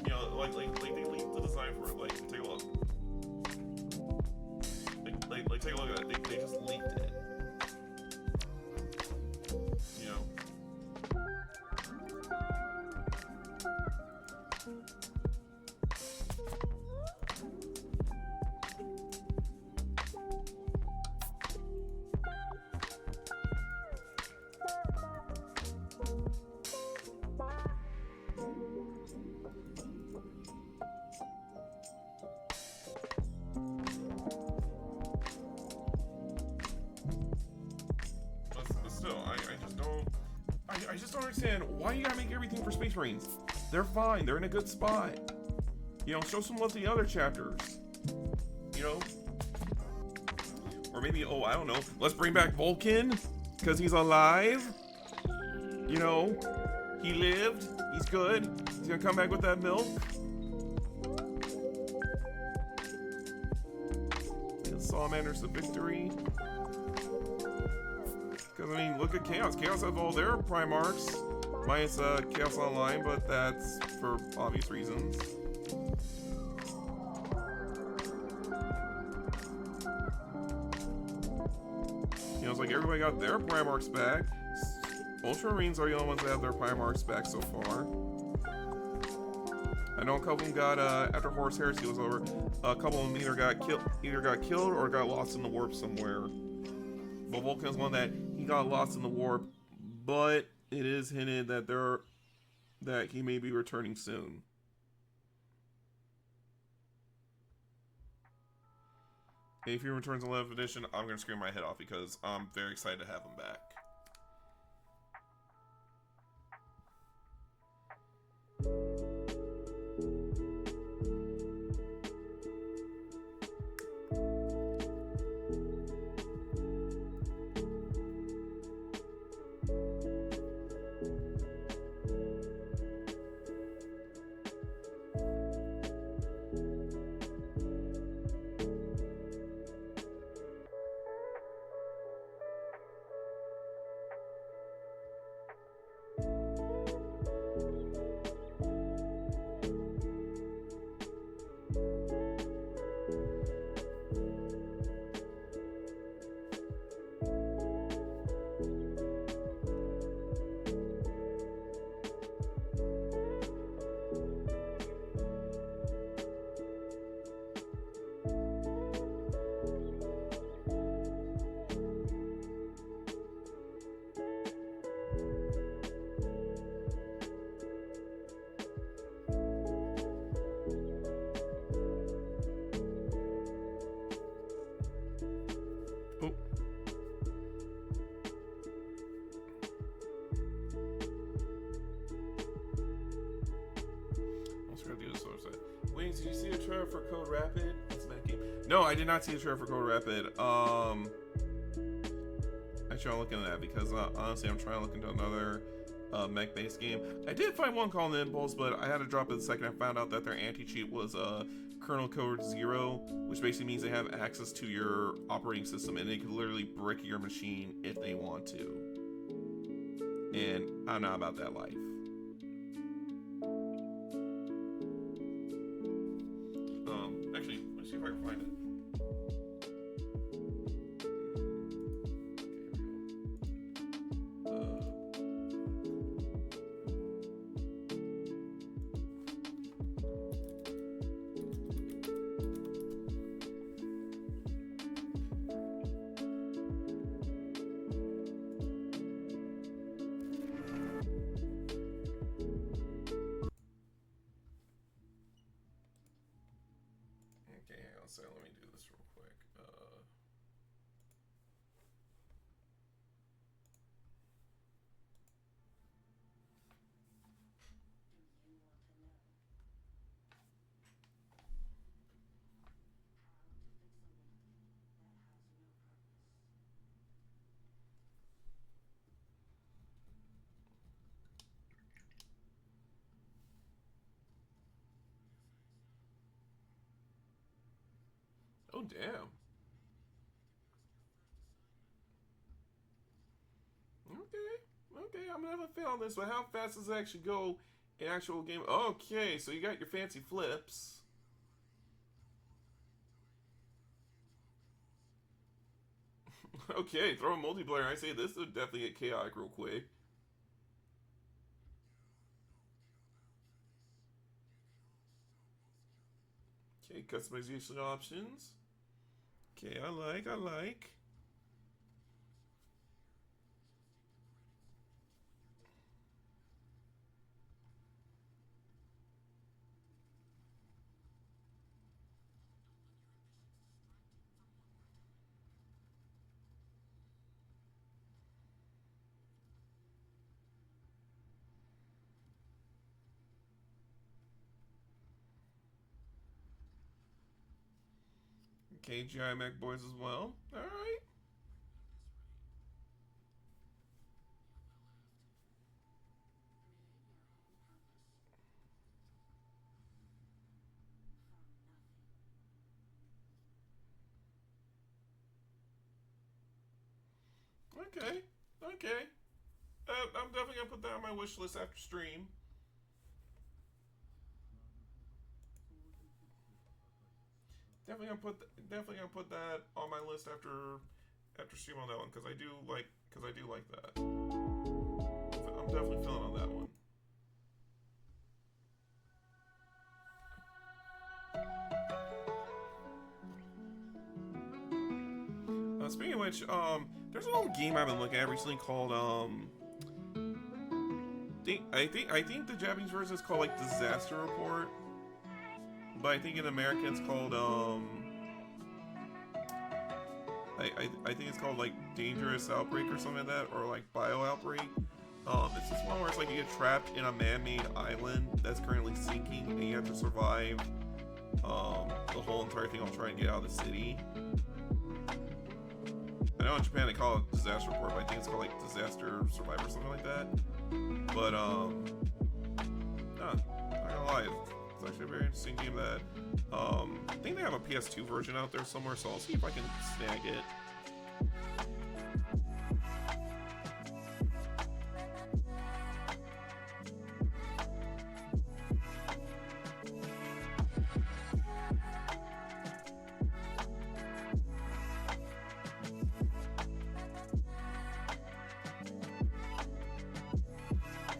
You know, like they leaked the design for it. Like, take a look. Like take a look at it. They just leaked it. You know. I just don't understand why you gotta make everything for Space Marines. They're fine. They're in a good spot. You know, show some love to the other chapters. You know? Or maybe, oh, I don't know. Let's bring back Vulcan because he's alive. You know? He lived. He's good. He's gonna come back with that milk. The Salamanders to victory. Because, I mean, look at Chaos. Chaos has all their Primarchs, minus Chaos Online, but that's for obvious reasons. You know, it's like everybody got their Primarchs back. Ultramarines are the only ones that have their Primarchs back so far. I know a couple of them got after Horus Heresy was over, a couple of them either got killed or got lost in the warp somewhere. But Vulcan's one that he got lost in the warp, but it is hinted that he may be returning soon. If he returns in 11th edition, I'm gonna scream my head off because I'm very excited to have him back. Wings, did you see the trailer for Code Rapid? That's that game. No, I did not see the trailer for Code Rapid. Actually, I'm looking at that because honestly, I'm trying to look into another mech-based game. I did find one called Impulse, but I had to drop it the second I found out that their anti-cheat was kernel code 0, which basically means they have access to your operating system and they can literally brick your machine if they want to. And I'm not about that life. Actually, let's see if I can find it. So let me do this real quick. Oh, damn. Okay, I'm gonna have a fail on this, but how fast does it actually go in actual game? Okay, so you got your fancy flips. Okay, throw a multiplayer. I say this would definitely get chaotic real quick. Okay, customization options. Okay, I like. Okay, GI Mech boys as well. Alright. Okay. I'm definitely gonna put that on my wish list after stream. Definitely gonna put that on my list after stream on that one because I do like that. I'm definitely feeling on that one. which, there's an old game I've been looking at recently called, I think the Japanese version is called, like, Disaster Report. But I think in America it's called, I think it's called, like, Dangerous Outbreak or something like that, or, like, Bio Outbreak. It's this one where it's like you get trapped in a man-made island that's currently sinking, and you have to survive, the whole entire thing while trying to get out of the city. I know in Japan they call it Disaster Report, but I think it's called, like, Disaster Survivor or something like that. But, not gonna lie, it's actually a very interesting game that, I think they have a PS2 version out there somewhere, so I'll see if I can snag it.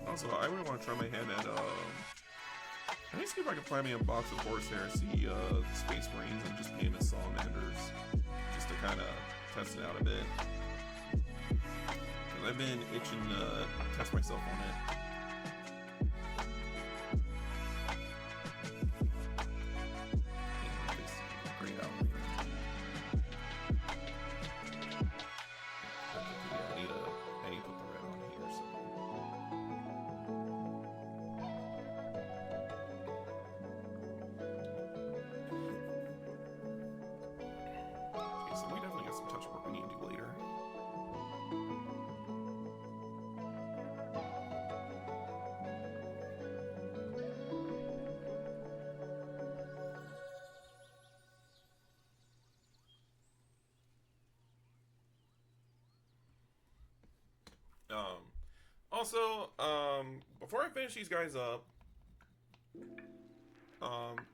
Also, I really want to try my hand at, let me see if I can find me a box of Horseheresy, Space Marines and just paint as Salamanders, just to kind of test it out a bit. Because I've been itching to test myself on it. Also, before I finish these guys up,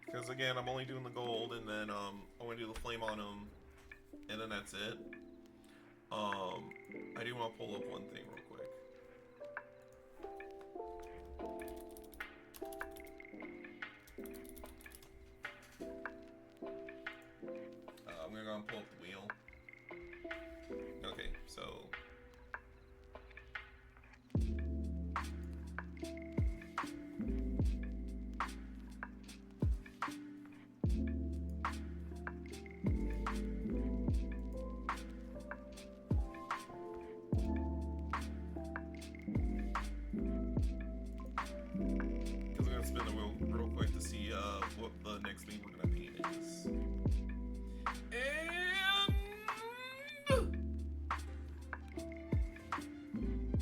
because again, I'm only doing the gold, and then, I want to do the flame on them, and then that's it. I do want to pull up one thing real quick. I'm gonna go and pull up the wheel. Okay, so...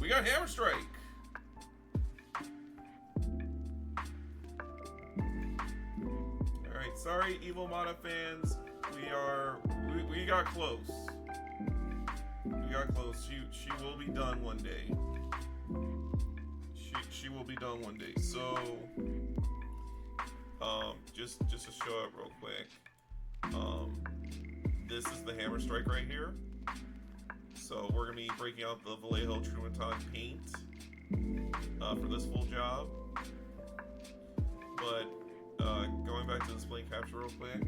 We got Hammer Strike. Alright, sorry Evil Mana fans. We got close. We got close. She will be done one day. She will be done one day. So just to show up real quick. This is the Hammer Strike right here. So we're going to be breaking out the Vallejo Trumaton paint for this full job. But going back to display capture real quick.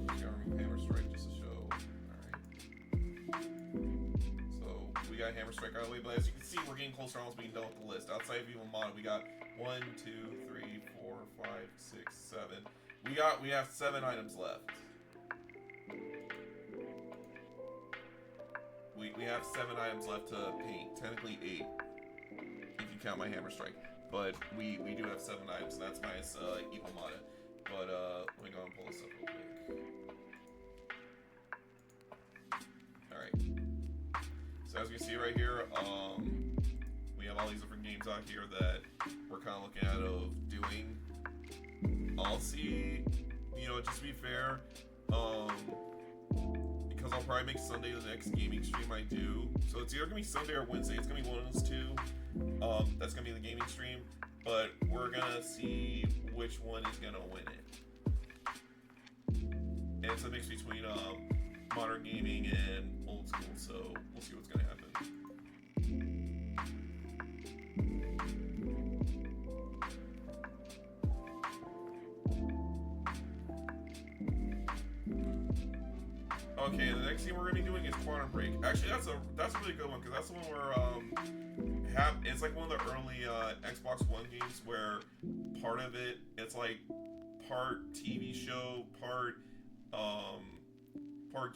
Gotta remove Hammer Strike just to show. Alright. So we got Hammer Strike out of the way, but as you can see, we're getting closer to almost being done with the list. Outside of Evil Mana, we got 1, 2, 3, 4, 5, 6, 7. We have 7 items left. We have 7 items left to paint. Technically 8, if you count my Hammer Strike. But we do have 7 items, and that's minus Evil Mana. But let me go and pull this up real quick. Alright. So as you can see right here, we have all these different games out here that we're kind of looking at of doing. I'll see, just to be fair, because I'll probably make Sunday the next gaming stream I do. So it's either going to be Sunday or Wednesday. It's going to be one of those two. That's going to be the gaming stream. But we're going to see which one is going to win it. And it's a mix between modern gaming and old school. So we'll see what's going to happen. next game we're gonna be doing is Quantum Break. Actually, that's a really good one because that's the one where it's like one of the early Xbox One games where part of it's like part TV show, part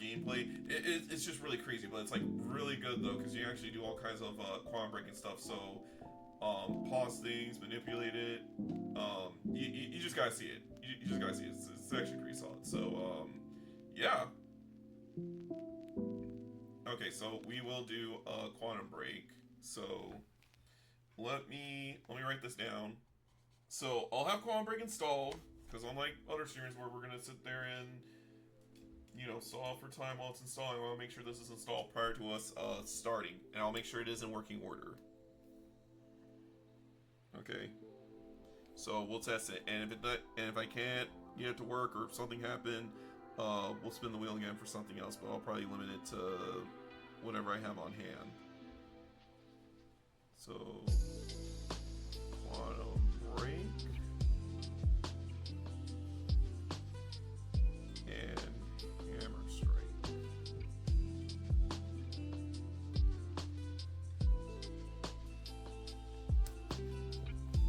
gameplay. It's just really crazy, but it's like really good though because you actually do all kinds of quantum breaking stuff. So pause things, manipulate it. You just gotta see it. You just gotta see it. It's actually pretty solid. So yeah. Okay, so we will do a quantum break. So let me write this down. So I'll have quantum break installed because unlike other streamers where we're gonna sit there and stall for time while it's installing, I want to make sure this is installed prior to us starting, and I'll make sure it is in working order. Okay. So we'll test it, and if I can't get it to work or if something happened, we'll spin the wheel again for something else. But I'll probably limit it to whatever I have on hand. So quantum break and hammer strike.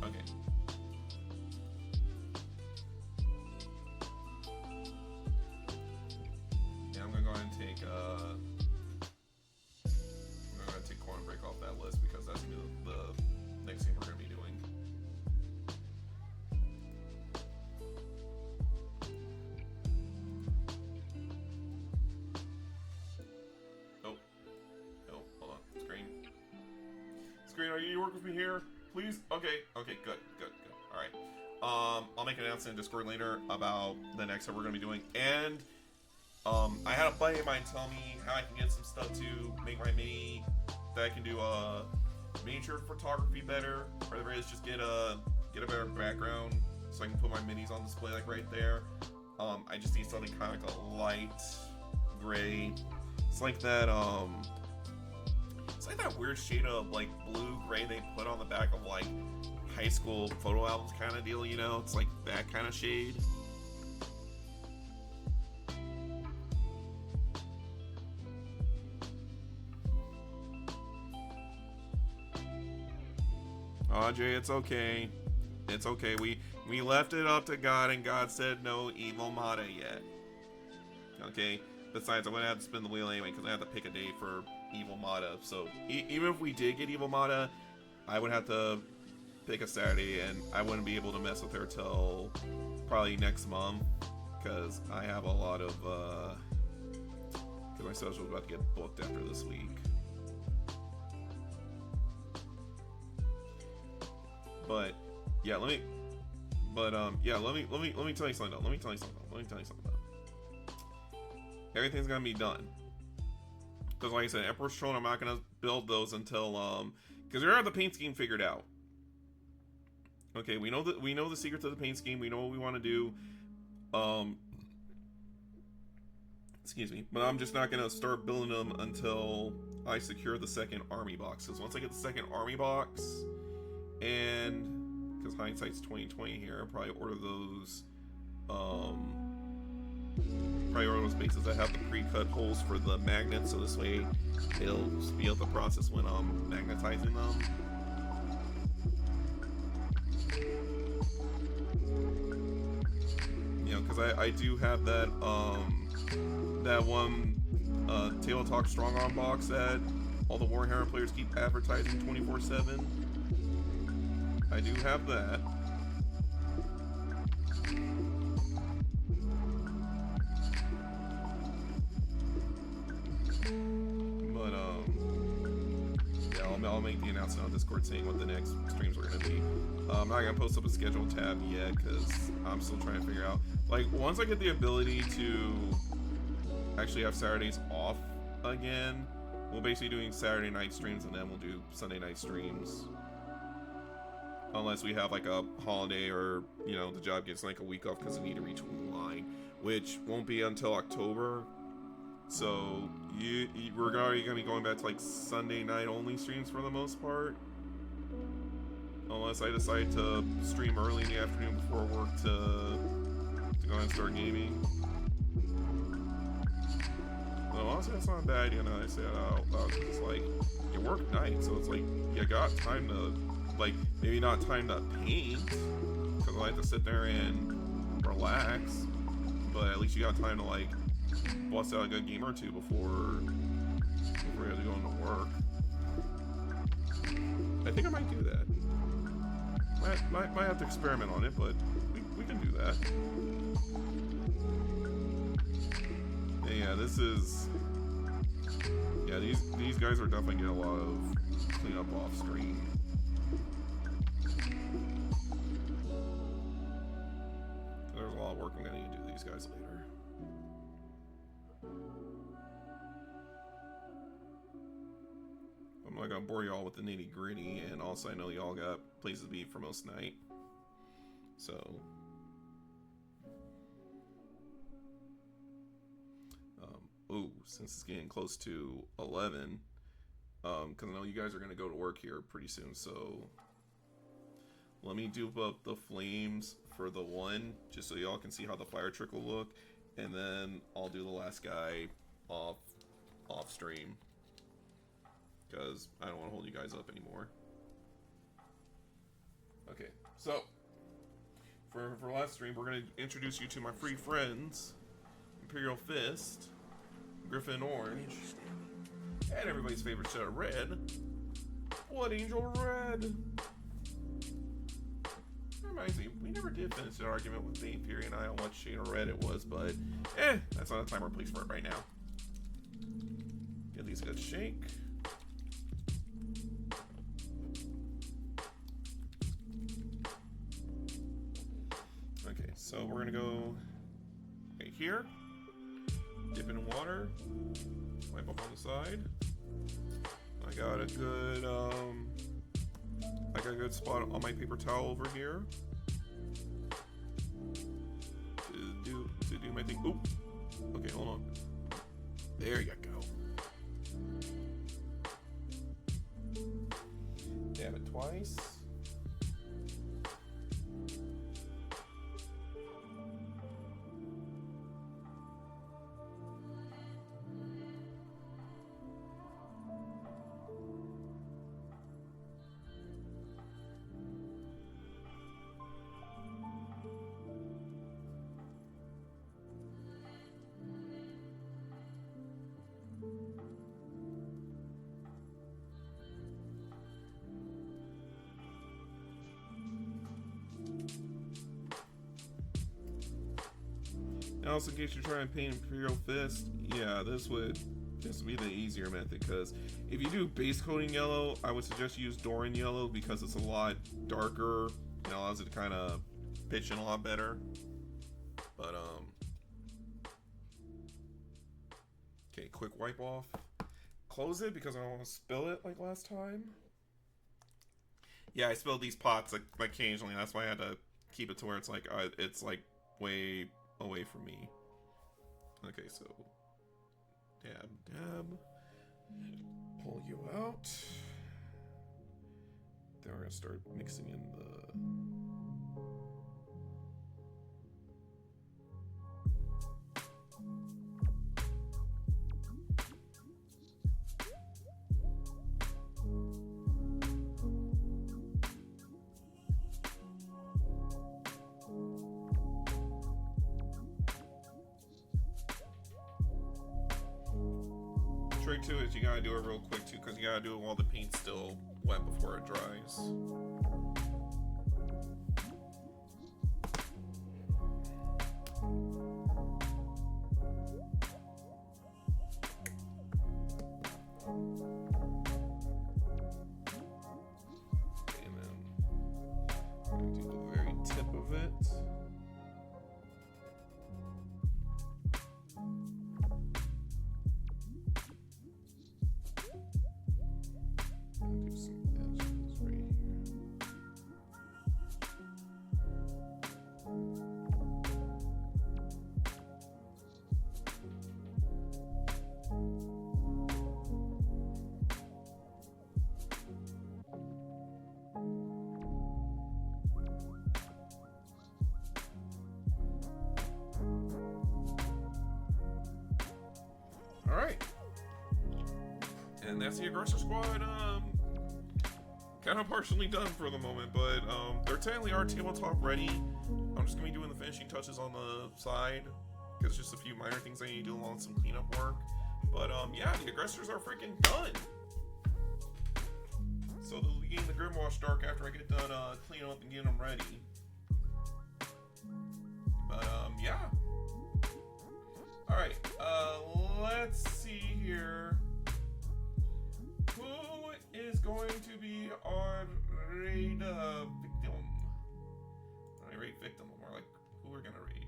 Okay. Yeah, I'm gonna go ahead and take quantum break off that list because that's gonna be the next thing we're gonna be doing. Oh, hold on. Screen, are you work with me here? Please? Okay, good. Alright. I'll make an announcement in Discord later about the next that we're gonna be doing. And I had a buddy of mine tell me how I can get some stuff to make my mini that I can do miniature photography better, or the very least just get a better background so I can put my minis on display like right there. I just need something kind of like a light gray. It's like that weird shade of like blue gray they put on the back of like high school photo albums kind of deal, it's like that kind of shade. Audrey, it's okay. It's okay. We left it up to God, and God said no evil Mata yet. Okay? Besides, I'm going to have to spin the wheel anyway, because I have to pick a date for evil Mata. So, even if we did get evil Mata, I would have to pick a Saturday, and I wouldn't be able to mess with her till probably next month, because I have a lot of, because my social is about to get booked after this week. But yeah, let me tell you something though. Everything's gonna be done. Because like I said, Emperor's Throne, I'm not gonna build those until because we already have the paint scheme figured out. Okay, we know the secrets of the paint scheme, we know what we want to do. Excuse me, but I'm just not gonna start building them until I secure the second army box. Because once I get the second army box, and because hindsight's 2020 here, I'll probably order those bases that have the pre-cut holes for the magnets, so this way it'll speed up the process when I'm magnetizing them. Because I do have that one Table Talk Strong Arm box that all the Warhammer players keep advertising 24/7. I do have that. But yeah, I'll make the announcement on Discord saying what the next streams are gonna be. I'm not gonna post up a schedule tab yet because I'm still trying to figure out. Like, once I get the ability to actually have Saturdays off again, we'll basically doing Saturday night streams and then we'll do Sunday night streams. Unless we have like a holiday or, the job gets like a week off because we need to retool the line, which won't be until October. So we're already going to be going back to like Sunday night only streams for the most part. Unless I decide to stream early in the afternoon before work to go and start gaming. So honestly, that's not a bad idea now that I say it out loud. It's like, you work night, so it's like, you got time to, like, maybe not time to paint, because I like to sit there and relax, but at least you got time to, like, bust out a good game or two before you have to go into work. I think I might do that. Might have to experiment on it, but we can do that. Yeah, this is... Yeah, these guys are definitely getting a lot of cleanup off screen. There's a lot of work I'm gonna need to do these guys later. I'm not gonna bore y'all with the nitty gritty, and also I know y'all got places to be for most night. So ooh, since it's getting close to 11, because I know you guys are gonna go to work here pretty soon, so let me do up the flames for the one, just so y'all can see how the fire trickle look, and then I'll do the last guy off stream, because I don't want to hold you guys up anymore. Okay, so for last stream, we're gonna introduce you to my free friends, Imperial Fist, Griffin Orange, and everybody's favorite shade of red, Blood Angel Red. That reminds me, we never did finish the argument with Dave Fury and I on what shade of red it was, but that's not a time or place for it right now. Give these guys a shake. Okay, so we're gonna go right here. Dip in water, wipe up on the side. I got a good spot on my paper towel over here to do my thing. Oop. Okay, hold on. There you go. Dab it twice. Also, in case you're trying to paint Imperial Fist, yeah, this would be the easier method, because if you do base coating yellow, I would suggest you use Doran yellow because it's a lot darker and allows it to kind of pitch in a lot better. But okay, quick wipe off. Close it because I don't want to spill it like last time. Yeah, I spilled these pots like occasionally. That's why I had to keep it to where it's like way away from me. Okay, so dab, pull you out. Then we're gonna start mixing in the trick too is you gotta do it real quick too, because you gotta do it while the paint's still wet before it dries. And then I'm gonna do the very tip of it. Do some edges right here. and that's the Aggressor Squad. Kind of partially done for the moment, but they're technically our tabletop ready. I'm just gonna be doing the finishing touches on the side, because just a few minor things I need to do along with some cleanup work. But yeah, the Aggressors are freaking done. So they'll be getting the Grimwash Dark after I get done cleaning up and getting them ready. But yeah. Alright, let's see here. Who is going to be our raid victim? Not raid victim, more like who we're gonna raid.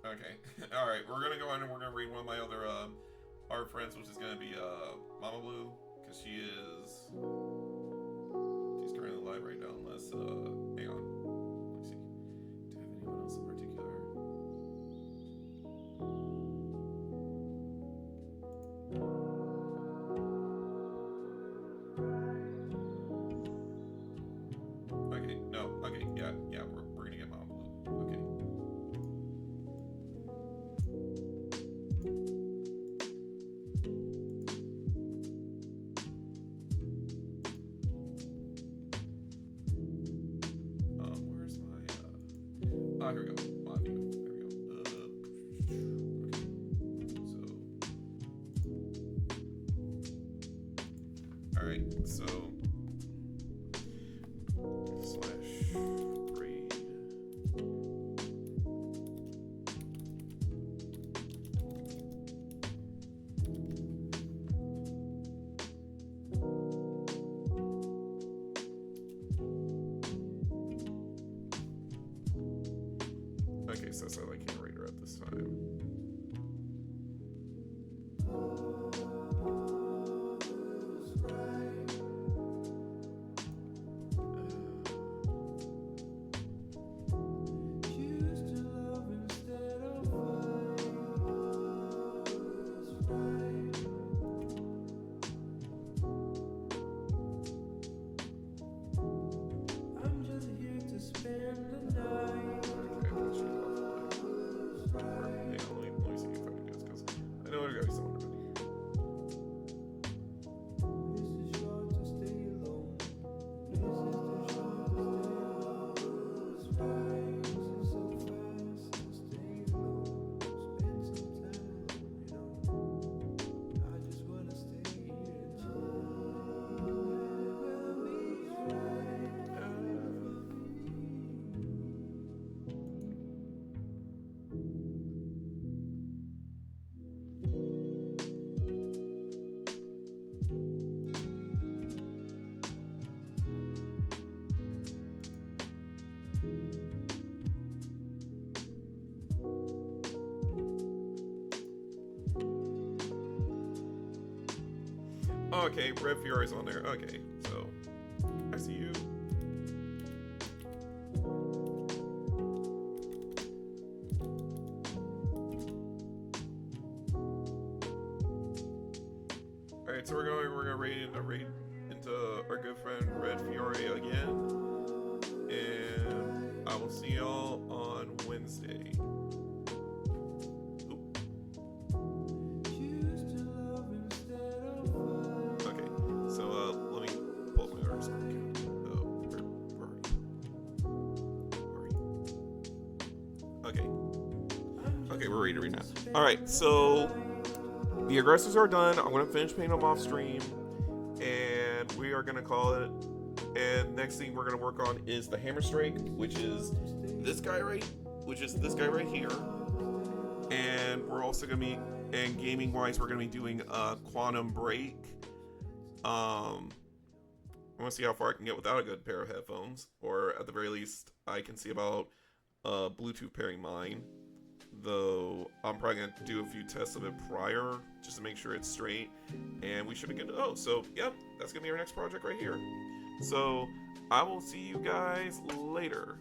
Okay, alright, we're gonna go in and we're gonna raid one of my other art friends, which is gonna be Mama Blue, because she's currently live right now, unless hang on. Let me see. Do I have anyone else in particular? Okay, no, okay, yeah, we're gonna get Mama Blue. Okay. Where's my here we go. There we go. Okay. So alright, so / raid. Okay, so that's how I can't rate her at this time. Okay, Red Fury's on there. Okay, so I see you. Alright, so we're gonna raid into our good friend Red Fury again. And I will see y'all on Wednesday. Alright, so the Aggressors are done. I'm going to finish painting them off stream, and we are going to call it. And next thing we're going to work on is the Hammer Strike, which is this guy right here. And we're also going to be, and gaming wise, we're going to be doing a Quantum Break. I want to see how far I can get without a good pair of headphones, or at the very least, I can see about Bluetooth pairing mine. Though I'm probably going to do a few tests of it prior, just to make sure it's straight, and we should be good to go. So, yep, that's going to be our next project right here. So, I will see you guys later.